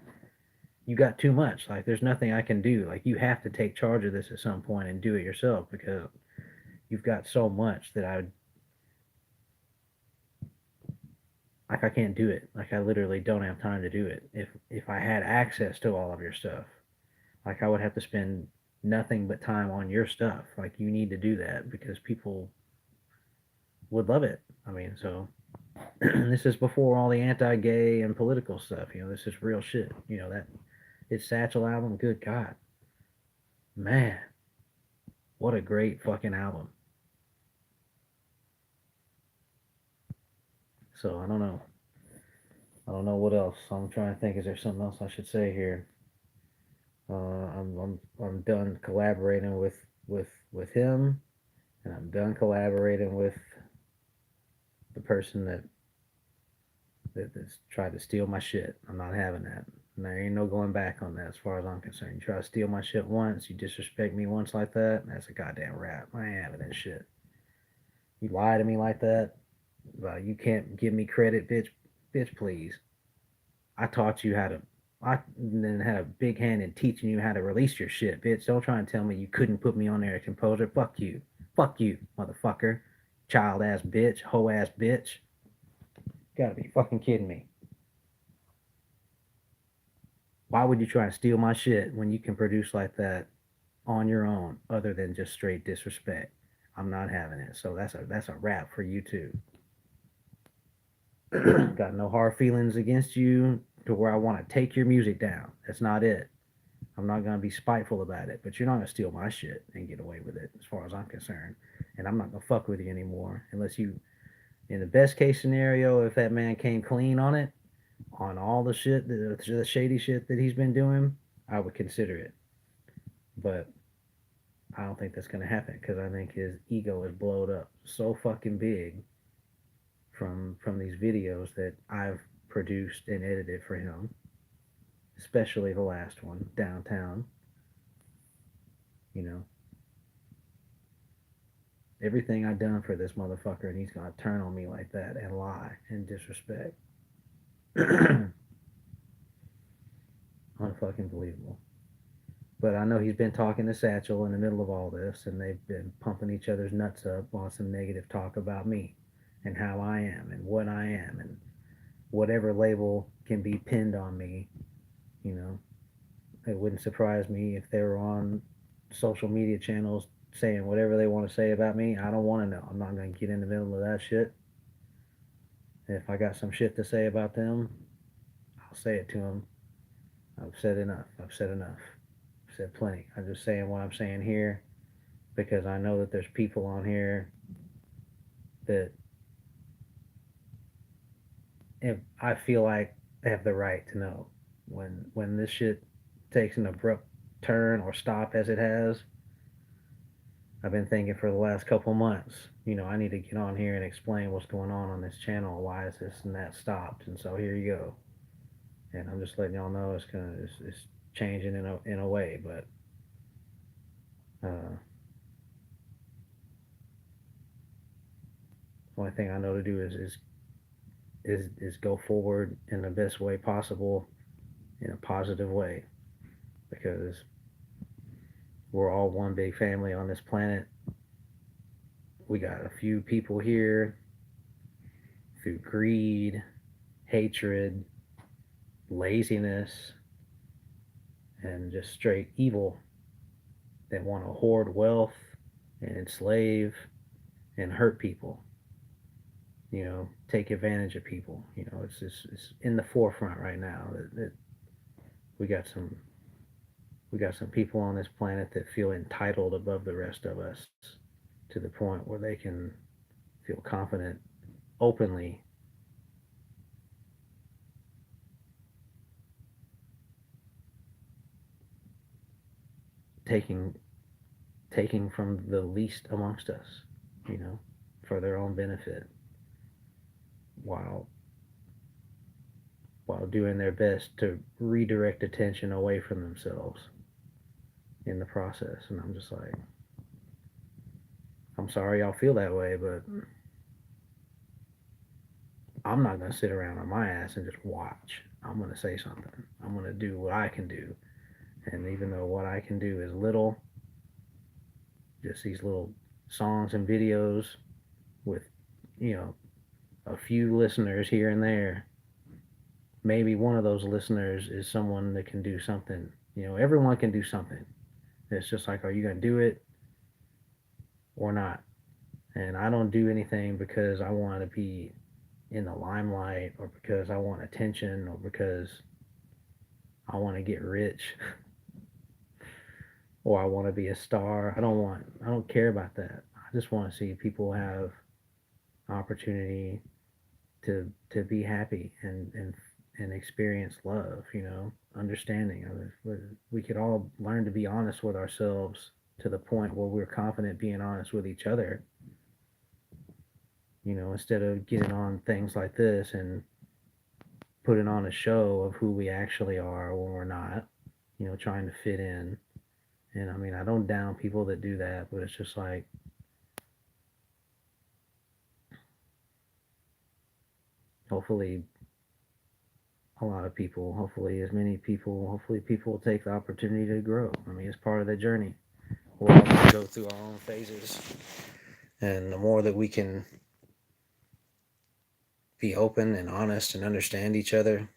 Speaker 3: You got too much. Like, there's nothing I can do. Like, you have to take charge of this at some point and do it yourself because you've got so much that I can't do it. Like, I literally don't have time to do it. If I had access to all of your stuff, like, I would have to spend nothing but time on your stuff. Like, you need to do that because people would love it. I mean, so this is before all the anti-gay and political stuff. You know, this is real shit. You know that it's Satchel album. Good God, man, what a great fucking album. So I don't know. I don't know what else. I'm trying to think. Is there something else I should say here? I'm done collaborating with him, and I'm done collaborating with the person that's tried to steal my shit. I'm not having that. And there ain't no going back on that as far as I'm concerned. You try to steal my shit once, you disrespect me once like that, that's a goddamn rap. I ain't having that shit. You lie to me like that, well, you can't give me credit, bitch. Bitch, please. I taught you how to. I then had a big hand in teaching you how to release your shit, bitch. Don't try and tell me you couldn't put me on there as composer. Fuck you. Fuck you, motherfucker. Child ass bitch. Hoe ass bitch. You gotta be fucking kidding me. Why would you try and steal my shit when you can produce like that on your own, other than just straight disrespect? I'm not having it. So that's a wrap for you too. Got no hard feelings against you to where I want to take your music down. That's not it. I'm not gonna be spiteful about it, but you're not gonna steal my shit and get away with it, as far as I'm concerned. And I'm not gonna fuck with you anymore unless you. In the best case scenario, if that man came clean on it, on all the shit, the shady shit that he's been doing, I would consider it. But I don't think that's gonna happen because I think his ego is blowed up so fucking big from these videos that I've produced and edited for him, especially the last one, Downtown. You know, everything I've done for this motherfucker, and he's gonna turn on me like that and lie and disrespect. Unfucking believable. But I know he's been talking to Satchel in the middle of all this, and they've been pumping each other's nuts up on some negative talk about me and how I am and what I am and whatever label can be pinned on me. You know, it wouldn't surprise me if they were on social media channels saying whatever they want to say about me. I don't want to know. I'm not going to get in the middle of that shit. If I got some shit to say about them, I'll say it to them. I've said enough. I've said enough. I've said plenty. I'm just saying what I'm saying here because I know that there's people on here that if I feel like they have the right to know when this shit takes an abrupt turn or stop as it has. I've been thinking for the last couple months, I need to get on here and explain what's going on this channel. Why is this and that stopped? And so here you go. And I'm just letting y'all know it's changing in a way, but uh, the only thing I know to do is go forward in the best way possible, in a positive way, because we're all one big family on this planet. We got a few people here through greed, hatred, laziness, and just straight evil that want to hoard wealth and enslave and hurt people. Take advantage of people. It's in the forefront right now that we got some we got some people on this planet that feel entitled above the rest of us to the point where they can feel confident openly taking taking from the least amongst us, you know, for their own benefit, while while doing their best to redirect attention away from themselves in the process. And I'm just like, I'm sorry y'all feel that way, but I'm not gonna sit around on my ass and just watch. I'm gonna say something. I'm gonna do what I can do. And even though what I can do is little, just these little songs and videos with, you know, a few listeners here and there, maybe one of those listeners is someone that can do something. Everyone can do something. It's just like, are you going to do it or not? And I don't do anything because I want to be in the limelight or because I want attention or because I want to get rich or I want to be a star. I don't care about that. I just want to see people have opportunity to be happy and experience love, understanding. We could all learn to be honest with ourselves to the point where we're confident being honest with each other, instead of getting on things like this and putting on a show of who we actually are when we're not, trying to fit in. And I mean, I don't down people that do that, but it's just like, hopefully a lot of people, hopefully as many people, hopefully people will take the opportunity to grow. I mean, it's part of the journey. We're all going to go through our own phases. And the more that we can be open and honest and understand each other,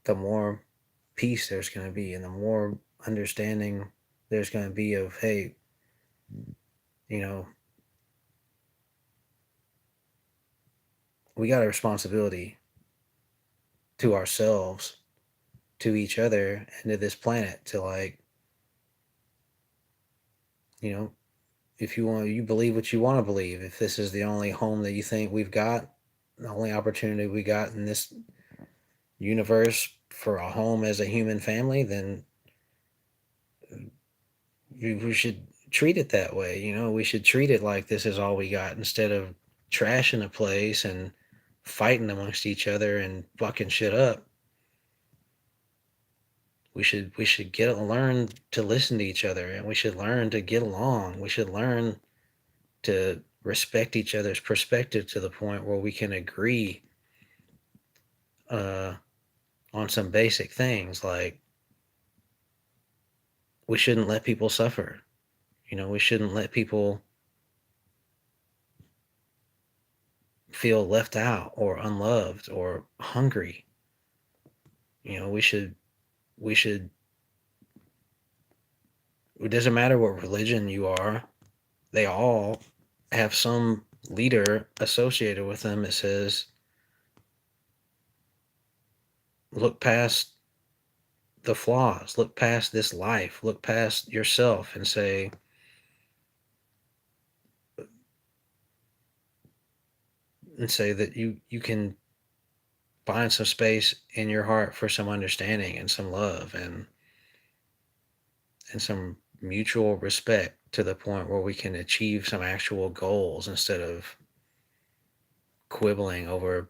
Speaker 3: the more peace there's going to be, and the more understanding there's going to be of, hey, you know, we got a responsibility to ourselves, to each other, and to this planet to, like, if you believe what you want to believe. If this is the only home that you think we've got, the only opportunity we got in this universe for a home as a human family, then we should treat it that way. We should treat it like this is all we got, instead of trashing a place and fighting amongst each other and fucking shit up. We should learn to listen to each other, and we should learn to get along. We should learn to respect each other's perspective to the point where we can agree on some basic things, like we shouldn't let people suffer. We shouldn't let people feel left out or unloved or hungry. We should it doesn't matter what religion you are, they all have some leader associated with them that says, look past the flaws, look past this life, look past yourself, and say, that you can find some space in your heart for some understanding and some love and some mutual respect.
Speaker 2: to the point where we can achieve some actual goals instead of quibbling over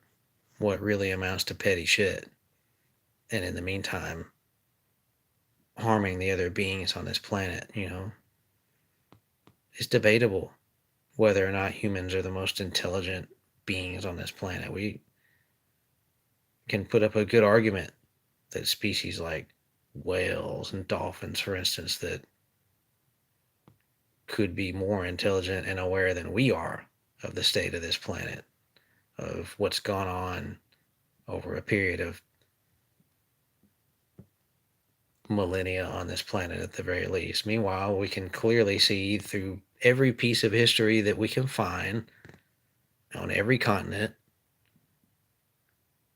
Speaker 2: what really amounts to petty shit. And in the meantime, harming the other beings on this planet, It's debatable whether or not humans are the most intelligent beings on this planet. We can put up a good argument that species like whales and dolphins, for instance, that could be more intelligent and aware than we are of the state of this planet, of what's gone on over a period of millennia on this planet at the very least. Meanwhile, we can clearly see through every piece of history that we can find on every continent,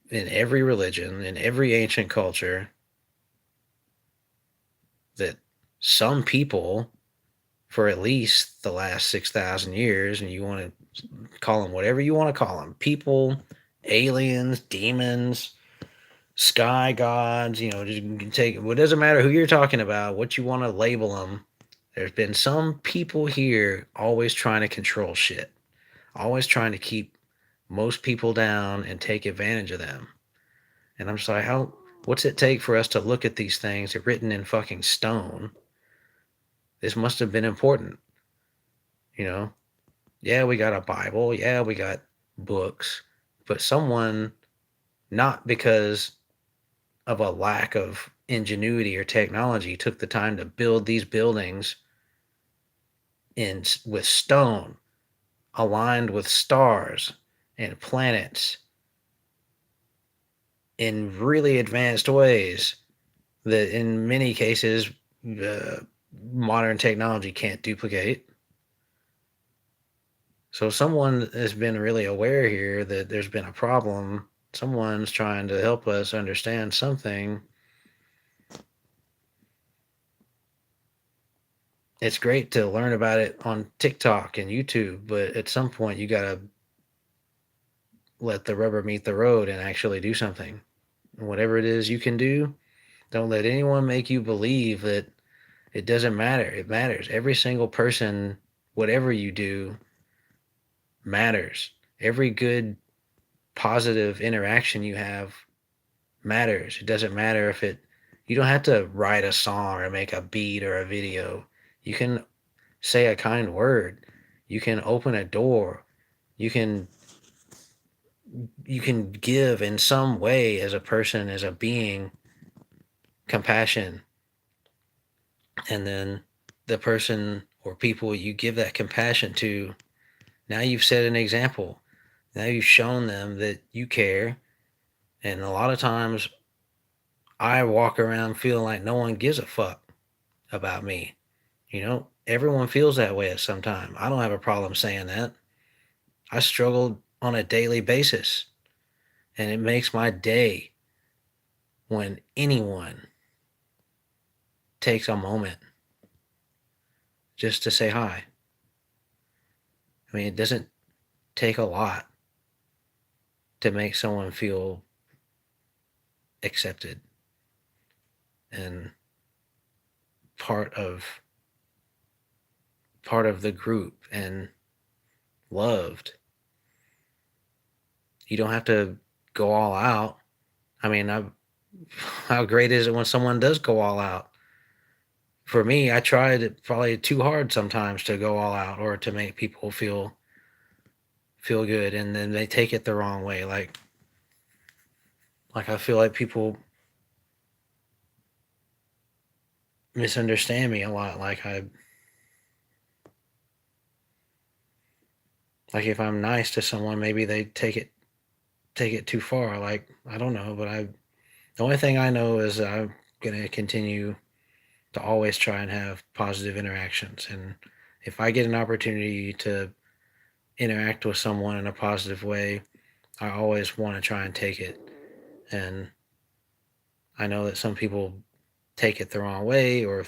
Speaker 2: in every religion, in every ancient culture, that some people, for at least the last 6,000 years, and you want to call them whatever you want to call them, people, aliens, demons, sky gods, you can take it doesn't matter who you're talking about, what you want to label them. There's been some people here always trying to control shit, always trying to keep most people down and take advantage of them. And I'm just like, what's it take for us to look at these things written in fucking stone? This must have been important. Yeah, we got a Bible, yeah, we got books, but someone, not because of a lack of ingenuity or technology, took the time to build these buildings with stone, aligned with stars and planets in really advanced ways that in many cases modern technology can't duplicate. So someone has been really aware here that there's been a problem. Someone's trying to help us understand something. It's great to learn about it on TikTok and YouTube, but at some point you got to let the rubber meet the road and actually do something. And whatever it is you can do, don't let anyone make you believe that it doesn't matter. It matters. Every single person, whatever you do, matters. Every good, positive interaction you have matters. It doesn't matter if you don't have to write a song or make a beat or a video. You can say a kind word. You can open a door. You can give in some way as a person, as a being, compassion. And then the person or people you give that compassion to, now you've set an example. Now you've shown them that you care. And a lot of times I walk around feeling like no one gives a fuck about me. Everyone feels that way at some time. I don't have a problem saying that. I struggle on a daily basis. And it makes my day when anyone takes a moment just to say hi. I mean, it doesn't take a lot to make someone feel accepted and part of the group and loved. You don't have to go all out. I mean, how great is it when someone does go all out? For me, I tried probably too hard sometimes to go all out or to make people feel good, and then they take it the wrong way. Like I feel like people misunderstand me a lot. Like if I'm nice to someone, maybe they take it too far. Like, I don't know, but the only thing I know is I'm gonna continue to always try and have positive interactions. And if I get an opportunity to interact with someone in a positive way, I always want to try and take it. And I know that some people take it the wrong way, or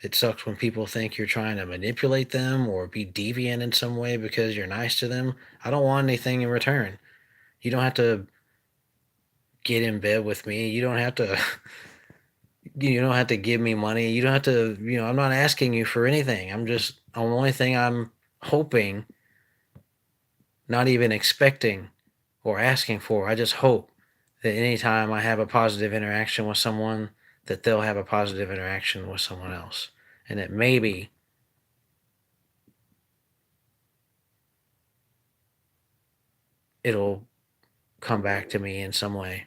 Speaker 2: it sucks when people think you're trying to manipulate them or be deviant in some way because you're nice to them. I don't want anything in return. You don't have to get in bed with me. You don't have to You don't have to give me money. You don't have to, I'm not asking you for anything. The only thing I'm hoping, not even expecting or asking for, I just hope that anytime I have a positive interaction with someone, that they'll have a positive interaction with someone else. And that maybe it'll come back to me in some way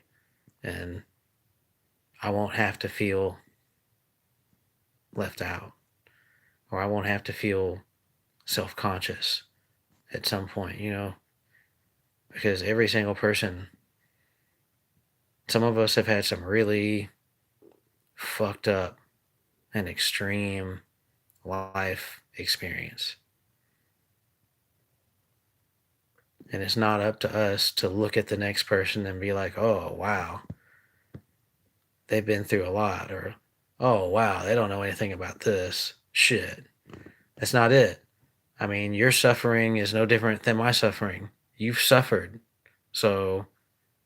Speaker 2: and I won't have to feel left out, or I won't have to feel self conscious at some point, because every single person, some of us have had some really fucked up and extreme life experience. And it's not up to us to look at the next person and be like, oh, wow, they've been through a lot, or oh, wow, they don't know anything about this shit. That's not it. I mean, your suffering is no different than my suffering. You've suffered. So,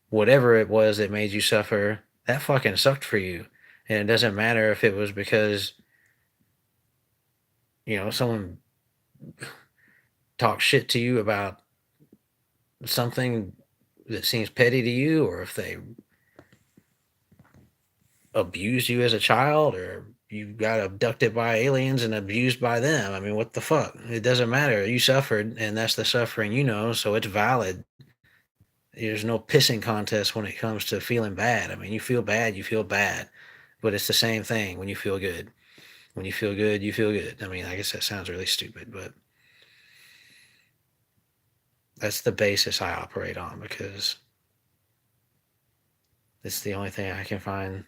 Speaker 2: whatever it was that made you suffer, that fucking sucked for you. And it doesn't matter if it was because, someone talked shit to you about something that seems petty to you, or if they abused you as a child, or you got abducted by aliens and abused by them. I mean, what the fuck? It doesn't matter. You suffered, and that's the suffering, so it's valid. There's no pissing contest when it comes to feeling bad. I mean, you feel bad, you feel bad, but it's the same thing when you feel good. When you feel good, you feel good. I mean, I guess that sounds really stupid, but that's the basis I operate on, because it's the only thing I can find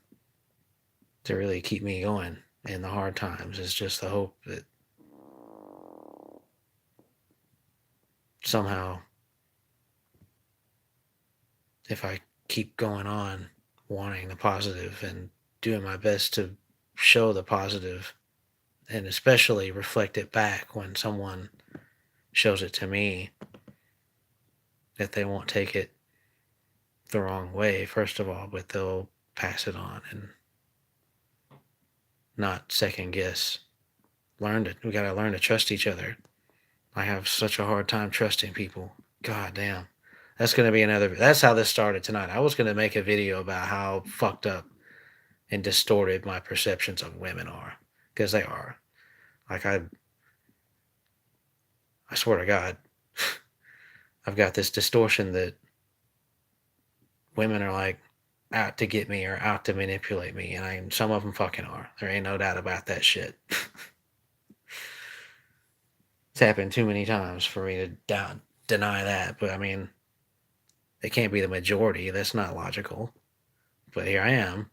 Speaker 2: to really keep me going in the hard times, is just the hope that somehow, if I keep going on wanting the positive and doing my best to show the positive, and especially reflect it back when someone shows it to me, that they won't take it the wrong way, first of all, but they'll pass it on and not second guess. We gotta learn to trust each other. I have such a hard time trusting people. God damn. That's how this started tonight. I was gonna make a video about how fucked up and distorted my perceptions of women are, because they are. Like, I swear to God, I've got this distortion that women are like out to get me or out to manipulate me, and some of them fucking are. There ain't no doubt about that shit. It's happened too many times for me to deny that, but I mean, it can't be the majority. That's not logical. But here I am.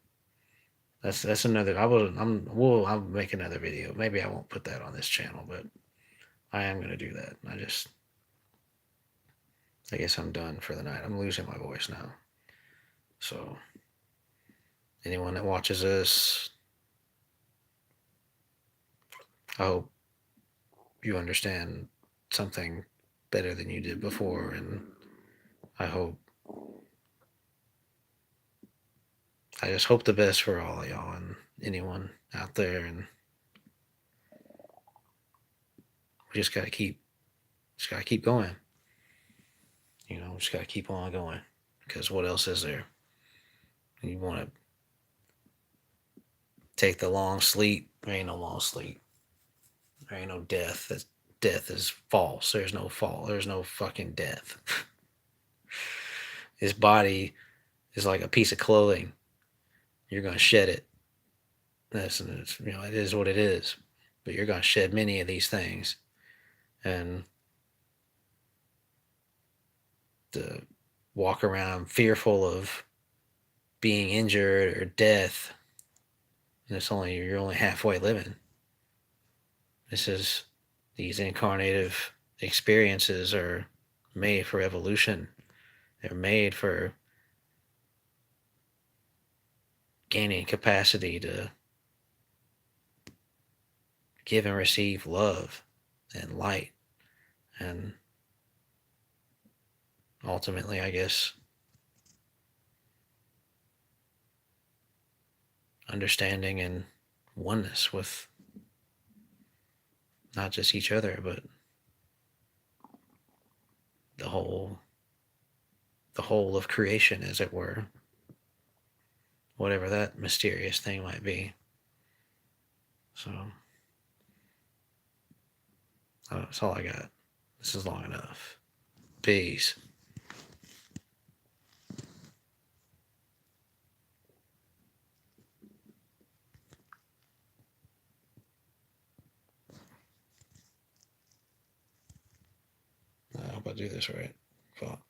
Speaker 2: That's another. I'll make another video. Maybe I won't put that on this channel, but I am gonna do that. I guess I'm done for the night. I'm losing my voice now. So, anyone that watches this, I hope you understand something better than you did before, and I just hope the best for all of y'all and anyone out there, and we just gotta keep going. Just gotta keep on going, because what else is there? You want to take the long sleep? There ain't no long sleep. There ain't no death. Death is false. There's no fall. There's no fucking death. This body is like a piece of clothing. You're gonna shed it. It is what it is. But you're gonna shed many of these things, and to walk around fearful of being injured or death, and you're only halfway living. These incarnative experiences are made for evolution. They're made for gaining capacity to give and receive love and light. And ultimately, I guess, understanding and oneness with not just each other, but the whole of creation, as it were, whatever that mysterious thing might be. So that's all I got. This is long enough. Peace. I hope I do this right. Fuck.